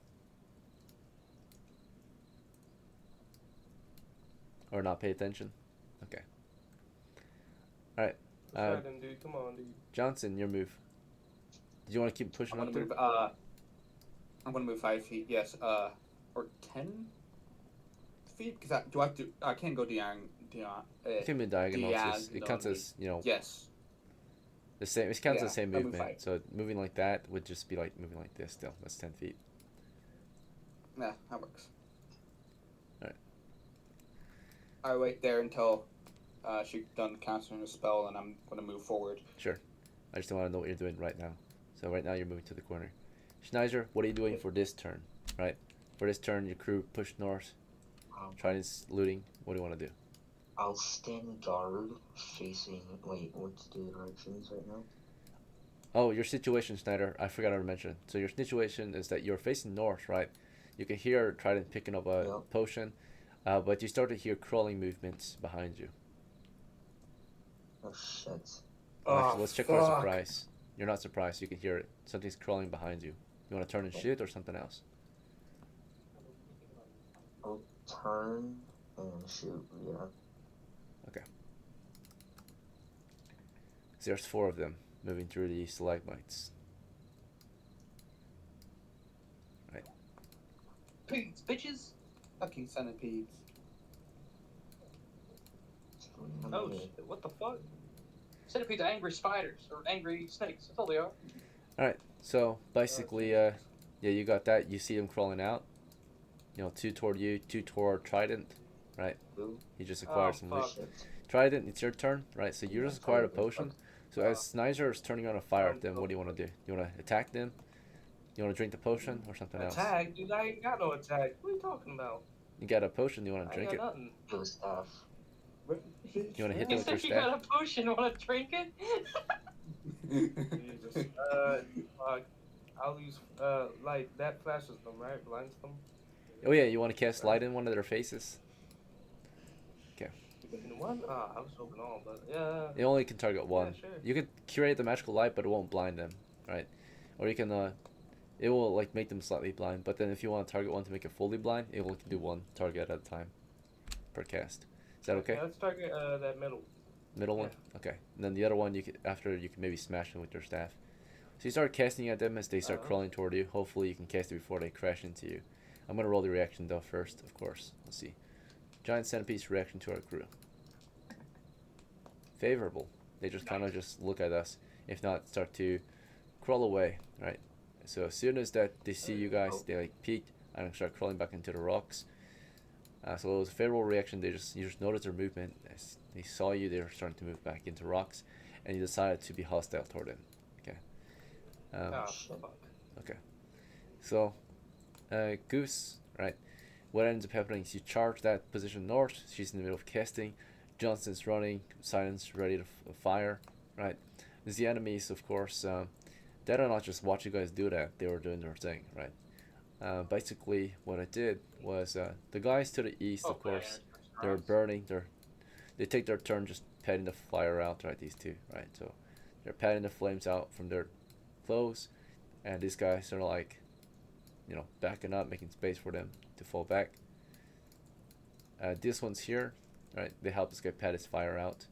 Or not pay attention? Okay. Alright. Poseidon, dude, come on, dude. Johnson, your move. Do you want to keep pushing I'm up gonna there? move. I'm gonna move 5 feet. Yes. Or 10 feet. Because do I have to? I can't go You can be diagonal. It's just, it counts diagonally. as, you know, Yes. the same. It counts Yeah, as the same I move movement. 5. So moving like that would just be like moving like this still. That's 10 feet. Yeah, that works. Alright. I wait there until she's done casting a spell, and I'm gonna move forward. Sure. I just don't want to know what you're doing right now. So right now you're moving to the corner. Schneider, what are you doing for this turn? Right? For this turn, your crew push north. Trident's looting. What do you want to do? I'll stand guard facing. Wait, what's the directions right now? Oh, your situation, Schneider. I forgot to mention. So your situation is that you're facing north, right? You can hear Trident picking up a Yep. potion, but you start to hear crawling movements behind you. Oh shit. Actually, let's check for a surprise. You're not surprised. You can hear it. Something's crawling behind you. You want to turn and shoot or something else? I'll turn and shoot. Yeah. So there's 4 of them moving through the stalagmites. Pigs, bitches. Fucking centipedes. Oh, shit, what the fuck? Centipedes are angry spiders or angry snakes. That's all they are. Alright, so basically, yeah, you got that. You see them crawling out. You know, 2 toward you, 2 toward Trident, right? Ooh. He just acquired some loot. fuck. Shit. Trident, it's your turn, right? So you just acquired a potion. So as Snizer is turning on a fire at them, what do you want to do? You want to attack them? You want to drink the potion or something else? Attack? Dude, I ain't got no attack. What are you talking about? You got a potion, you want to I drink ain't it? got nothing. It was tough. You want to hit them You with your said you got staff? a potion. Want to drink it? Jesus. Fuck. I'll use, light. That flashes them, right? Blinds them? Oh yeah, you want to cast light in one of their faces? In one? Ah, I was hoping all, but yeah. It only can target one. Yeah, sure. You could curate the magical light, but it won't blind them, right? Or you can, it will like make them slightly blind. But then if you want to target one to make it fully blind, it will do one target at a time per cast. Is that okay? Yeah, let's target, that middle. Middle one? Okay. And then the other one, you can maybe smash them with your staff. So you start casting at them as they start crawling toward you. Hopefully you can cast it before they crash into you. I'm gonna roll the reaction though first, of course. Let's see. Giant centipede's reaction to our crew. Favorable. They just kind of just look at us. If not, start to crawl away, right? So as soon as that they see you guys, they like peek and start crawling back into the rocks. So it was a favorable reaction. You just noticed their movement. As they saw you, they were starting to move back into rocks, and you decided to be hostile toward them. Okay. Ah, fuck. Okay. So, Goose, right? What ends up happening is you charge that position north. She's in the middle of casting. Johnson's running. Silence ready to fire, right? There's the enemies, of course. They don't not just watch you guys do that. They were doing their thing, right? Basically, what I did was the guys to the east, of course, they're burning. They take their turn just patting the fire out, right? These two, right? So they're patting the flames out from their clothes, and these guys are like, backing up, making space for them to fall back. This one's here, right? They help this guy pat his fire out.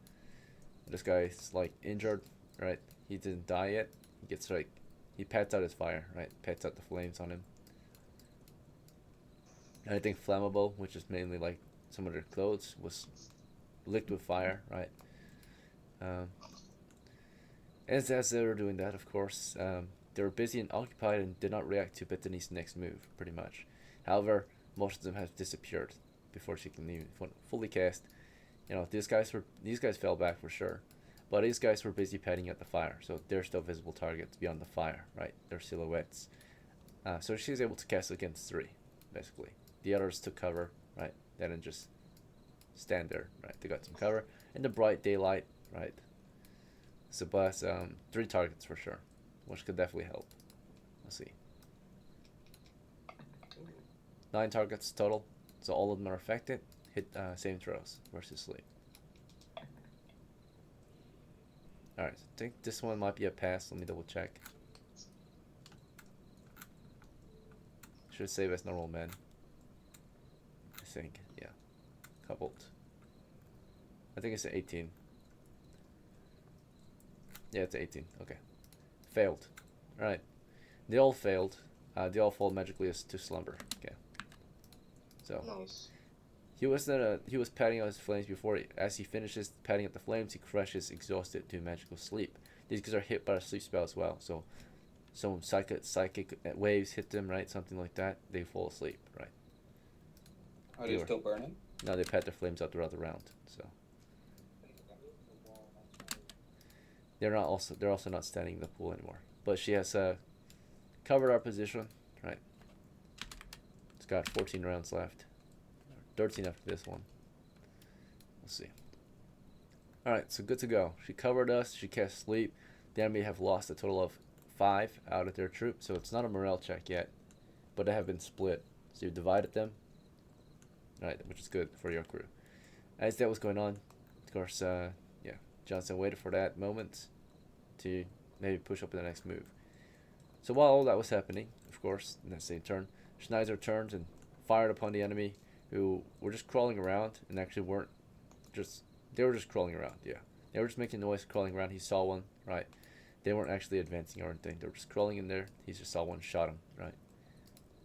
This guy's like injured, right? He didn't die yet. He gets he pats out his fire, right? Pats out the flames on him. Anything flammable, which is mainly like some of their clothes, was licked with fire, right? As they were doing that, of course, they were busy and occupied and did not react to Bethany's next move, pretty much. However, most of them have disappeared before she can even fully cast. These guys fell back for sure, but these guys were busy patting at the fire, so they're still visible targets beyond the fire, right? They're silhouettes. So she's able to cast against 3, basically. The others took cover, right? They didn't just stand there, right? They got some cover in the bright daylight, right? So blast 3 targets for sure, which could definitely help. Let's see. 9 targets total, so all of them are affected. Hit saving throws versus sleep. Alright, I think this one might be a pass. Let me double check. Should save as normal men. I think, yeah. Coupled. I think it's an 18. Yeah, it's 18. Okay. Failed. Alright. They all failed. They all fall magically to slumber. Okay. So Nice. he was patting out his flames before as he finishes patting out the flames, he crashes exhausted to magical sleep. These guys are hit by a sleep spell as well, so some psychic waves hit them, right? Something like that. They fall asleep, right? Are they still burning? No, they pat their flames out throughout the round, so they're also not standing in the pool anymore. But she has covered our position, right? It's got 14 rounds left. 13 after this one. Let's see. Alright, so good to go. She covered us. She cast sleep. The enemy have lost a total of 5 out of their troop, so it's not a morale check yet. But they have been split. So you've divided them. Alright, which is good for your crew. As that was going on, of course, yeah, Johnson waited for that moment to maybe push up in the next move. So while all that was happening, of course, in that same turn, Schneider turned and fired upon the enemy, who were just crawling around and actually weren't just, they were just crawling around, yeah. They were just making noise crawling around. He saw one, right? They weren't actually advancing or anything. They were just crawling in there. He just saw one, shot him, right?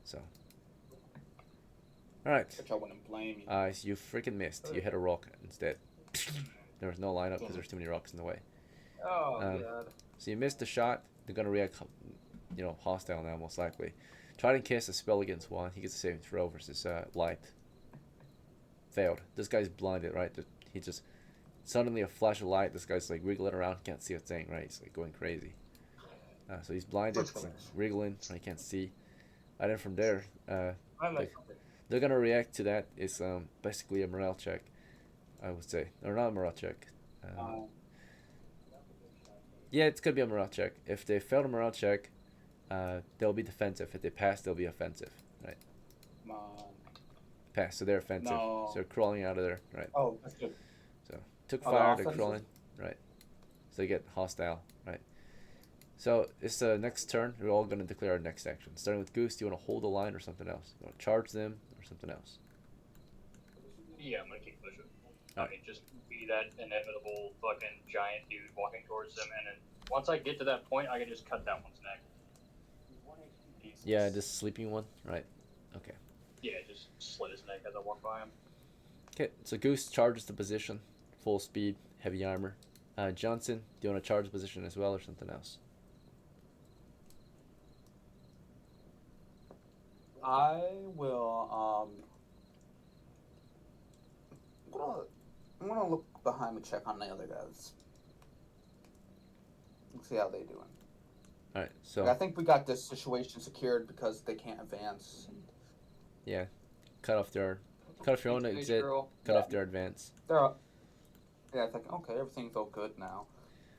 So. Alright. Which I wouldn't blame you. You freaking missed. You hit a rock instead. There was no lineup because there's too many rocks in the way. Oh, God. So you missed the shot. They're going to react, hostile now, most likely. Try to cast a spell against one. He gets a saving throw versus light. Failed. This guy's blinded, right? He just suddenly a flash of light. This guy's like wiggling around. He can't see a thing, right? He's like going crazy. So he's blinded, wriggling. So he can't see. And then from there, they're gonna react to that. It's basically a morale check, I would say, or not a morale check. Yeah, it's gonna be a morale check. If they fail the morale check, they'll be defensive. If they pass, they'll be offensive, right? Pass, so they're offensive. No. So they're crawling out of there, right? Oh, that's good. So took Oh, fire, they're they're crawling, right? So they get hostile, right? So it's the next turn. We're all gonna declare our next action. Starting with Goose, do you want to hold the line or something else? You want to charge them or something else? Yeah, I'm gonna keep pushing. Alright. I mean, just be that inevitable fucking giant dude walking towards them, and then once I get to that point, I can just cut that one's neck. Yeah, this sleeping one, right? Okay. Yeah, just slit his neck as I walk by him. Okay, so Goose charges the position, full speed, heavy armor. Johnson, do you want to charge the position as well or something else? I will, I'm gonna look behind and check on the other guys. And see how they doing. Alright, so Like, I think we got this situation secured because they can't advance. yeah, cut off your own exit, cut off their advance. They're up. Yeah, it's like, okay, everything's all good now.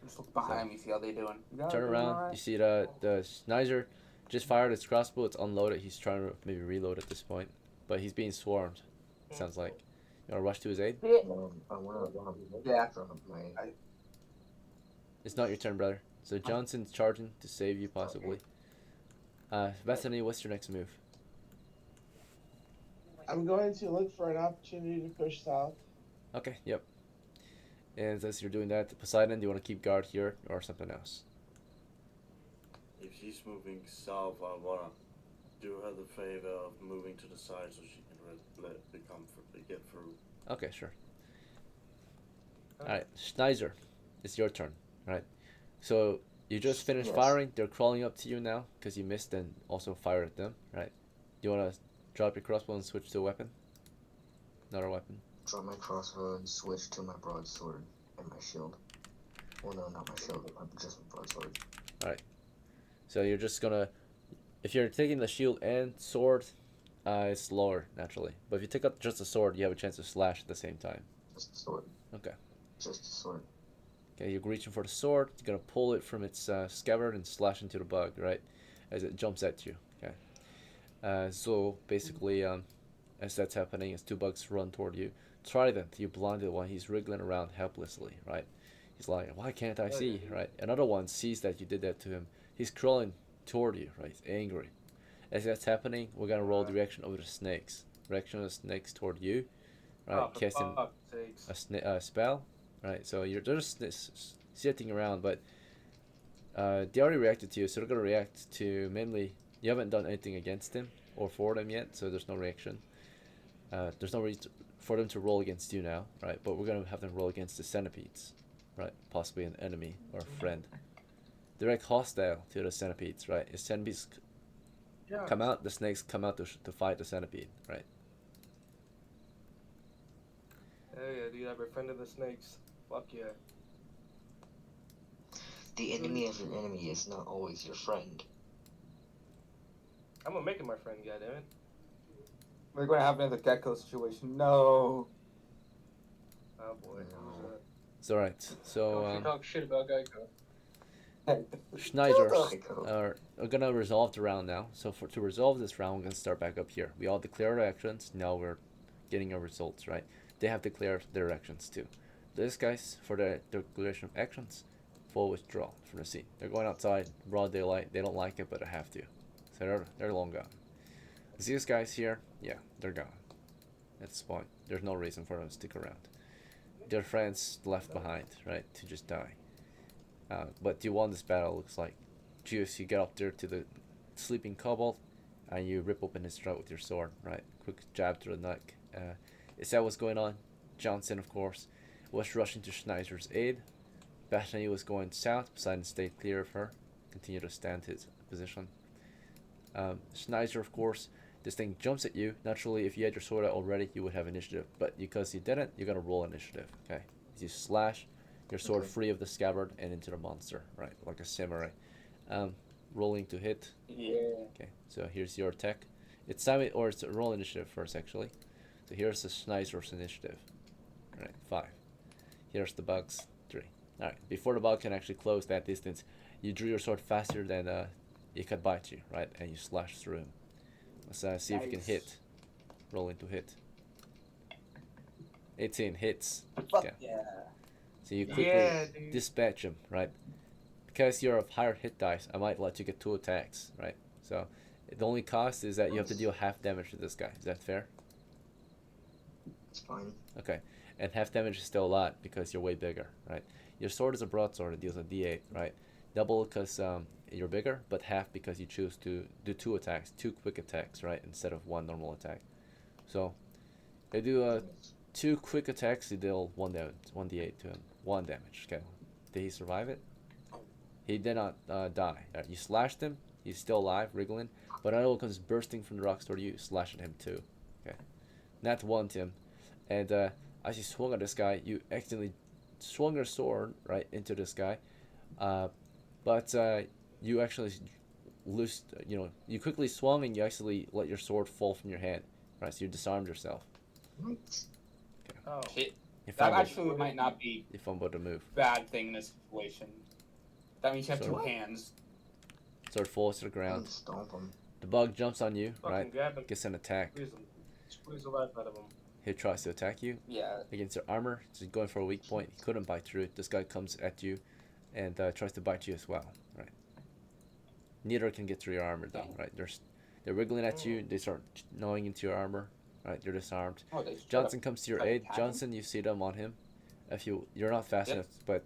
Just look behind me, see how they doing. You guys Turn doing around, alright? you see the Schneider just fired his crossbow. It's unloaded. He's trying to maybe reload at this point, but he's being swarmed. Sounds like. You want to rush to his aid? I want to Yeah. from my. It's not your turn, brother. So Johnson's charging to save you possibly. Bethany, what's your next move? I'm going to look for an opportunity to push south. Okay, yep. And as you're doing that, Poseidon, do you want to keep guard here or something else? If she's moving south, I wanna do her the favor of moving to the side so she can let the comfortably get through. Okay, sure. Alright, Schneider, it's your turn, right? So you just finished Yes. firing. They're crawling up to you now because you missed and also fired at them, right? Do you want to drop your crossbow and switch to a weapon? Another weapon? Drop my crossbow and switch to my broadsword and my shield. Well, no, not my shield, just my broadsword. So you're just gonna, if you're taking the shield and sword, It's lower naturally, but if you take out just a sword, you have a chance to slash at the same time. Just a sword. Okay. Just a sword. Okay, you're reaching for the sword. You're gonna pull it from its scabbard and slash into the bug, right? As it jumps at you. Okay. So basically, as that's happening, as two bugs run toward you, Trident, you blinded one. He's wriggling around helplessly, right? He's like, "Why can't I see?" Right? Another one sees that you did that to him. He's crawling toward you, right? He's angry. As that's happening, we're gonna roll the reaction of the snakes. Reaction of the snakes toward you, right? Oh, for Casting fuck's sakes. a spell, right? So you're just sitting around, but they already reacted to you, so they're gonna react to mainly. You haven't done anything against them or for them yet, so there's no reaction. There's no reason for them to roll against you now, right? But we're gonna have them roll against the centipedes, right? Possibly an enemy or a friend. Direct hostile to the centipedes, right? If centipedes Yeah. come out, the snakes come out to fight the centipede, right? Hell yeah, dude, I befriended the snakes. Fuck yeah. The enemy of your enemy is not always your friend. I'm gonna make it my friend, goddammit. We're going to have another gecko situation. No. Oh boy. No. It's alright. So Don't you talk shit about Geico. Schneiders Gecko. are gonna resolve the round now. So to resolve this round, we're gonna start back up here. We all declared our actions. Now we're getting our results, right? They have declared their actions too. These guys, for the declaration of actions, full withdrawal from the scene. They're going outside, broad daylight. They don't like it, but they have to. So they're long gone. These guys here, yeah, they're gone. That's the point. There's no reason for them to stick around. Their friends left behind, right, to just die. But you won this battle, looks like. Juice, you get up there to the sleeping kobold, and you rip open his throat with your sword, right? Quick jab through the neck. Is that what's going on? Johnson, of course, was rushing to Schneider's aid. Bethany was going south. Poseidon stayed clear of her. Continued to stand his position. Schneider, of course, this thing jumps at you. Naturally, if you had your sword out already, you would have initiative. But because you didn't, you're gonna roll initiative. Okay, you slash your sword free of the scabbard and into the monster, right, like a samurai. Rolling to hit. Yeah. Okay, so here's your attack. It's time or it's a roll initiative first, actually. So here's the Schneider's initiative. All right, 5. Here's the bug's 3. All right, before the bug can actually close that distance, you drew your sword faster than it could bite you, right, and you slash through him. Let's see if you can hit. Rolling to hit. 18 hits. Fuck Okay. yeah. So you quickly dude. dispatch him, right? Because you're of higher hit dice, I might let you get 2 attacks, right? So the only cost is that you have to deal half damage to this guy. Is that fair? It's fine. Okay. And half damage is still a lot because you're way bigger, right? Your sword is a broadsword. It deals a d8, right? Double because you're bigger, but half because you choose to do 2 attacks, 2 quick attacks, right? Instead of 1 normal attack. So they do 2 quick attacks. You deal 1 damage, 1d8 to him. 1 damage. Okay. Did he survive it? He did not die. You slashed him. He's still alive, wriggling. But another one comes bursting from the rocks toward you. Slash at him too. Okay. Not one, Tim. And as you swung at this guy, you accidentally swung your sword right into this guy. But you actually loosed. You quickly swung and you actually let your sword fall from your hand. Right. So you disarmed yourself. Right. Oh. Shit. You That fumbled. actually might not be You fumbled the move. a bad thing in this situation. That means you have So- 2 hands. Sword falls to the ground. Stomp him. The bug jumps on you. Fucking Right. grab him. Gets an attack. Squeeze the life out of him. He tries to attack you. Yeah. Against your armor. So he's going for a weak point. He couldn't bite through it. This guy comes at you and tries to bite you as well. Right. Neither can get through your armor though. Right. They're wriggling at you. They start gnawing into your armor. Right. You're disarmed. Oh, they straight Johnson up comes to your try to aid. attack him? Johnson, you see them on him. If you're not fast Yep. enough, but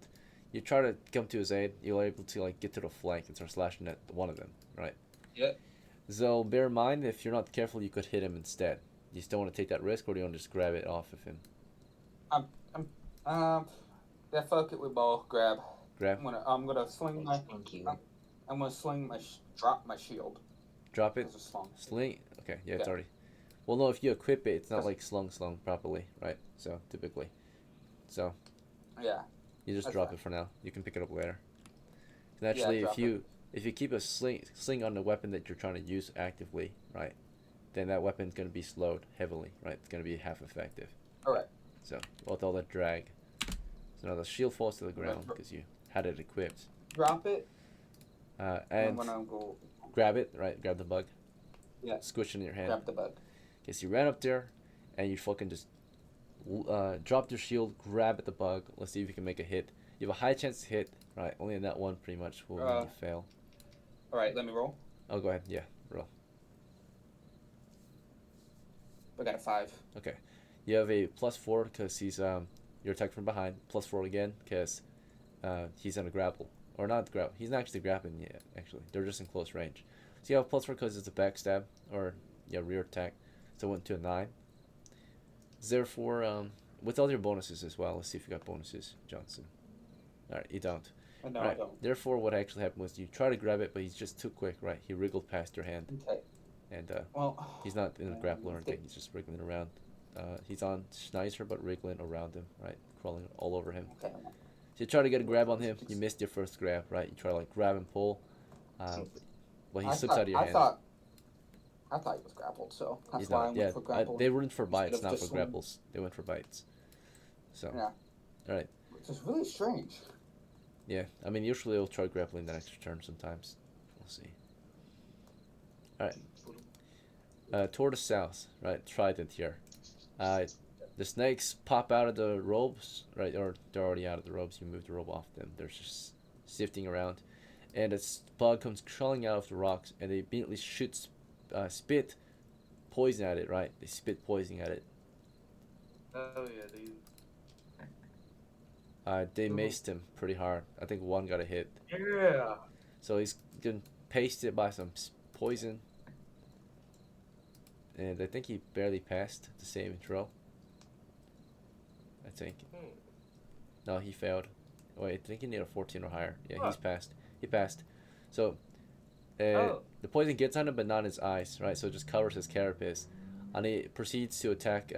you try to come to his aid, you're able to like get to the flank and start slashing at one of them. Right. Yep. So bear in mind, if you're not careful, you could hit him instead. You still want to take that risk, or do you want to just grab it off of him? Yeah, fuck it, we both grab. Grab. I'm gonna sling my. Thank you. I'm gonna sling my. Drop my shield. Drop it. As a slung. Sling. Okay, yeah, it's Yeah. already. Well, no, if you equip it, it's not like slung properly, right? So typically, so Yeah. you just That's drop fine. it for now. You can pick it up later. And actually, drop if you keep a sling on the weapon that you're trying to use actively, right, then that weapon's gonna be slowed heavily, right? It's gonna be half effective. Alright. So with all that drag, so now the shield falls to the ground Right. because you had it equipped. Drop it. And I'm gonna go grab it, right? Grab the bug. Yeah. Squish it in your hand. grab the bug. Okay, so you ran up there, and you fucking just dropped your shield, grab at the bug. Let's see if you can make a hit. You have a high chance to hit, right? Only in that one, pretty much, will make you fail. Alright, let me roll. Oh, go ahead. Yeah, roll. I got a 5. Okay. You have a +4 because he's you're attacked from behind. +4 again because he's on a grapple. Or not grapple. He's not actually grappling yet, actually. They're just in close range. So you have +4 because it's a backstab, or yeah, rear attack. So it went to a 9. Therefore, with all your bonuses as well, let's see if you got bonuses, Johnson. Alright, you don't. No, Right. I don't. Therefore, what actually happened was you try to grab it, but he's just too quick, right? He wriggled past your hand, Okay. and Well, he's not in a grapple or anything. He's just wriggling around. He's on Schneider, but wriggling around him, right? Crawling all over him. okay. So you try to get a grab on him. You missed your first grab, right? You try to like grab and pull. Well, he slips out of your hand. I thought he was grappled, so that's He's why I not. went Yeah, for grapple. they went for instead bites, of not for just swinging. grapples. They went for bites. So, Yeah. all right. Which is really strange. Yeah, I mean, usually they'll try grappling the next turn sometimes. We'll see. Alright. Toward the south, right? Trident here. The snakes pop out of the robes, right? Or they're already out of the robes. You move the robe off them. They're just sifting around. And a bug comes crawling out of the rocks, and they immediately spit poison at it, right? They spit poison at it. Oh yeah, dude. They maced him pretty hard. I think one got a hit. Yeah. So he's getting pasted by some poison. And I think he barely passed the saving throw. I think. No, he failed. Wait, I think he needed a 14 or higher. Yeah, he's passed. He passed. So, the poison gets on him, but not in his eyes, right? So it just covers his carapace. And he proceeds to attack.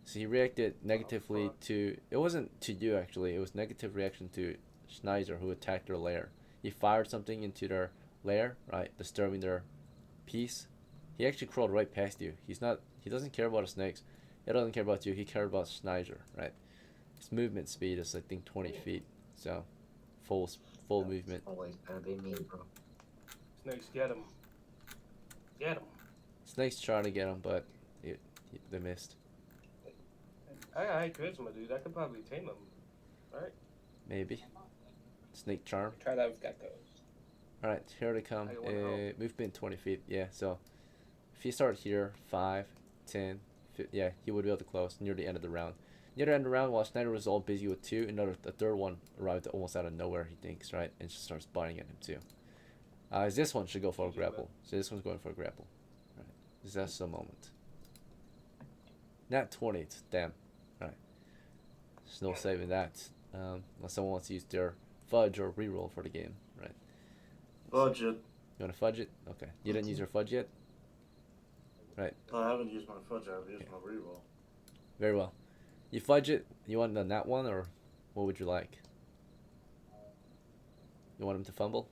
So he reacted negatively to. It wasn't to you, actually. It was negative reaction to Schneider, who attacked their lair. He fired something into their lair, right? Disturbing their peace. He actually crawled right past you. He doesn't care about the snakes. He doesn't care about you. He cared about Schneider, right? His movement speed is, I think, 20 feet. So, full movement. Always gonna be me, bro. Snakes, get him. Get him. Snakes trying to get him, but they missed. I got high charisma, dude. I could probably tame him. Right? Maybe. Snake charm. Try that with geckos. Alright, here they come. I got one help. Movement 20 feet. Yeah, so if you start here, 5, 10, 15, yeah, he would be able to close near the end of the round. Near the end of the round, while Schneider was all busy with 2, the third one arrived almost out of nowhere, he thinks, right? And just starts biting at him too. This one should go for a grapple. So this one's going for a grapple. Right. This is the moment. Nat 20, damn. Alright. There's no saving that. Unless someone wants to use their fudge or reroll for the game, right? Budget. You want to fudge it? Okay. You didn't use your fudge yet? Right. I haven't used my fudge, I've used my reroll. Very well. You fudge it. You want the nat one, or what would you like? You want him to fumble?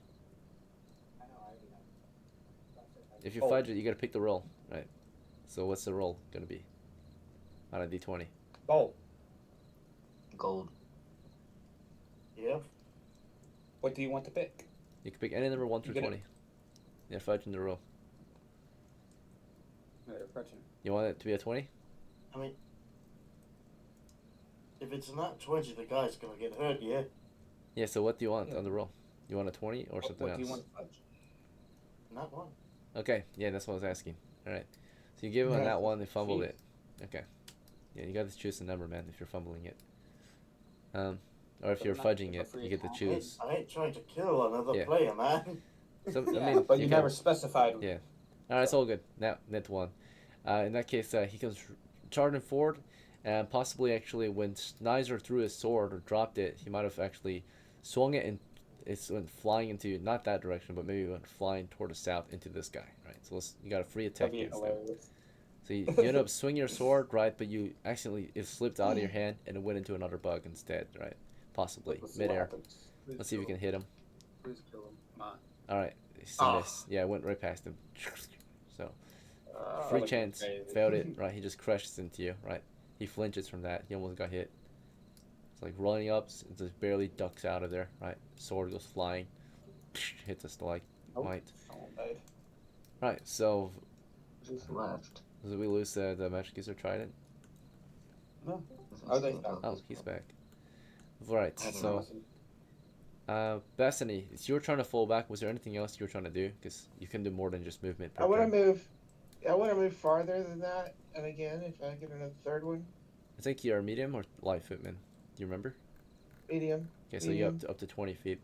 If you fudge it, you gotta pick the roll, right? So what's the roll gonna be? On a d20. Oh, Gold. Yeah. what do you want to pick? You can pick any number 1 through You get 20. Yeah, fudge in the roll. Question. You want it to be a 20? I mean, if it's not 20, the guy's gonna get hurt, yeah? Yeah, so what do you want on the roll? You want a 20 or something What else? do you want to fudge? Not one. Okay, yeah, that's what I was asking. Alright. So you give him a Yeah. nat one, they fumbled See? it. Okay. Yeah, you got to choose the number, man, if you're fumbling it. Or if But you're not fudging for it, free you get to account. choose. I ain't trying to kill another Yeah. player, man. So, I Yeah, mean, but you can- never specified. Yeah. Alright, it's all good. Net one. In that case, he comes charging forward, and possibly actually when Schneider threw his sword or dropped it, he might have actually swung it and it went flying into not that direction, but maybe went flying toward the south into this guy, right? So you got a free attack That'd be against him. hilarious. So you end up swinging your sword, right? But you accidentally it slipped out of your hand and it went into another bug instead, right? Possibly Let's see what midair. happens. Let's see if we can hit him. Please kill him. Come on. All right, It's a miss. Yeah, it went right past him. So free like chance, crazy. failed it. Right, he just crashes into you. Right, he flinches from that. He almost got hit. It's like running up, just barely ducks out of there. Right, sword goes flying, hits a stalagmite. Oh, someone died. Right, so Who's left? did we lose the magic user trident? No. This Oh, is they still found. Oh, he's back. Right, I don't so Bethany, it's your turn to fall back. Was there anything else you were trying to do? Because you can do more than just movement per I want to turn. move. I want to move farther than that. And again, if I get another third one, I think you're medium or light footman. Do you remember? medium. Okay, so you Medium. up to 20 feet.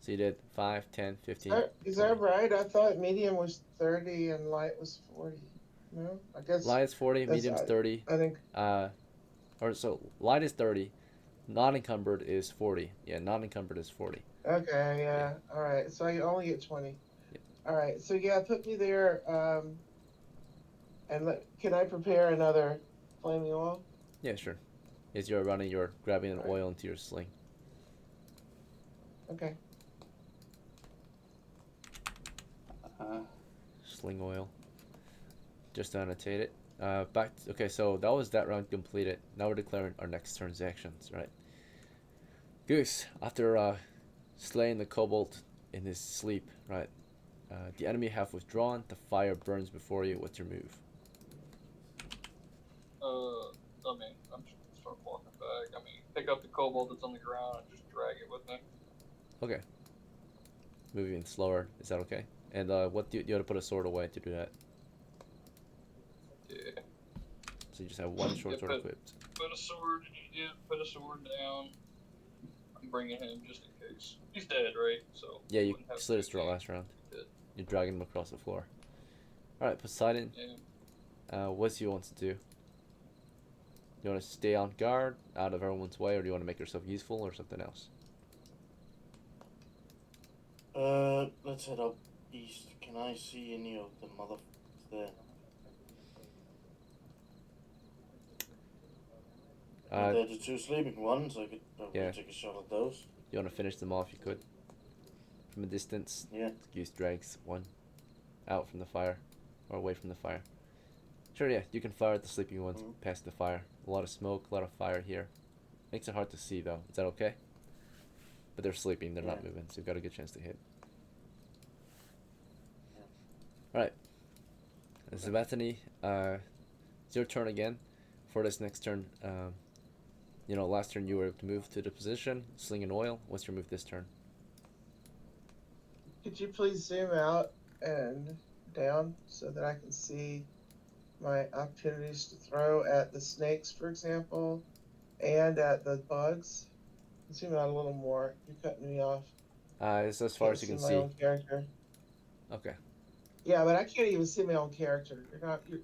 So you did 5, 10, Is 15, is 20. that right? I thought medium was 30 and light was 40. No, I guess Light is 40, that's. medium's 30. I think. Or so light is 30, non-encumbered is 40. Yeah, non-encumbered is 40. Okay, Yeah. yeah. All right. So I only get 20. Yep. All right. So yeah, put me there. And can I prepare another flaming oil? Yeah, sure. As you're running, you're grabbing an All right. oil into your sling. Okay. Sling oil. Just to annotate it. Okay, so that was that round completed. Now we're declaring our next turn's actions, right? Goose, after slaying the kobold in his sleep, right? The enemy have withdrawn. The fire burns before you. What's your move? I mean, I'm just gonna start walking back. I mean, pick up the kobold that's on the ground and just drag it with me. Okay. Moving slower. Is that okay? And what do you have to put a sword away to do that? Yeah. So you just have one short Yeah, sword equipped. Put a sword. Yeah, put a sword down. I'm bringing him just in case. He's dead, right? So. Yeah, you wouldn't have slid to his throat be last round. dead. You're dragging him across the floor. Alright, Poseidon. Yeah. What do you want to do? You want to stay on guard, out of everyone's way, or do you want to make yourself useful, or something else? Let's head up east. Can I see any of the motherfuckers there? They're the two sleeping ones. I could probably Yeah. take a shot at those. You want to finish them off, you could. From a distance, Yeah. Goose drags one out from the fire, or away from the fire. Sure, yeah, you can fire at the sleeping ones past the fire. A lot of smoke, a lot of fire here. Makes it hard to see, though. Is that okay? But they're sleeping, they're not moving, so you've got a good chance to hit. Alright. So Bethany, it's your turn again. For this next turn, last turn you were able to move to the position, sling an oil. What's your move this turn? Could you please zoom out and down so that I can see my opportunities to throw at the snakes, for example, and at the bugs? Zoom out a little more. You're cutting me off. It's as far as you can my see. own character. Okay. Yeah, but I can't even see my own character.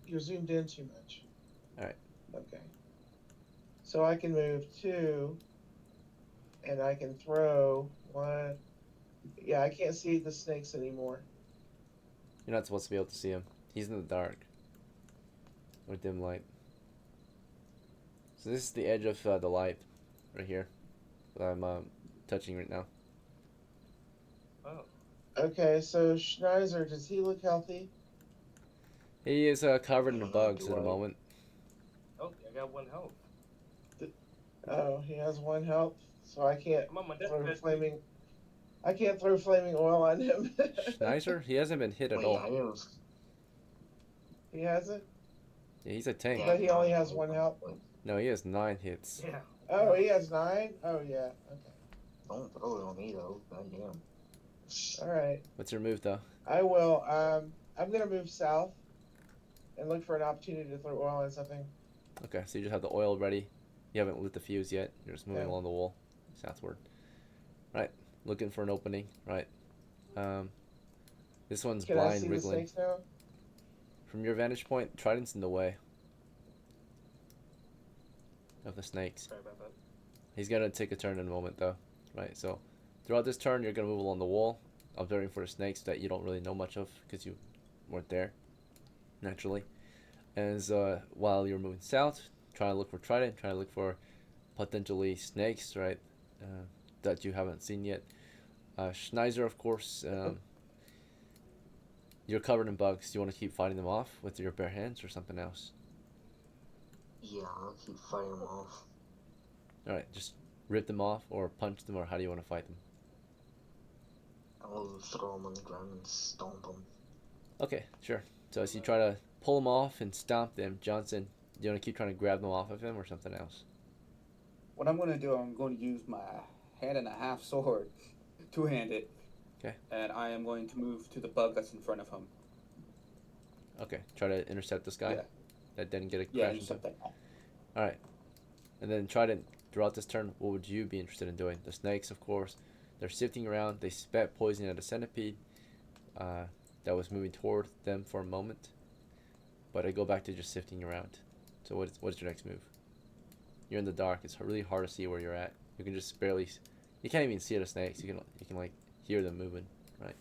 You're zoomed in too much. Alright. Okay. So I can move 2, and I can throw 1. Yeah, I can't see the snakes anymore. You're not supposed to be able to see him. He's in the dark. Or dim light. So this is the edge of the light. Right here. That I'm touching right now. Oh. Okay, so Schneiser, does he look healthy? He is covered in bugs at the moment. Oh, I got 1 health. Oh, he has 1 health, so I can't I'm on my throw deathbed. flaming. I can't throw flaming oil on him. Schneiser? He hasn't been hit at Wait, all. He hasn't? Yeah, he's a tank. But he only has 1 health. No, he has 9 hits. Yeah. Oh, he has 9? Oh, yeah. Okay. Don't throw it on me though. Goddamn. All right. What's your move, though? I will. I'm gonna move south and look for an opportunity to throw oil on something. Okay, so you just have the oil ready. You haven't lit the fuse yet. You're just moving Yeah. along the wall, southward. Right, looking for an opening. Right. This one's Can I blind, see the wriggling. snakes now? From your vantage point, Trident's in the way of the snakes. Sorry about that. He's gonna take a turn in a moment, though. Right, so throughout this turn, you're gonna move along the wall, observing for the snakes that you don't really know much of because you weren't there, naturally. And while you're moving south, trying to look for Trident, trying to look for potentially snakes, right, that you haven't seen yet. Schneiser, of course, You're covered in bugs. Do you want to keep fighting them off with your bare hands or something else? Yeah, I'll keep fighting them off. All right, just rip them off or punch them, or how do you want to fight them? I'll throw them on the ground and stomp them. Okay, sure. So as you try to pull them off and stomp them, Johnson, do you want to keep trying to grab them off of him or something else? What I'm going to do, I'm going to use my hand and a half sword, two-handed. Okay. And I am going to move to the bug that's in front of him. Okay, try to intercept this guy. Yeah. That didn't get a Yeah, crash you into. said that. All right, and then try to throughout this turn. What would you be interested in doing? The snakes, of course, they're sifting around. They spat poison at a centipede that was moving toward them for a moment, but I go back to just sifting around. So what's your next move? You're in the dark. It's really hard to see where you're at. You can just barely. You can't even see the snakes. You can like hear them moving, right?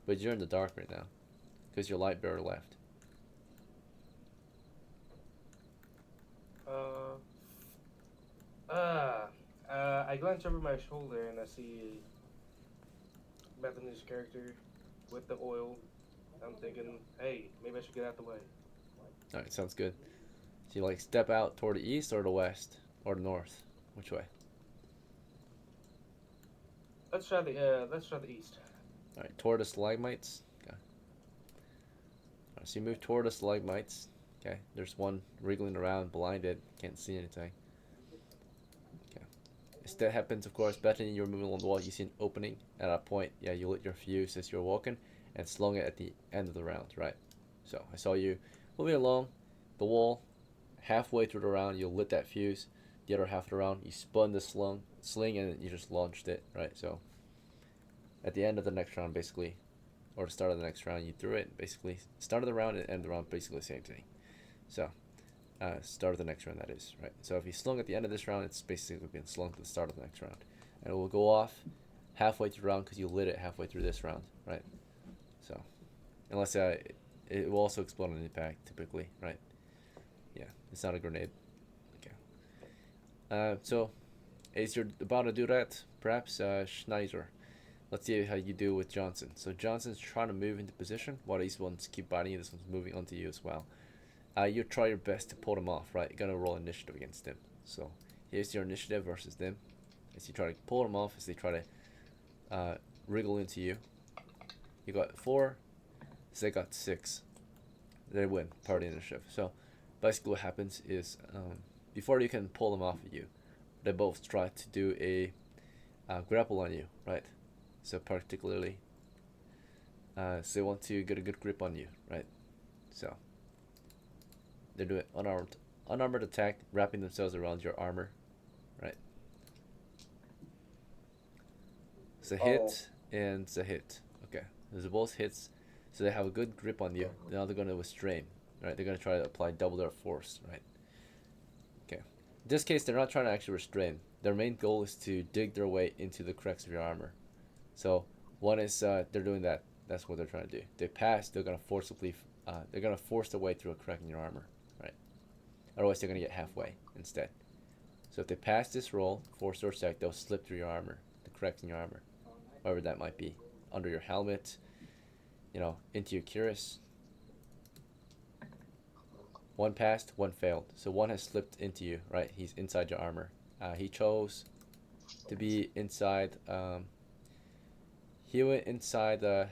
But you're in the dark right now, because your light bearer left. I glance over my shoulder and I see Bethany's character with the oil. I'm thinking, hey, maybe I should get out the way. All right, sounds good. So you like step out toward the east or the west or the north? Which way? Let's try the east. All right, toward the stalagmites. Okay. All right, so you move toward the stalagmites. Okay, there's one wriggling around, blinded, can't see anything. Okay. As that happens, of course, Bethany, you're moving along the wall. You see an opening. At that point, yeah, you lit your fuse as you're walking and slung it at the end of the round, right? So I saw you moving along the wall. Halfway through the round, you lit that fuse. The other half of the round, you spun the sling, and you just launched it, right? So at the end of the next round, basically, or the start of the next round, you threw it. Basically, start of the round and end of the round, basically the same thing. So, start of the next round, that is, right? So if you slung at the end of this round, it's basically been slung to the start of the next round. And it will go off halfway through the round because you lit it halfway through this round, right? So, unless it will also explode on impact, typically, right? Yeah, it's not a grenade. Okay. So, as you're about to do that, perhaps Schneider, let's see how you do with Johnson. So Johnson's trying to move into position while these ones keep biting you. This one's moving onto you as well. You try your best to pull them off, right? You're gonna roll initiative against them. So here's your initiative versus them. As you try to pull them off, as they try to wriggle into you. You got 4, so they got 6. They win party initiative. So basically, what happens is before you can pull them off of you, they both try to do a grapple on you, right? So particularly, so they want to get a good grip on you, right? So they do it unarmored attack, wrapping themselves around your armor, right? It's a hit and it's a hit. Okay, those are both hits, so they have a good grip on you. Now they're going to restrain, right? They're going to try to apply double their force, right? Okay. In this case, they're not trying to actually restrain. Their main goal is to dig their way into the cracks of your armor. So one is they're doing that. That's what they're trying to do. They pass. They're gonna forcibly. They're gonna force their way through a crack in your armor, right? Otherwise, they're gonna get halfway instead. So if they pass this roll, force or sec, they'll slip through your armor, the cracks in your armor, wherever that might be, under your helmet, into your cuirass. One passed, one failed. So one has slipped into you, right? He's inside your armor. He chose to be inside. He went inside a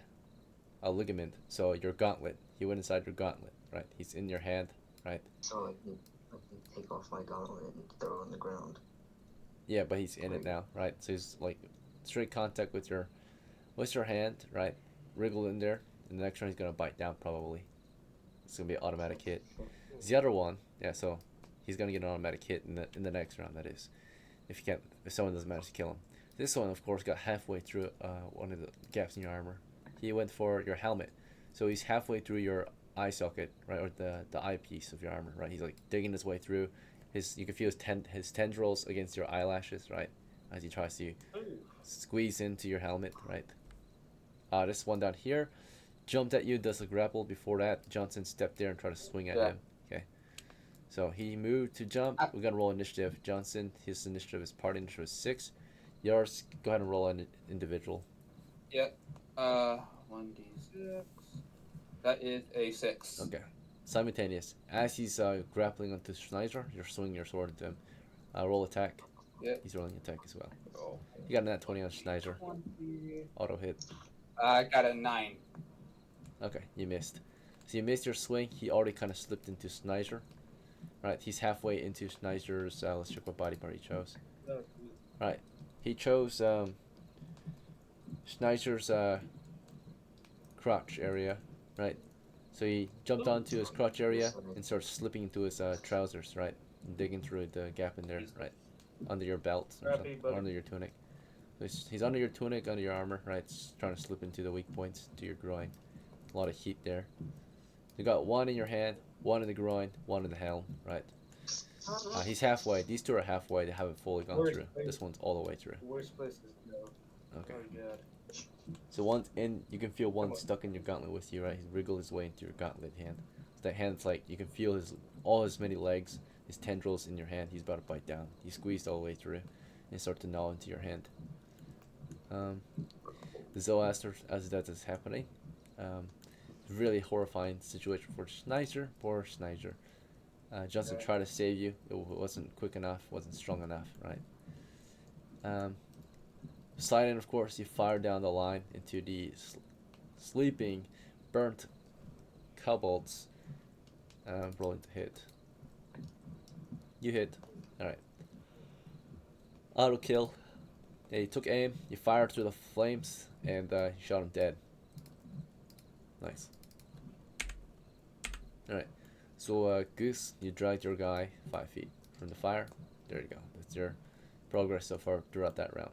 ligament, so your gauntlet. He went inside your gauntlet, right? He's in your hand, right? So I can take off my gauntlet and throw it on the ground. Yeah, but he's in it now, right? So he's like straight contact with your hand, right? Wriggle in there, and the next one he's gonna bite down probably. It's gonna be an automatic hit. The other one, yeah, so he's gonna get an automatic hit in the next round. That is, if someone doesn't manage to kill him. This one, of course, got halfway through one of the gaps in your armor. He went for your helmet, so he's halfway through your eye socket, right, or the eyepiece of your armor, right. He's like digging his way through. You can feel his tendrils against your eyelashes, right, as he tries to squeeze into your helmet, right. This one down here jumped at you, does a grapple. Before that, Johnson stepped there and tried to swing at him. Okay, so he moved to jump. We're gonna roll initiative. Johnson, his initiative is party initiative 6. Yours, go ahead and roll an individual. Yep. 1d6. That is a 6. Okay. Simultaneous. As he's grappling onto Schneider, you're swinging your sword into him. Roll attack. Yep. He's rolling attack as well. Oh. You got a nat 20 on Schneider. 20. Auto hit. I got a 9. Okay, you missed. So you missed your swing. He already kind of slipped into Schneider. Right, he's halfway into Schneider's. Let's check what body part he chose. Right, he chose Schneider's crotch area. Right, so he jumped onto his crotch area and started slipping into his trousers. Right, and digging through the gap in there. Right, under your belt or, or under your tunic. So he's under your tunic, under your armor. Right, it's trying to slip into the weak points to your groin. A lot of heat there. You got one in your hand, one in the groin, one in the helm, right? He's halfway. These two are halfway. They haven't fully gone through. This one's all the way through. Worst places to go. Okay. Oh god. So one's in. You can feel one stuck in your gauntlet with you, right? He's wriggled his way into your gauntlet hand. So that hand's like you can feel all his many legs, his tendrils in your hand. He's about to bite down. He squeezed all the way through, and start to gnaw into your hand. The Zoroaster, as that is happening, really horrifying situation for Schneider. Poor Schneider. Johnson tried to save you. It wasn't quick enough. Wasn't strong enough. Right. Sliding, of course, you fire down the line into the sleeping, burnt kobolds. Rolling to hit. You hit. All right. Auto kill. Yeah, you took aim. You fired through the flames, and you shot him dead. Nice. Alright, so Goose, you dragged your guy 5 feet from the fire. There you go. That's your progress so far throughout that round.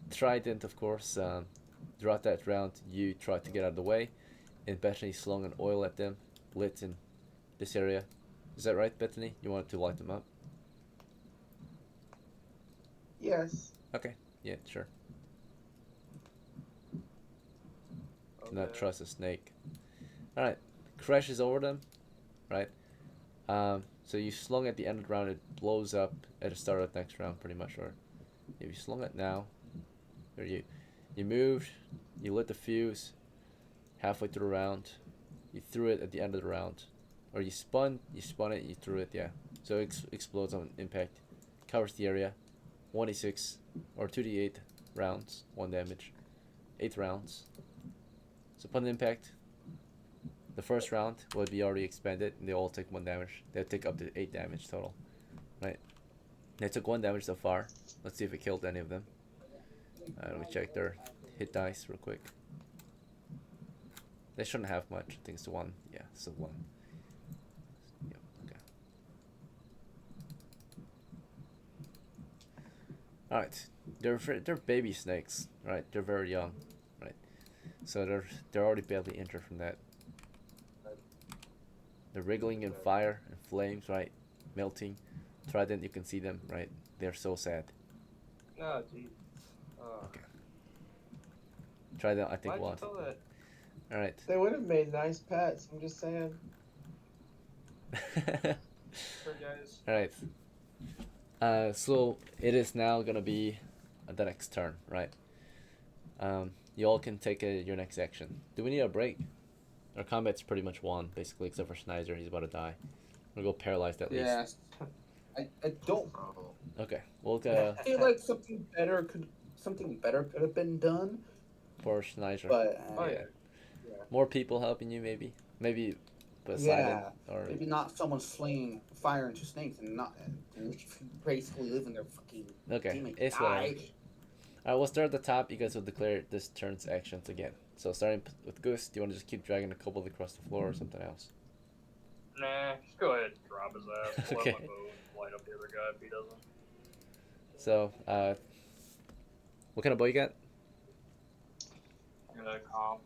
Trident, of course, throughout that round, you tried to get out of the way, and Bethany slung an oil at them, lit in this area. Is that right, Bethany? You wanted to light them up? Yes. Okay, yeah, sure. Okay. Cannot trust a snake. Alright, crashes over them, right? So you slung at the end of the round, it blows up at the start of the next round, pretty much. Or if you slung it now, or you moved, you lit the fuse halfway through the round, you threw it at the end of the round, or you spun it, you threw it, yeah. So it explodes on impact, covers the area, 1d6 or 2d8 rounds, 1 damage, 8 rounds. So upon impact, the first round will be already expended, and they all take 1 damage. They'll take up to 8 damage total, right? They took 1 damage so far. Let's see if it killed any of them. Let me check their hit dice real quick. They shouldn't have much. I think it's 1. Yeah, it's a 1. Yeah, okay. Alright, they're baby snakes, right? They're very young, right? So they're already badly injured from that. They're wriggling in fire and flames, right? Melting. Trident, you can see them, right? They're so sad. Oh, jeez. Oh. Okay. Trident, I think Why'd will. you tell that? All right. They would have made nice pets. I'm just saying. Poor guys. All right. So it is now gonna be the next turn, right? You all can take your next action. Do we need a break? Our combat's pretty much won, basically, except for Schneider. He's about to die. We'll go paralyzed at least. Yes. I don't. Okay. We'll I feel like something better could have been done. for Schneider. But Oh yeah. More people helping you, maybe. Maybe. Beside yeah, or maybe not someone slinging fire into snakes and not and basically living their fucking. okay. teammates It's die. whatever. Alright, we'll start at the top. You guys will declare this turn's actions again. So starting with Goose, do you want to just keep dragging a kobold across the floor or something else? Nah, just go ahead and drop his ass. Okay. Let my bow light up the other guy if he doesn't. So, what kind of bow you got? Comp.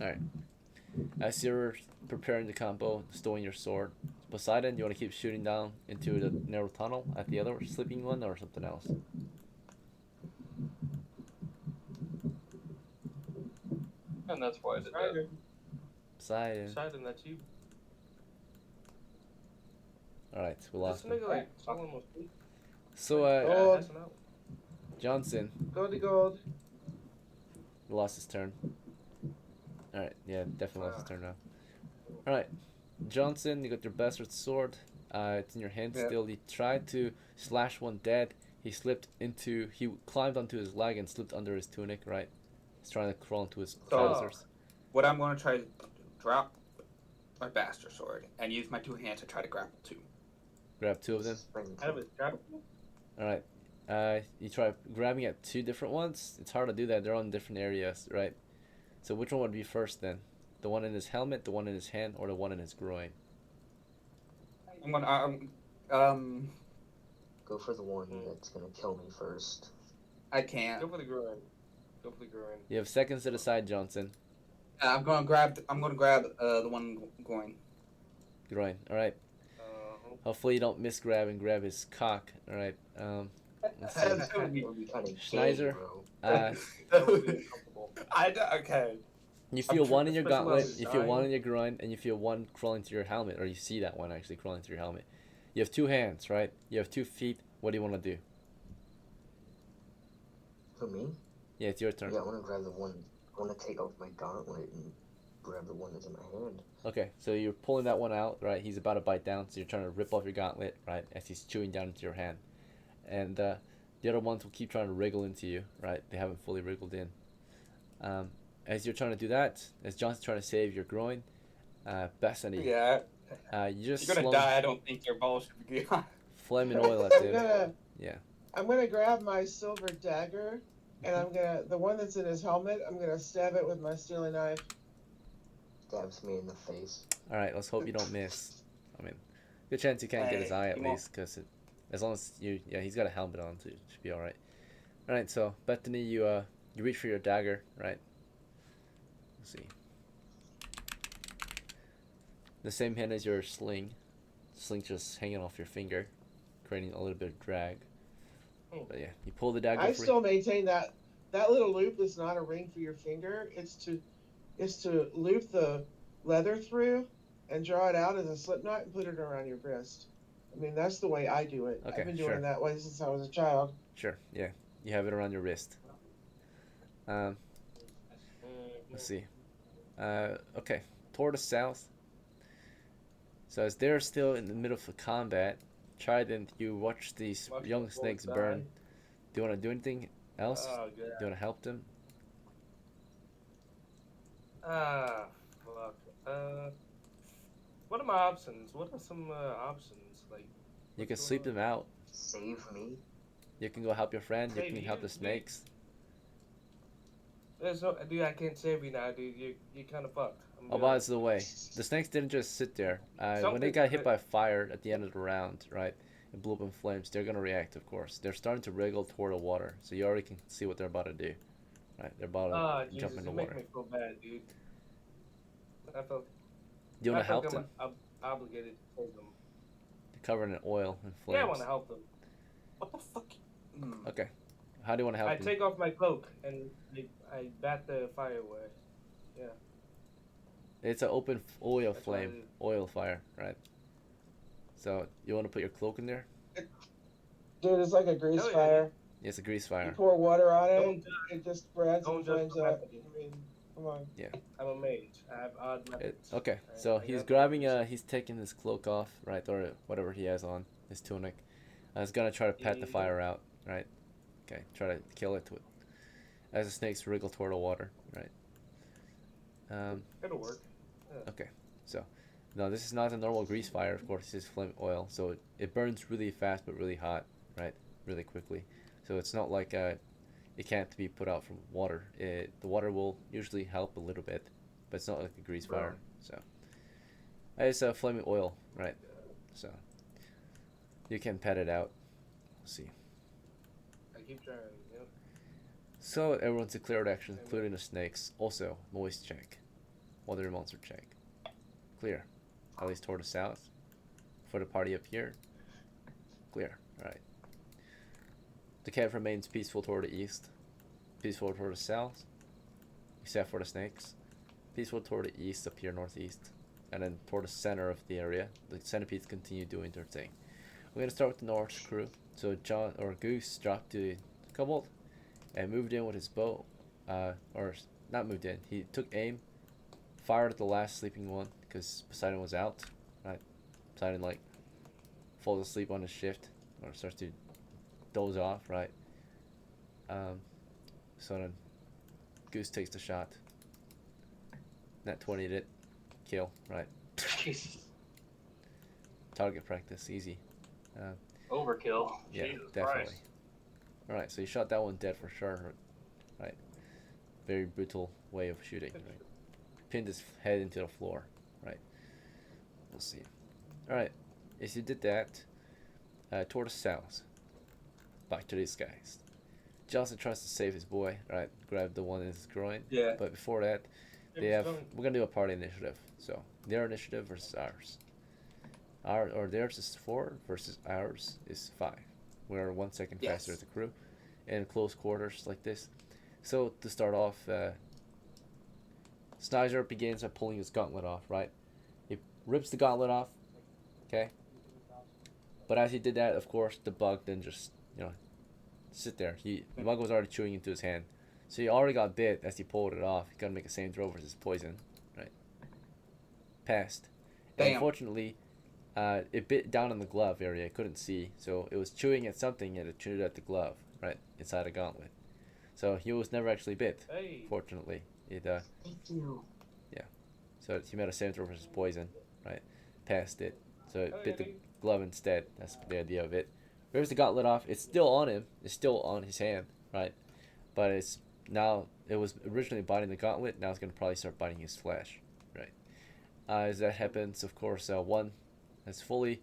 Alright. As you're preparing the combo, stowing your sword, Poseidon, do you want to keep shooting down into the narrow tunnel at the other sleeping one or something else? And that's why I did that. Strider. Poseidon. Poseidon, that's you. Alright, we This lost him. nigga like someone was So, Oh. passing out. Johnson Goldie gold. lost his turn. All right. Yeah, definitely lost his turn now. All right, Johnson, you got your bastard sword. It's in your hand Yeah. still. He tried to slash one dead. He climbed onto his leg and slipped under his tunic. Right. He's trying to crawl into his So- trousers. What I'm going to try to drop my bastard sword and use my two hands to try to grapple too. Grab two of them. Out of his trap. All right. You try grabbing at two different ones. It's hard to do that. They're on different areas, right? So which one would be first then? The one in his helmet, the one in his hand, or the one in his groin? I'm gonna Go for the one that's gonna kill me first. I can't. Go for the groin. Go for the groin. You have seconds to decide, Johnson. I'm gonna grab the one going. Groin. All right. Hopefully you don't miss grab and grab his cock. All right. Let's see. That's gonna be- Schneiser. That would be uncomfortable. Okay. You feel one in your especially when I gauntlet, was you feel one dying. in your groin, and you feel one crawling through your helmet, or you see that one actually crawling through your helmet. You have two hands, right? You have 2 feet. What do you want to do? For me? Yeah, it's your turn. Yeah, I wanna grab the one. I wanna take off my gauntlet and grab the one that's in my hand. Okay, so you're pulling that one out, right? He's about to bite down, so you're trying to rip off your gauntlet, right? As he's chewing down into your hand. And the other ones will keep trying to wriggle into you, right? They haven't fully wriggled in. As you're trying to do that, as Johnson's trying to save your groin, Bethany, Yeah. you just You're gonna slow die. I don't think your balls should be good. flaming oil at I'm him. gonna. Yeah. I'm gonna grab my silver dagger, and I'm gonna the one that's in his helmet. I'm gonna stab it with my stealing knife. Stabs me in the face. All right, let's hope you don't miss. I mean, good chance you can't get his Hey, eye at you won't. least, because as long as he's got a helmet on, so it should be all right. All right, so Bethany, you reach for your dagger, right? Let's see. The same hand as your sling. Sling just hanging off your finger, creating a little bit of drag. But yeah, you pull the dagger I free. still maintain that little loop is not a ring for your finger. It's to loop the leather through and draw it out as a slip knot and put it around your wrist. I mean, that's the way I do it. Okay, I've been sure. doing it that way since I was a child. Sure, yeah, you have it around your wrist. Let's see. Okay, toward the south. So as they're still in the middle of a combat, Trident, you watch these Watch young the snakes boys burn. die. Do you want to do anything else? Oh, Do God. you want to help them? Ah, fuck. What are my options? What are some options? Like, You can what's sleep going them out. Save me? You can go help your friend. You Hey, can do help you- the do you- snakes. There's no, dude, I can't save you now, dude. You kind of fucked. Oh, by the way, the snakes didn't just sit there. When they Something- got hit by fire at the end of the round, right, and blew up in flames, they're gonna react. Of course, they're starting to wriggle toward the water, so you already can see what they're about to do. Right, they're about to Ah, jump Jesus, in you the make water. me feel bad, dude. I felt. Do you want I to felt help them? I'm obligated to save them. They're covered in oil and flames. Yeah, I want to help them. What the fuck? Okay, how do you want to help I them? take off my cloak and I bat the fire away. It's an open oil That's what I flame, oil fire, right? So you want to put your cloak in there? Dude, it's like a grease Hell yeah. fire. It's a grease You fire. pour water on it, Don't it just spreads don't and judge flames my up. method. I mean, come on. I'm a mage. I have odd methods. Okay, I- so I he's got grabbing methods. he's taking his cloak off, right, or whatever he has on, his tunic. He's gonna try to pat the Yeah. fire out, right? Okay, try to kill it as the snakes wriggle toward the water, right? It'll work. Okay, so no, this is not a normal grease fire, of course. This is flame oil, so it burns really fast but really hot, right? Really quickly. So it's not like it can't be put out from water. The water will usually help a little bit, but it's not like a grease Bro. fire. So it's a flaming oil, right? So you can pat it out. Let's see. I keep trying. Yep. So everyone's declared actions, including the snakes. Also, noise check. Water monster check. Clear. At least toward the south. For the party up here. Clear. Alright. The cave remains peaceful toward the east. Peaceful toward the south. Except for the snakes. Peaceful toward the east up here northeast. And then toward the center of the area. The centipedes continue doing their thing. We're gonna start with the Norse crew. So John or Goose dropped to Kobold and moved in with his bow. Or not moved in. He took aim fired at the last sleeping one because Poseidon was out. Right, Poseidon like falls asleep on his shift or starts to doze off. Right. Um, so then Goose takes the shot. Net 20'd it. Kill. Right. Jesus. Target practice. Easy. Overkill. Yeah, Jesus definitely. Christ. Alright, so you shot that one dead for sure. Right. Very brutal way of shooting. Right. Pinned his head into the floor. Right. We'll see. Alright. As you did that, toward the south. Back to these guys. Johnson tries to save his boy. Right. Grab the one in his groin. Yeah. But before that, they have. We're gonna do a party initiative. So their initiative versus ours. Theirs is 4 versus ours is 5. We're 1 second faster as a crew, in close quarters like this. So to start off, Snyder begins by pulling his gauntlet off. Right, he rips the gauntlet off. Okay. But as he did that, of course, the bug didn't just sit there. The bug was already chewing into his hand, so he already got bit as he pulled it off. He gotta make a saving throw versus poison. Right. Passed. And unfortunately, it bit down in the glove area. I couldn't see, so it was chewing at something and it chewed at the glove, right inside a gauntlet. So he was never actually bit. Hey. Fortunately, it Thank you. yeah. So he made a saving throw versus poison, right? Passed it, so it bit the glove instead. That's the idea of it. Rips the gauntlet off. It's still on him. It's still on his hand, right? But it's now it was originally biting the gauntlet. Now it's gonna probably start biting his flesh, right? As that happens, of course, one. That's fully,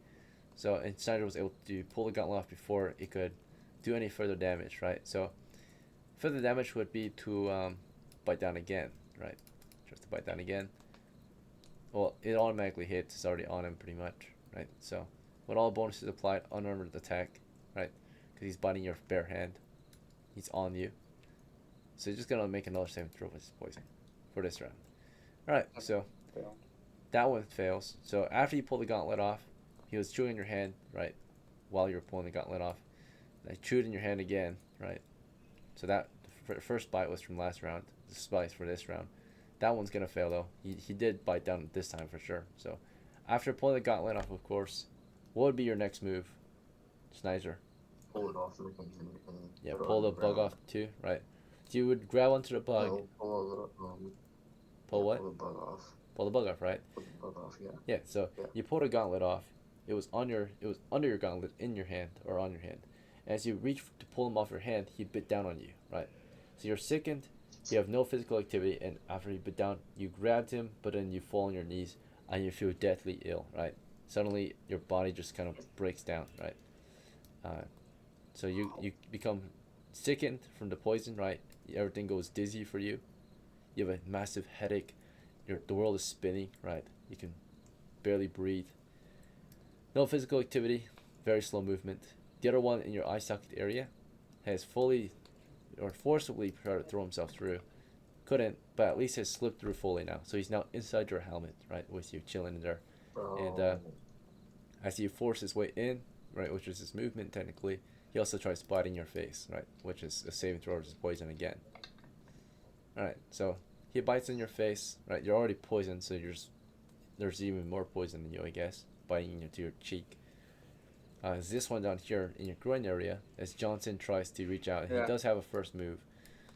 so Snyder was able to pull the gauntlet off before it could do any further damage, right? So further damage would be to bite down again, right? Just to bite down again. Well, it automatically hits. It's already on him pretty much, right? So with all bonuses applied, unarmored attack, right? Because he's biting your bare hand. He's on you. So you're just gonna make another saving throw with his poison for this round. All right, so. That one fails. So after you pull the gauntlet off, he was chewing your hand, right, while you were pulling the gauntlet off. I chewed in your hand again, right? So that the first bite was from last round. This bite for this round. That one's gonna fail though. He did bite down this time for sure. So after pulling the gauntlet off, of course, what would be your next move, Snyder? Pull it off. Yeah, pull the bug off too, right? So you would grab onto the bug. No, pull what? Pull the bug off. Pull the bug off, right? Pull the bug off, yeah. Yeah, so you pulled a gauntlet off. It was under your gauntlet in your hand or on your hand. And as you reach to pull him off your hand, he bit down on you, right? So you're sickened, you have no physical activity, and after he bit down, you grabbed him, but then you fall on your knees and you feel deathly ill, right? Suddenly your body just kind of breaks down, right? So you become sickened from the poison, right? Everything goes dizzy for you. You have a massive headache. The world is spinning, right? You can barely breathe. No physical activity, very slow movement. The other one in your eye socket area has fully or forcibly tried to throw himself through. Couldn't, but at least has slipped through fully now. So he's now inside your helmet, right, with you chilling in there. And as he forces his way in, right, which is his movement technically, he also tries biting your face, right, which is a saving throw versus poison again. Alright, so he bites in your face, right? You're already poisoned, so there's even more poison in you, I guess, biting into your cheek. Is this one down here in your groin area, as Johnson tries to reach out. Yeah. He does have a first move,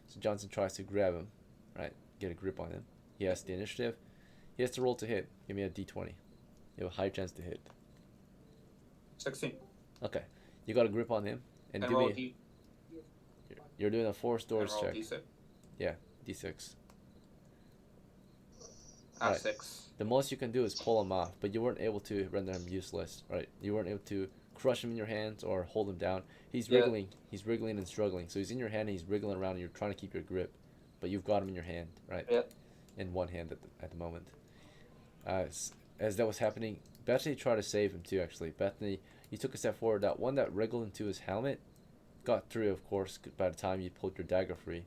so Johnson tries to grab him, right? Get a grip on him. He has the initiative. He has to roll to hit. Give me a d20. You have a high chance to hit. 16. Okay, you got a grip on him, and give roll me. You're doing a force doors roll check. D6. Yeah, d6. Right. Right. 6. The most you can do is pull him off, but you weren't able to render him useless, right? You weren't able to crush him in your hands or hold him down. He's wriggling. He's wriggling and struggling. So he's in your hand and he's wriggling around and you're trying to keep your grip, but you've got him in your hand, right? Yep. In one hand at the moment. As that was happening, Bethany tried to save him too, actually. Bethany, you took a step forward. That one that wriggled into his helmet got through, of course, by the time you pulled your dagger free.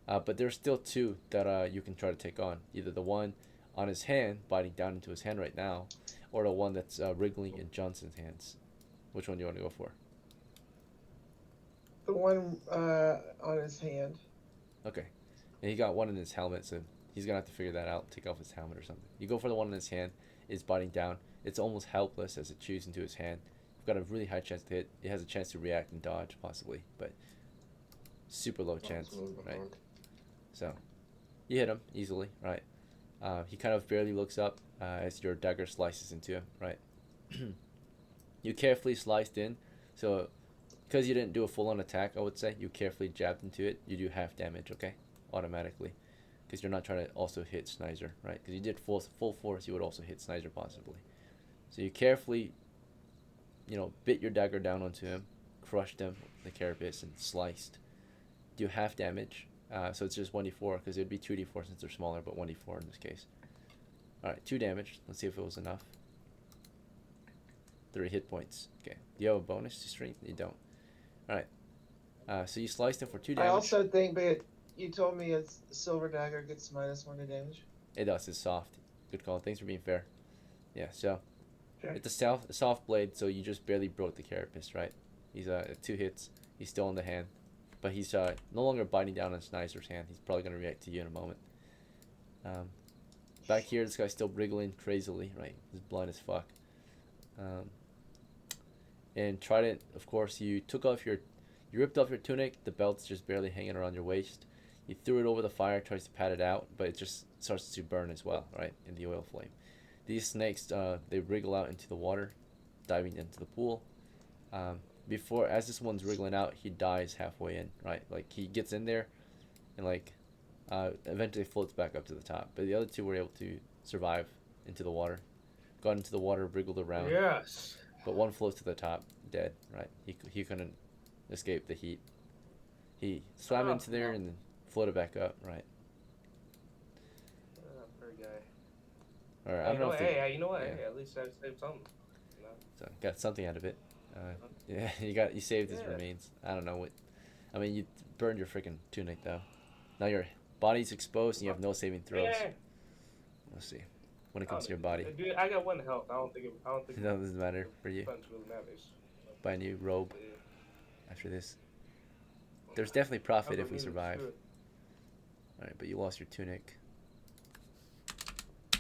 But there's still two that you can try to take on. Either the one on his hand, biting down into his hand right now, or the one that's wriggling in Johnson's hands. Which one do you want to go for? The one on his hand. Okay. And he got one in his helmet, so He's gonna have to figure that out. Take off his helmet or something. You go for the one in his hand. It's biting down. It's almost helpless as it chews into his hand. You've got a really high chance to hit. It has a chance to react and dodge possibly, but super low chance, right? So you hit him easily, right? He kind of barely looks up as your dagger slices into him, right? You carefully sliced in, so because you didn't do a full-on attack, I would say you carefully jabbed into it. You do half damage, okay, automatically, because you're not trying to also hit Snizer, right? Because you did full force, you would also hit Snizer possibly. So you carefully, bit your dagger down onto him, crushed him with the carapace, and sliced. Do half damage. So it's just 1d4 because it would be 2d4 since they're smaller, but 1d4 in this case. Alright, 2 damage. Let's see if it was enough. 3 hit points. Okay. Do you have a bonus to strength? You don't. Alright. So you sliced him for 2 damage. I also think, but you told me a silver dagger gets -1 to damage. It does. It's soft. Good call. Thanks for being fair. Yeah, so Okay. it's a soft blade, so you just barely broke the carapace, right? He's 2 hits. He's still in the hand. But he's no longer biting down on Snizer's hand. He's probably going to react to you in a moment. Back here, this guy's still wriggling crazily, right? He's blind as fuck. And Trident, of course, you ripped off your tunic. The belt's just barely hanging around your waist. You threw it over the fire, tries to pat it out, but it just starts to burn as well, right? In the oil flame. These snakes, they wriggle out into the water, diving into the pool. As this one's wriggling out, he dies halfway in, right? Like, he gets in there and, eventually floats back up to the top. But the other two were able to survive into the water. Got into the water, wriggled around. Yes. But one floats to the top, dead, right? He couldn't escape the heat. He swam into there and then floated back up, right? Poor guy. Or I don't know if Hey, you know what? yeah. Hey, at least I saved something. You know? So got something out of it. Yeah, you saved his remains. I don't know what. I mean, you burned your freaking tunic though. Now your body's exposed and you have no saving throws. Yeah. Let's see. When it comes to your body, Dude, I got 1 health. I don't think. it doesn't matter for you. Punch really matters. Buy a new robe Yeah. after this. There's definitely profit I if we mean, survive. sure. Alright, but you lost your tunic.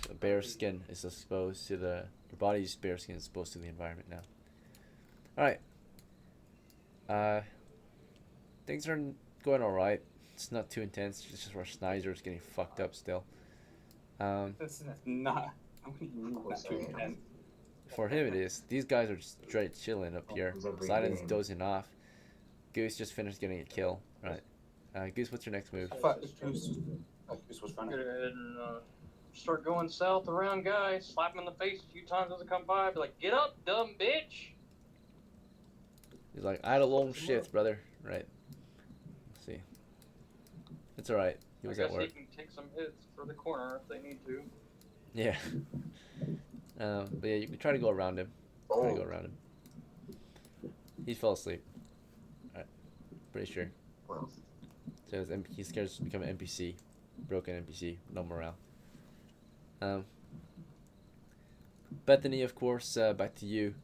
So bear skin is exposed to your body's bear skin is exposed to the environment now. Alright. Things are going alright. It's not too intense, it's just where Snizer's getting fucked up still. This is not. What do you mean not too intense? For him it is. These guys are just straight chilling up here. Silence dozing off. Goose just finished getting a kill. Right. Goose, what's your next move? I thought Goose was running. Go ahead and start going south around guys, slap him in the face a few times as I come by. Be like, get up, dumb bitch. He's like, I had a long shift, brother. Right. Let's see. It's alright. He was I at guess work. he can take some hits for the corner if they need to. Yeah. But yeah, you can try to go around him. Try to go around him. He fell asleep. Alright. Pretty sure. Well, So he's scared to become an NPC. Broken NPC. No morale. Bethany, of course, back to you.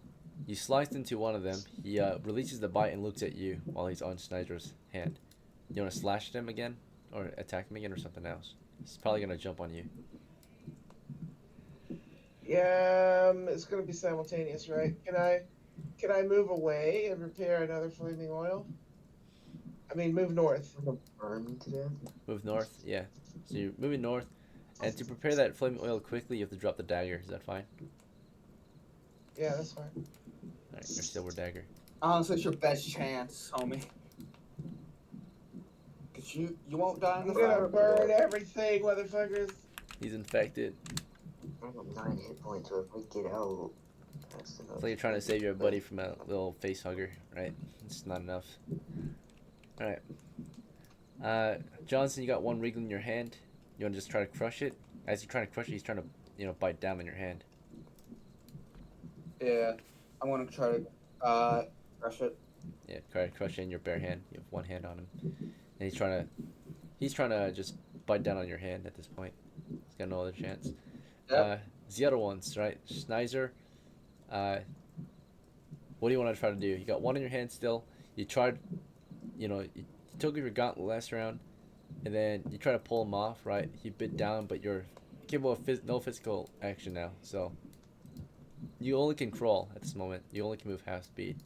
You sliced into one of them. He releases the bite and looks at you while he's on Snyder's hand. You want to slash at him again? Or attack him again or something else? He's probably going to jump on you. Yeah, it's gonna be simultaneous, right? Can I move away and repair another flaming oil? I mean, move north. burn me to death. Move north? Yeah. So you're moving north. And to prepare that flaming oil quickly, you have to drop the dagger. Is that fine? Yeah, that's fine. Alright, your silver dagger. Honestly, it's your best chance, homie. Cause you won't die in I'm the gonna fire. burn everything, motherfuckers. He's infected. I have 9 hit points, so if I get out, that's enough. It's like you're trying to save your buddy from a little face hugger, right? It's not enough. Alright. Johnson, you got one wriggle in your hand. You want to just try to crush it? As you're trying to crush it, he's trying to, bite down on your hand. Yeah, I'm gonna try to crush it. Yeah, try to crush it in your bare hand. You have one hand on him. And he's trying to just bite down on your hand at this point. He's got no other chance. Yep. The other ones, right? Snizer. What do you want to try to do? You got one in your hand still. You tried, you took your gauntlet last round. and then you try to pull him off, right? He bit down, but you're capable of no physical action now, so you only can crawl at this moment. You only can move half speed.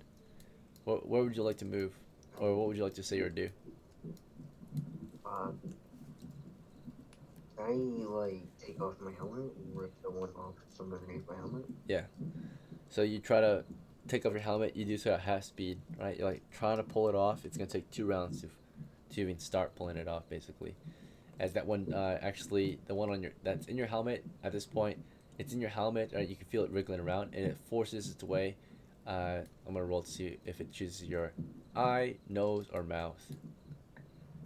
Where would you like to move, or what would you like to say or do? Uh, can I like take off my helmet and rip the one off from underneath my helmet? Yeah. So you try to take off your helmet. You do so at half speed, right? You're like trying to pull it off. It's gonna take 2 rounds to even start pulling it off, basically. As that one, actually, the one on your that's in your helmet at this point, it's in your helmet, right? You can feel it wriggling around, and it forces its way. I'm gonna roll to see if it chooses your eye, nose, or mouth.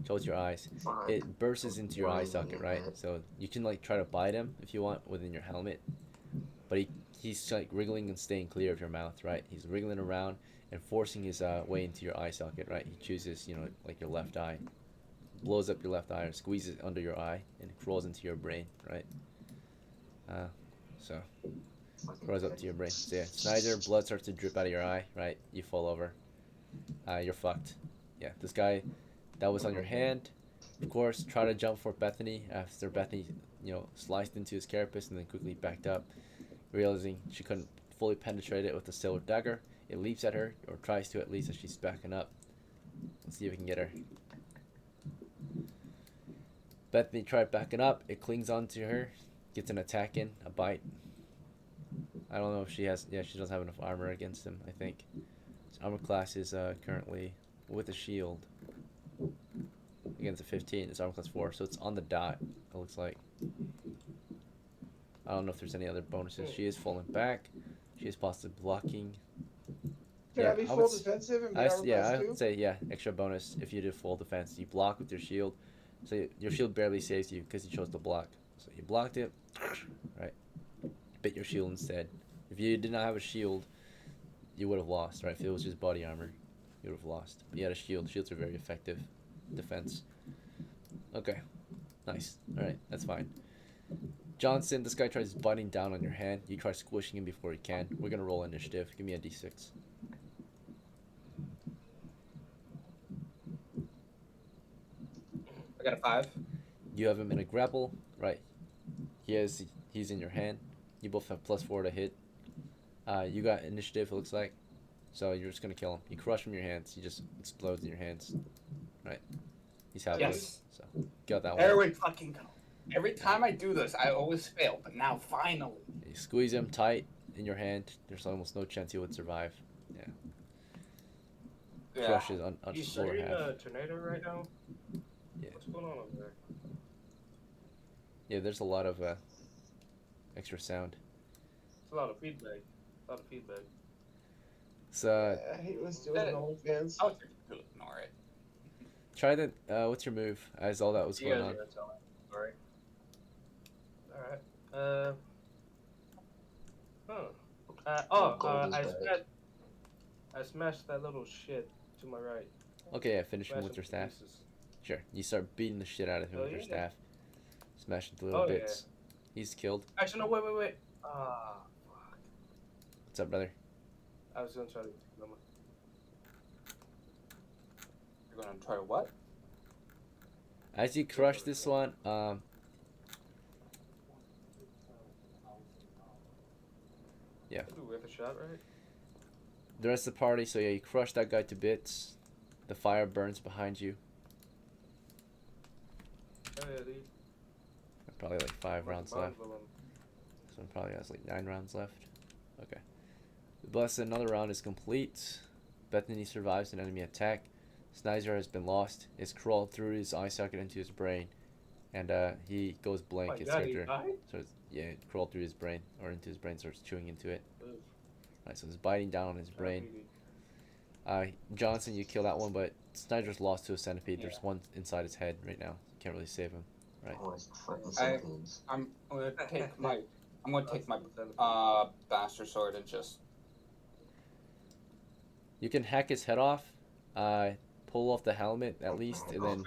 Chose your eyes. Fine. It bursts into your eye Blindly socket, right? that. So you can like try to bite him if you want within your helmet, but he's like wriggling and staying clear of your mouth, right? He's wriggling around and forcing his way into your eye socket, right? He chooses, like your left eye, blows up your left eye, or squeezes under your eye, and crawls into your brain, right? So Fucking crawls up to your brain. So yeah, Snyder, blood starts to drip out of your eye, right? You fall over. You're fucked. Yeah, this guy that was on your hand, of course, try to jump for Bethany after Bethany, sliced into his carapace and then quickly backed up, realizing she couldn't fully penetrate it with the silver dagger. It leaps at her, or tries to at least as she's backing up. Let's see if we can get her. Bethany tried backing up. It clings onto her, gets an attack in, a bite. I don't know if she has. Yeah, she doesn't have enough armor against him, I think. His armor class is currently with a shield. Against a 15, it's armor class 4, so it's on the dot, it looks like. I don't know if there's any other bonuses. She is falling back. She is possibly blocking. Can I be full defensive and be armor class I 2? would say, yeah, extra bonus if you did full defense. You block with your shield. So your shield barely saves you because you chose to block. So you blocked it, right? Bit your shield instead. If you did not have a shield, you would have lost, right? If it was just body armor, you would have lost. But you had a shield. Shields are very effective defense. Okay, nice. All right, that's fine. Johnson, this guy tries biting down on your hand. You try squishing him before he can. We're gonna roll initiative. Give me a d6. I got a 5. You have him in a grapple, right? He's in your hand. You both have +4 to hit. You got initiative, it looks like. So you're just gonna kill him. You crush him in your hands. He just explodes in your hands. Right. He's happy. Yes. So got that There one. we fucking go. Every time I do this, I always fail, but now finally. You squeeze him tight in your hand. There's almost no chance he would survive. Yeah. Crushes on You floor sure in half. a tornado right now? Yeah. What's going on over there? Yeah, there's a lot of extra sound. It's a lot of feedback. A lot of feedback. So He was doing OnlyFans. I was to ignore it. try the. What's your move? As all that was You going guys on. are gonna tell me. Sorry. Alright. I smashed that little shit to my right. Okay, yeah, finish him Smashed with him your to staff. pieces. Sure. You start beating the shit out of him Oh, with your yeah. staff. Smash into little Oh, yeah. bits. He's killed. Actually, no, wait. Ah, fuck. What's up, brother? I was gonna try to. You're gonna try what? As you crush this one, yeah, Ooh, we have a shot, right? the rest of the party. So yeah, you crush that guy to bits. The fire burns behind you. Oh, yeah, dude. Probably like 5 rounds left. Bottom of them. So it probably has like 9 rounds left. Okay. Bless, another round is complete. Bethany survives an enemy attack. Snyder has been lost. It's crawled through his eye socket into his brain, and he goes blank. Oh my His God, he character, died? so it crawled through his brain or into his brain, starts chewing into it. Ugh. Right, so it's biting down on his brain. RPD. Johnson, you kill that one, but Snyder's lost to a centipede. Yeah. There's one inside his head right now. Can't really save him. Right. Oh, it's fucking I- centipedes. I'm gonna take my bastard sword and just You can hack his head off, pull off the helmet at least, and then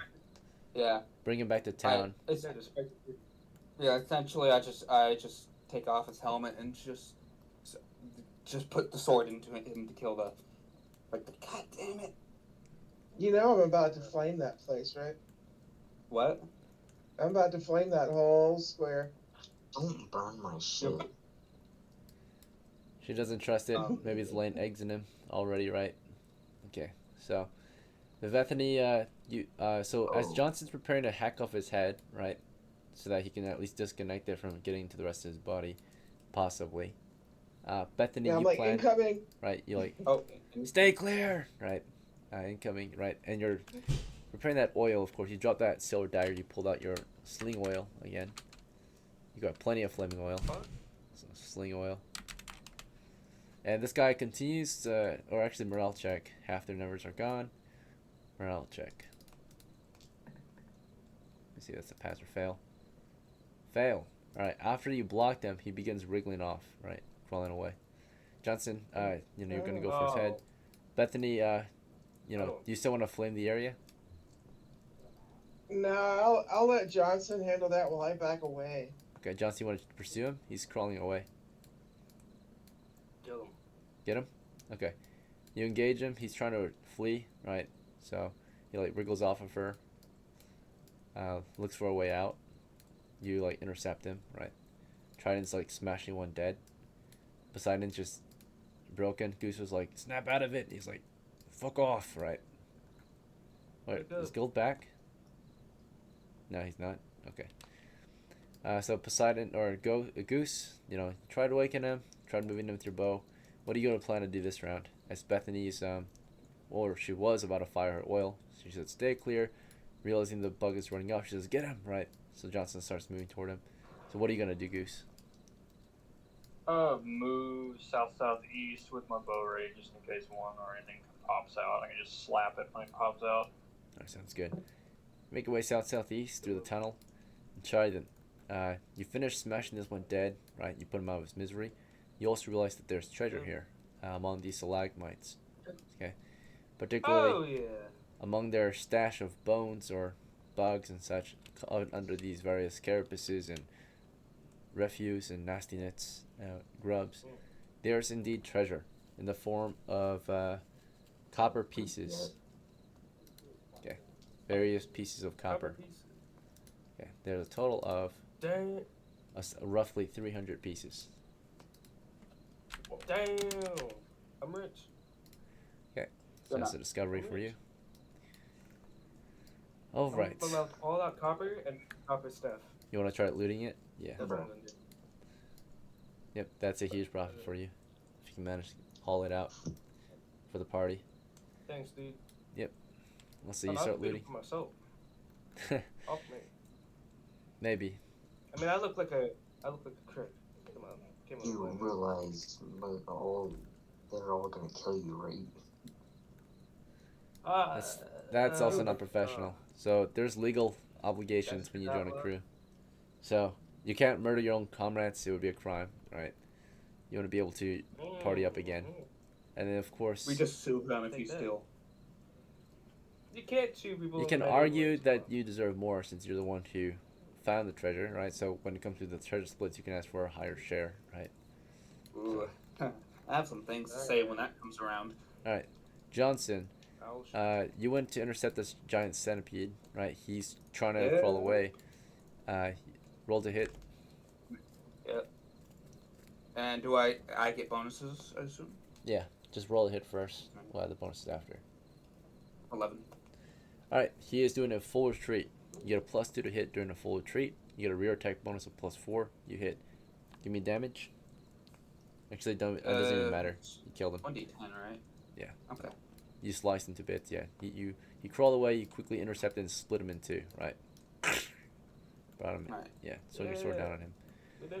yeah. bring him back to town. It's, Yeah, just spec- yeah, essentially, I just take off his helmet and just put the sword into him to kill the. Like, God damn it! You know I'm about to flame that place, right? What? I'm about to flame that whole square. Don't burn my shit. You're- She doesn't trust it. Um, Maybe it's laying eggs in him already, right? Okay, so the Bethany, so as Oh. Johnson's preparing to hack off his head, right, so that he can at least disconnect it from getting to the rest of his body, possibly. Bethany, Yeah, I'm you like, plan, incoming. right? You like, Oh, stay clear, right? Incoming, right? And you're preparing that oil, of course. You drop that silver dagger. You pulled out your sling oil again. You got plenty of flaming oil. So sling oil. And this guy continues to, or actually morale check. Half their numbers are gone. Morale check. Let's see, that's a pass or fail. Fail. Alright, after you block them, he begins wriggling off, right? Crawling away. Johnson, you're gonna go for his head. Bethany, do you still want to flame the area? No, I'll let Johnson handle that while I back away. Okay, Johnson, you want to pursue him? He's crawling away. Kill him. Get him? Okay. You engage him. He's trying to flee, right? So he like wriggles off of her. Looks for a way out. You like intercept him, right? Trident's like smashing one dead. Poseidon's just broken. Goose was like, snap out of it. He's like, fuck off, right? Wait, is Guild back? No, he's not. Okay. So Poseidon or Goose, try to awaken him. Try moving him with your bow. What are you gonna plan to do this round? As Bethany's, or she was about to fire her oil. She said, stay clear. Realizing the bug is running off, she says, get him, right? So Johnson starts moving toward him. So what are you gonna do, Goose? Move southeast with my bow ray just in case one or anything pops out. I can just slap it when it pops out. Alright, sounds good. Make your way southeast through the tunnel. And try to, you finish smashing this one dead, right? You put him out of his misery. You also realize that there's treasure here among these stalagmites. Okay, particularly among their stash of bones or bugs and such under these various carapaces and refuse and nastiness, grubs. There's indeed treasure in the form of copper pieces. Okay, various pieces of copper. Okay, there's a total of roughly 300 pieces. Damn, I'm rich. Okay, so that's a discovery for you. All right. All that copper and copper stuff. You want to try looting it? Yeah. That's what I'm gonna do. Yep, that's a huge profit for you if you can manage to haul it out for the party. Thanks, dude. Yep. Let's see you start looting. For myself. Off me. Maybe. I mean, I look like a crick. Come on. You realize they're all gonna kill you, right? That's also not professional. So there's legal obligations when you join a crew. So you can't murder your own comrades. It would be a crime, right? You want to be able to party up again. And then, of course, we just sue them if you steal. You can't sue people. You can argue that you deserve more since you're the one who found the treasure, right? So when it comes to the treasure splits, you can ask for a higher share, right? Ooh. I have some things to say when that comes around. All right, Johnson. You went to intercept this giant centipede, right? He's trying to crawl away. Roll to hit. Yep. And do I get bonuses, I assume? Yeah, just roll a hit first. We'll add the bonuses after. 11. Alright, he is doing a full retreat. You get a +2 to hit during a full retreat. You get a rear attack bonus of +4. You hit. Give me damage. Actually, it doesn't even matter. You killed him. 1d10, right? Yeah. Okay. You sliced him to bits, yeah. You crawl away, you quickly intercept and split him in two, right? Brought him in. Right. Yeah, so your sword down on him.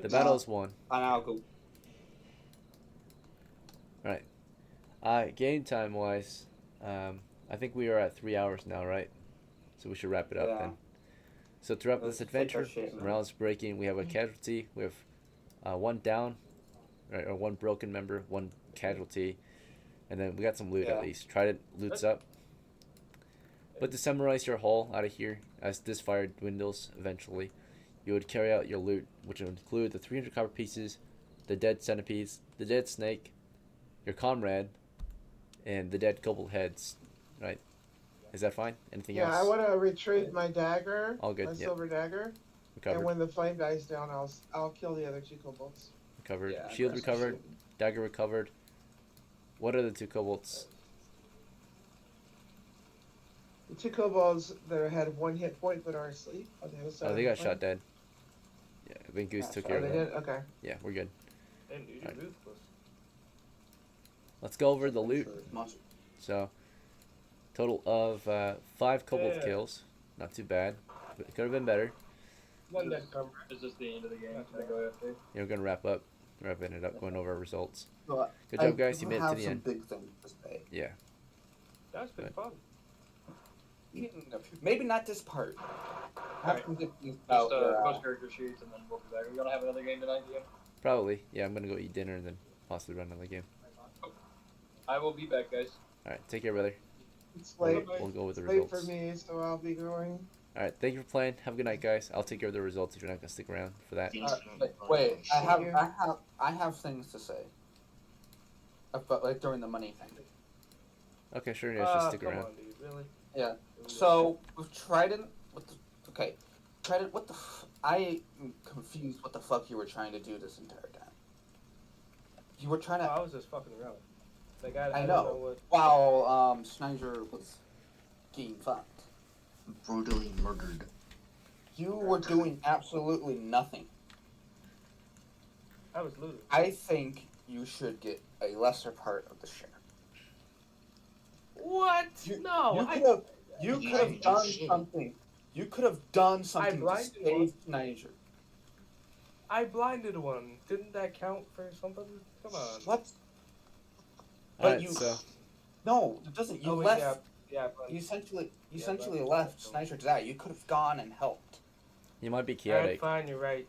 The battle is won. And I'll go. Right. Game time wise, I think we are at 3 hours now, right? So we should wrap it up then. So throughout this adventure, morale is breaking. We have a casualty. We have one down, right, or one broken member, one casualty, and then we got some loot at least. Trident loots up. But to summarize your haul out of here, as this fire dwindles eventually, you would carry out your loot, which would include the 300 copper pieces, the dead centipedes, the dead snake, your comrade, and the dead couple heads, right? Is that fine? Anything Yeah, I else? want to retrieve my dagger, All good. my Yep. silver dagger, Recovered. and when the flame dies down, I'll kill the other 2 kobolds. Recovered. Yeah, Shield grab some recovered. shield. Dagger recovered. What are the 2 kobolds? The 2 kobolds that had 1 hit point but are asleep on the other side. Oh, of they the got flame. shot dead. Yeah, I think Goose Yeah, took so care Oh, of they that. did. Okay. Yeah, we're good. And dude, you're Alright. ruthless. Let's go over the Make loot. sure it's not- So, total of 5 kobold Yeah. kills. Not too bad. But it could have been better. One dead cover. Is this the end of the game? Can I go after? Yeah, we're gonna wrap up. Wrapping it up, going over our results. But Good job, I guys. You do made it to have the some end. big things to say. Yeah. That's been Right. fun. Maybe not this part. I have Alright. some good things Just about post character sheets and then we'll be back. Are we gonna have another game tonight, Ian? Probably. Yeah, I'm gonna go eat dinner and then possibly run another game. I will be back, guys. Alright, take care, brother. It's late. We'll go with the It's late results. for me, so I'll be going. Alright, thank you for playing. Have a good night, guys. I'll take care of the results if you're not gonna stick around for that. wait, Thank you. I have things to say. About like during the money thing. Okay, sure, yeah, just stick come around. on, dude. Really? Yeah. So with Trident, Trident, what the? I am confused. What the fuck you were trying to do this entire time? You were trying Oh, to I was just fucking around. Like I I don't know. know what. while Snyder was getting fucked. Brutally murdered. You were doing absolutely nothing. I was looting. I think you should get a lesser part of the share. What? You- No, you I. could have you You could have didn't do done shit. something. You could have done something to blinded save one. Snyder. I blinded one. Didn't that count for something? Come on. What? But Alright, you so no, it doesn't. You Oh, wait, left. Yeah, but You essentially Yeah, essentially but- left Snyder to die. You could have gone and helped. you might be Alright, chaotic. fine. You're right.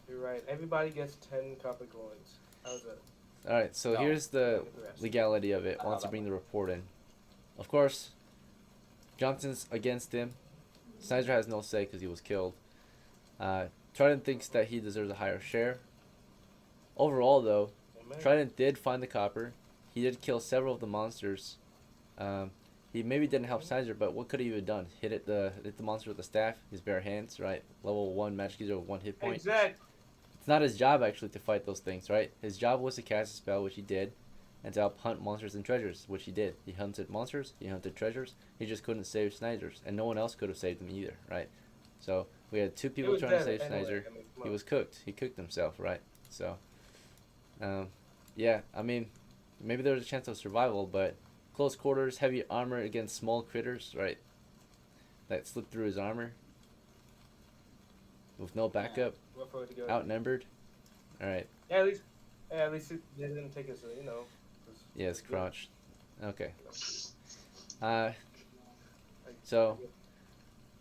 You're right. Everybody gets 10 copper coins. How's that? Alright, so No. here's the With the rest. legality of it Not once how you bring that the report in. Of course, Johnson's against him. Snyder has no say because he was killed. Trident thinks that he deserves a higher share. Overall, though, Amen. Trident did find the copper. He did kill several of the monsters. He maybe didn't help Snyder, but what could he have done? Hit the monster with the staff, his bare hands, right? Level 1 magic user with 1 hit point. Exact. It's not his job actually to fight those things, right? His job was to cast a spell, which he did, and to help hunt monsters and treasures, which he did. He hunted monsters, he hunted treasures. He just couldn't save Snyder's, and no one else could have saved him either, right? So we had 2 people was trying to dead save anyway, Snyder. I mean, come He on. was cooked. He cooked himself, right? So, yeah, I mean, maybe there was a chance of survival, but close quarters, heavy armor against small critters, right? That slipped through his armor with no backup, What for it to go? outnumbered. All right, Yeah, at least it didn't take us. You know. yeah, it's good. crouched. Okay. So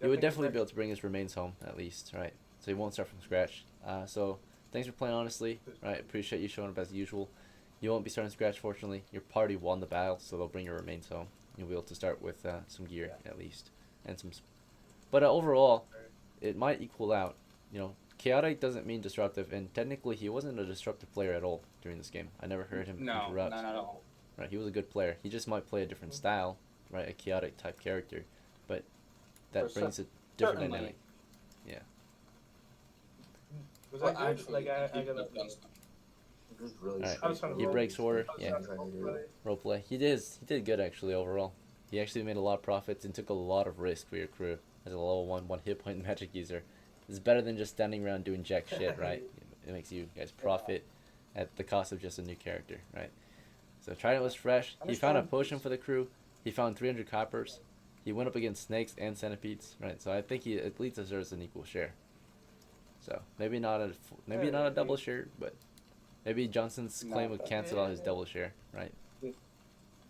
you would definitely be able to bring his remains home at least, right? So you won't start from scratch. So thanks for playing honestly, right? Appreciate you showing up as usual. You won't be starting scratch, fortunately. Your party won the battle, so they'll bring your remains home. You'll be able to start with some gear at least, and some. But overall, it might equal out. You know, chaotic doesn't mean disruptive, and technically he wasn't a disruptive player at all during this game. I never heard him No, interrupt. not at all. Right, he was a good player. He just might play a different style, right? A chaotic type character, but that For brings a different certainly. dynamic. Was Well, that good? actually, Like I he gotta. could have done something. It was really Alright. I was trying to He roll. breaks order. I was Yeah, trying to Trying to roll do play. roleplay. He did good actually overall. He actually made a lot of profits and took a lot of risk for your crew as a level 1 hit point magic user. It's better than just standing around doing jack shit, right? It makes you guys profit at the cost of just a new character, right? So Trident was fresh. He found a Understand. potion for the crew. He found 300 coppers. He went up against snakes and centipedes, right? So I think he at least deserves an equal share. So maybe not a double share, but maybe Johnson's No, claim would but- cancel out his double share, right? Yeah.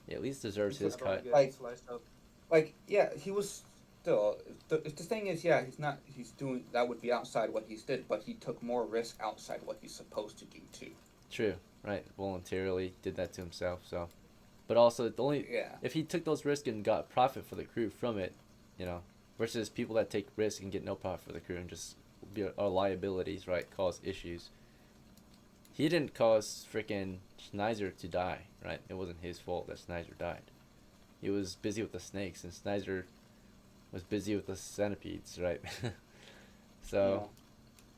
He at least deserves his Just don't cut. get Like- sliced up. Like, yeah, he was still. The thing is, yeah, he's not. He's doing that would be outside what he's did, but he took more risk outside what he's supposed to do too. True, right? Voluntarily did that to himself. So, but also the only Yeah. if he took those risks and got profit for the crew from it, you know, versus people that take risks and get no profit for the crew and just are liabilities, right? Cause issues. He didn't cause freaking Snyder to die, right? It wasn't his fault that Snyder died. he was busy with the snakes, and Snyder was busy with the centipedes, right? So,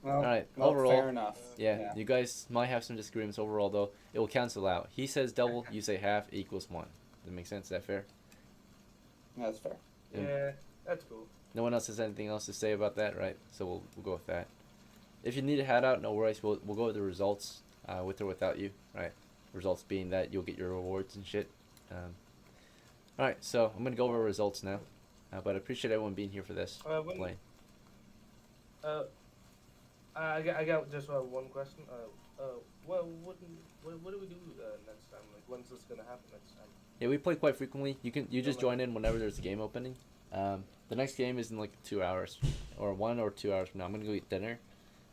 Well, alright, well, overall, fair enough. yeah, you guys might have some disagreements. Overall, though, it will cancel out. He says double, you say half, equals 1. Does that make sense? Is that fair? That's fair. Yeah, that's cool. No one else has anything else to say about that, right? So we'll go with that. If you need a hat out, no worries. We'll go with the results, with or without you, right? Results being that you'll get your rewards and shit. Alright, so I'm gonna go over results now. But I appreciate everyone being here for this. Playing. I got just one question. What do we do next time? Like, when's this gonna happen next time? Yeah, we play quite frequently. You just join in whenever there's a game opening. The next game is in like 2 hours, or 1 or 2 hours from now. I'm gonna go eat dinner,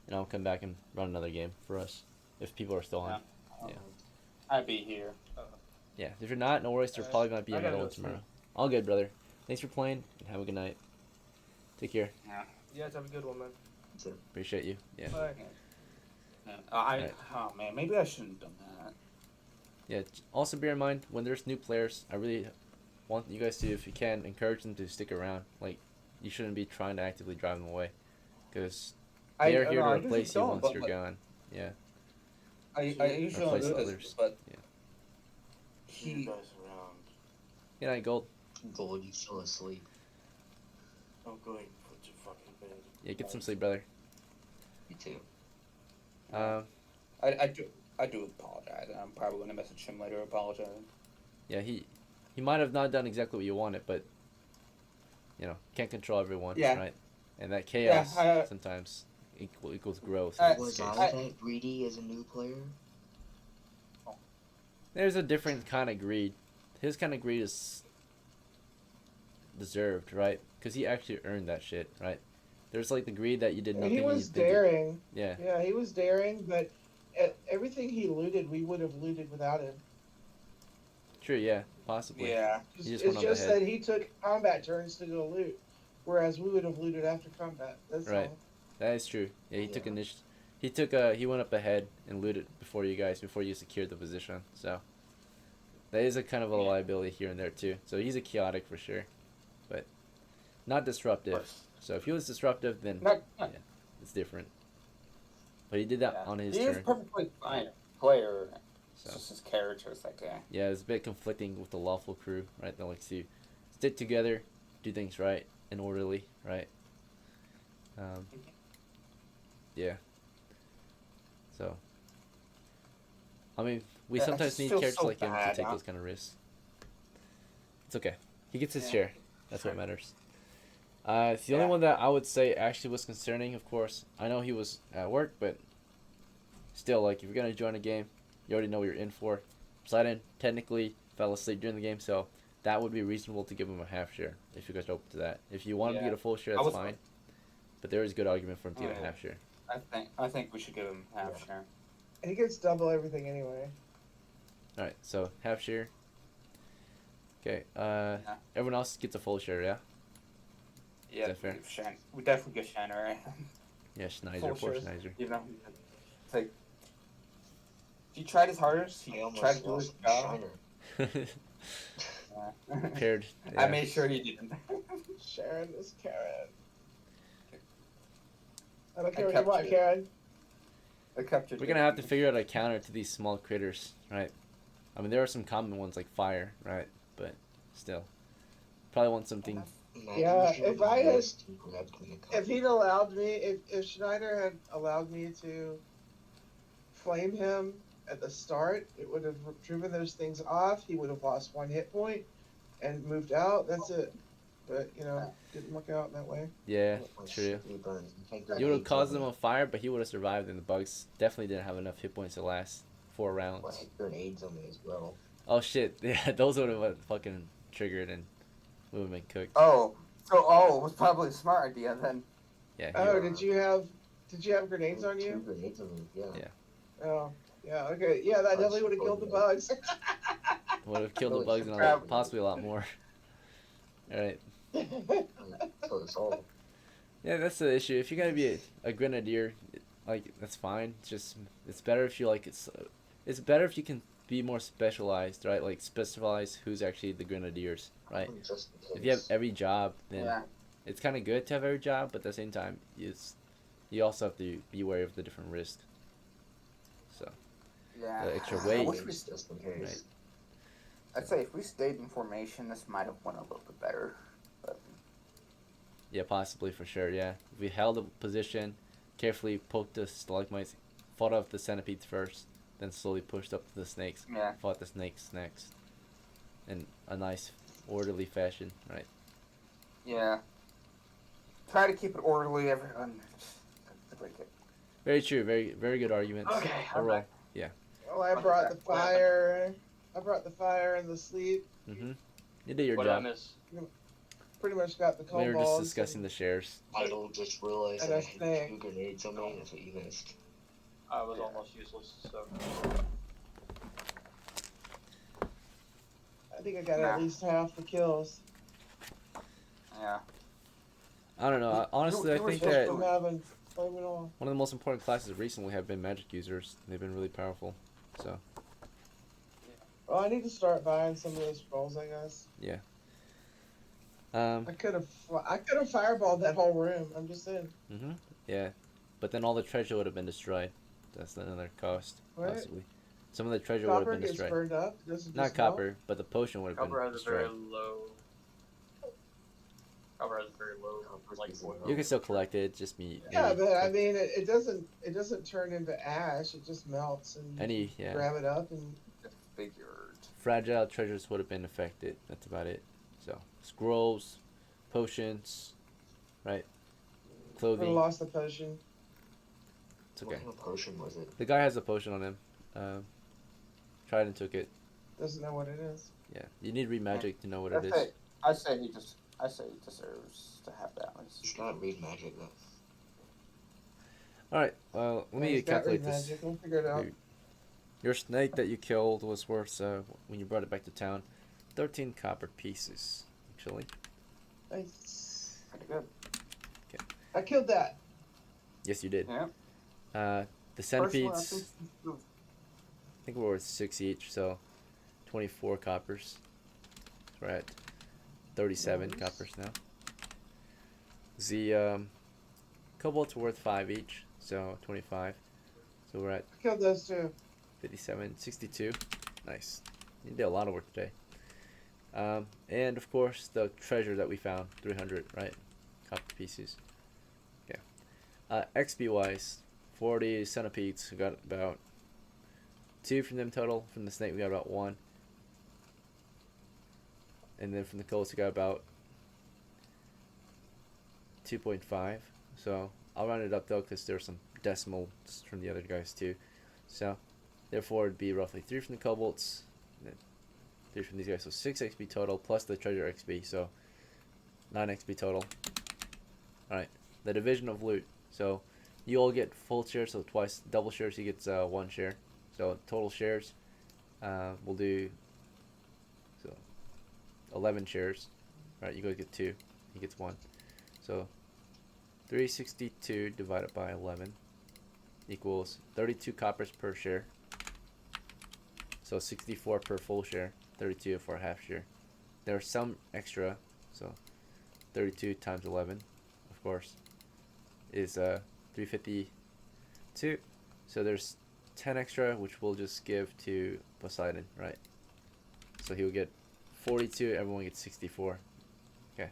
and I'll come back and run another game for us if people are still on. Yeah. I'd be here. Yeah, if you're not, no worries. There's probably gonna be I gotta another go one sleep. tomorrow. All good, brother. Thanks for playing, and have a good night. Take care. You guys have a good one, man. Appreciate you. Yeah. Bye. Right. Oh man, maybe I shouldn't have done that. Yeah. Also bear in mind when there's new players, I really want you guys to, if you can, encourage them to stick around. Like, you shouldn't be trying to actively drive them away, because they are here to replace you once you're gone. Yeah. I usually don't Replace do this, others. but Yeah. You guys around. Good night, Gold. Gold, you still asleep. I'm going to fucking bed. Yeah, get some sleep, brother. You too. I do apologize. I'm probably gonna message him later apologizing. Yeah, he might have not done exactly what you wanted, but can't control everyone, Yeah. right? And that chaos Yeah, sometimes equals growth. I- in this Was case. I that greedy as a new player? There's a different kind of greed. His kind of greed is deserved, right? Because he actually earned that shit, right? There's like the greed that you did nothing. He and was you did- daring. Yeah, Yeah, he was daring, but everything he looted, we would have looted without him. true. Yeah, possibly. Yeah. He just It's went on just ahead. that he took combat turns to go loot, whereas we would have looted after combat. That's Right. all. That is true. Yeah, he took Yeah. initiative. He went up ahead and looted before you secured the position. So that is a kind of a liability here and there too. So he's a chaotic for sure, but not disruptive. So if he was disruptive, then Not, it's different. But he did that yeah. on his He is turn. perfectly fine player. It's So just his character is like that. yeah, it's a bit conflicting with the lawful crew, right? That likes to stick together, do things right and orderly, right? Yeah. So, I mean, we Yeah, I sometimes just need feel characters so like him to bad, take huh? those kind of risks. It's okay. He gets his Yeah. share. That's what matters. It's the only one that I would say actually was concerning, of course. I know he was at work, but still, like, if you're going to join a game, you already know what you're in for. Poseidon technically fell asleep during the game, so that would be reasonable to give him a half share, if you guys are open to that. If you want him to Yeah. get a full share, I that's was- fine. But there is good argument for him to get a Oh, half share. I think we should give him half share. He gets double everything anyway. Alright, so half share. Okay, everyone else gets a full share, yeah? Yeah, that fair? We definitely give Shannon, right? Yeah, Schneider, Full poor shares. Schneider. You know, it's like he tried his hardest. I He almost tried to do his lost job. Shiner. Yeah. Paired. I Yeah. made sure he didn't. Sharon is Karen. I don't I care what you kept want, you. Karen. I kept you. We're gonna have to figure out a counter to these small critters, right? I mean, there are some common ones like fire, right? But still, probably want something. Imagine Yeah, if you if were I had- used to grabbing a cup. If he'd allowed me, if Schneider had allowed me to flame him at the start, it would have driven those things off. He would have lost 1 hit point and moved out. That's it. But didn't work out that way. Yeah, Or true. you burn. Take You would have grenades caused on them on fire, but he would have survived, and the bugs definitely didn't have enough hit points to last 4 me. rounds. Well, grenades on me as well. Oh shit! Yeah, those would have fucking triggered and would have been cooked. Oh, so it was probably a smart idea then. Yeah. Oh, He, did you have grenades on 2 you? grenades on me, yeah. Yeah. Oh, yeah. Okay. Yeah, that definitely would have killed the bugs. would have killed the Really bugs and crap. possibly a lot more. All right. So it's all. Yeah, that's the issue. If you're gonna be a grenadier, like, that's fine. It's better if you like it's better if you can be more specialized, right? Like specialize who's actually the grenadiers, right? Just in If you have case. every job, then Yeah. it's kind of good to have every job, but at the same time, you also have to be aware of the different risks. So Yeah. the extra I weight, wish we. Just in case. right? I'd say if we stayed in formation, this might have went a little bit better. But Yeah, possibly for sure. Yeah, if we held a position, carefully poked the stalagmites, fought off the centipedes first, then slowly pushed up to the snakes, yeah. fought the snakes next, in a nice, orderly fashion, right? Yeah. Try to keep it orderly. Everyone. To break it. Very true. Very very good arguments. Okay, I'm Overall. back. Well, I brought the fire. I brought the fire and the sleep. Mm-hmm. You did your What did I job. miss? Pretty much got the We were just kobolds. discussing the shares. I don't just realize And that I a had snake. 2 grenades on me. That's what you missed. I was almost useless, so. I think I got Nah. at least half the kills. Yeah. I don't know. Honestly, I you were think just that From having flame it all. one of the most important classes recently have been magic users. They've been really powerful. So Well, I need to start buying some of those scrolls, I guess. um I could have fireballed that whole room. I'm just saying. yeah, but then all the treasure would have been destroyed. That's another cost, What? possibly. Some of the treasure would have Copper been gets destroyed. burned up. Doesn't Not just melt? copper, but the potion would have Copper been has a very destroyed. low. Copper has a very low, Copper's like, easy to boil. You can still collect it. Just me. Yeah, but I mean, it doesn't turn into ash. It just melts and Any yeah. grab it up and Figured. Fragile treasures would have been affected. That's about it. So scrolls, potions, right? I Clothing. lost the potion. It's okay. What kind of potion was it? The guy has a potion on him. Tried and took it. Doesn't know what it is. Yeah, you need read magic to know what it is. I say he deserves to have that one. You should not read magic though. All right. Well, let me He's got calculate read this. magic. We'll figure it out. Your- Your snake that you killed was worth, when you brought it back to town, 13 copper pieces, actually. Nice. Pretty good. I killed that. Yes, you did. Yeah. The First one, I centipedes, think, I think we're worth 6 each, so 24 coppers. We're at 37 Nice. coppers now. The cobalts were worth 5 each, so 25. So we're at I killed those two. 57, 62. Nice. You did a lot of work today. And of course, the treasure that we found, 300, right? Copper pieces. Yeah. XP wise, 40 centipedes. We got about 2 from them total. From the snake, we got about 1. And then from the coals, we got about 2.5. So I'll round it up though, because there's some decimals from the other guys too. So therefore, it'd be roughly 3 from the kobolds, and then 3 from these guys. So 6 XP total, plus the treasure XP, so 9 XP total. Alright, the division of loot. So you all get full shares, so twice, double shares, he gets 1 share. So total shares, we'll do 11 shares. Right, you guys get 2, he gets 1. So 362 divided by 11 equals 32 coppers per share. So 64 per full share, 32 for a half share. There's some extra, so 32 times 11, of course, is 352. So there's 10 extra, which we'll just give to Poseidon, right? So he'll get 42, everyone gets 64. Okay.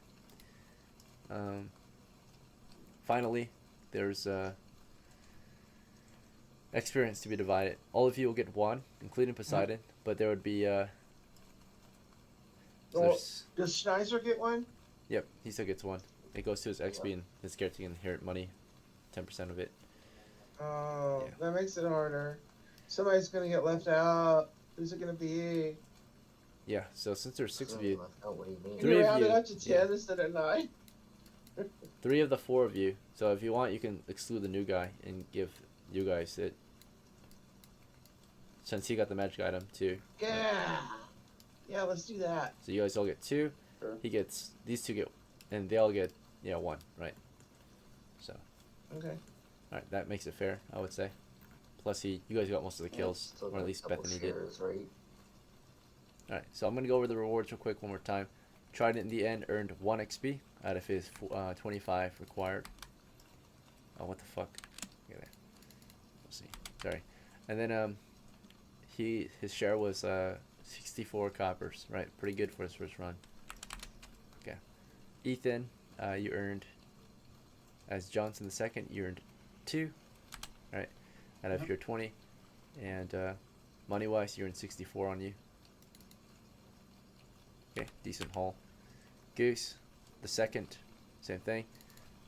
Finally, there's experience to be divided. All of you will get 1, including Poseidon, but there would be so Oh, there's- does Schneiser get one? yep, he still gets 1. It goes to his XP and his character can inherit money, 10% of it. Oh, Yeah. that makes it harder. Somebody's gonna get left out. Who's it gonna be? Yeah, so since there's 6 of Really you, left out, what do you mean? Can Three you of round you, it up to 10 yeah. instead of 9? 3 of the 4 of you. So if you want, you can exclude the new guy and give you guys it. Since he got the magic item too. Yeah. Yeah, let's do that. So you guys all get 2. Sure. He gets, these 2 get, and they all get, 1, right? So, Okay. alright, that makes it fair, I would say. Plus, you guys got most of the kills, Still or at got least double Bethany did. shares, right? All right, so I'm gonna go over the rewards real quick one more time. Trident in the end earned 1 XP out of his 25 required. Oh, what the fuck? Okay, there. Let's see. Sorry. And then his share was 64 coppers. Right, pretty good for his first run. Okay. Ethan, you earned as Johnson the second. You earned 2. Right, out of your 20, and money wise, you earned 64 on you. Okay, decent haul. Goose, the second, same thing.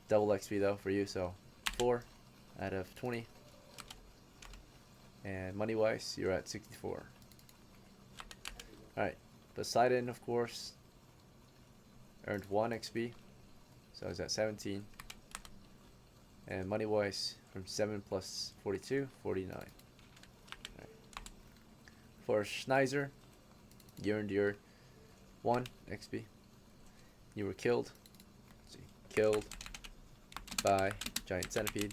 Double XP though for you, so 4 out of 20. And money wise, you're at 64. Alright, Poseidon, of course, earned 1 XP, so he's at 17. And money wise, from 7 plus 42, 49. Alright. For Schneiser, you earned your 1 XP. You were killed. Let's see, killed by giant centipede.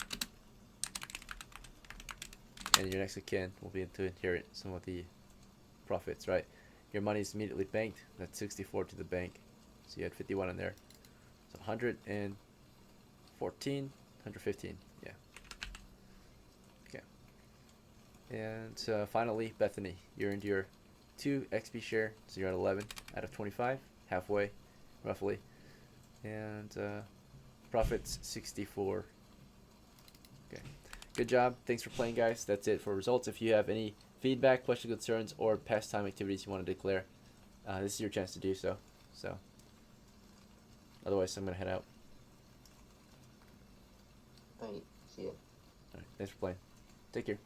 And your next of kin will be to inherit some of the profits, right? Your money is immediately banked. That's 64 to the bank. So you had 51 in there. So 114, 115, yeah. Okay. And finally, Bethany, you earned your 2 XP share, so you're at 11 out of 25, halfway, roughly. And profits 64. Okay. Good job. Thanks for playing, guys. That's it for results. If you have any feedback, questions, concerns, or pastime activities you want to declare, this is your chance to do so. So, otherwise, I'm going to head out. Alright, see ya. All right. Thanks for playing. Take care.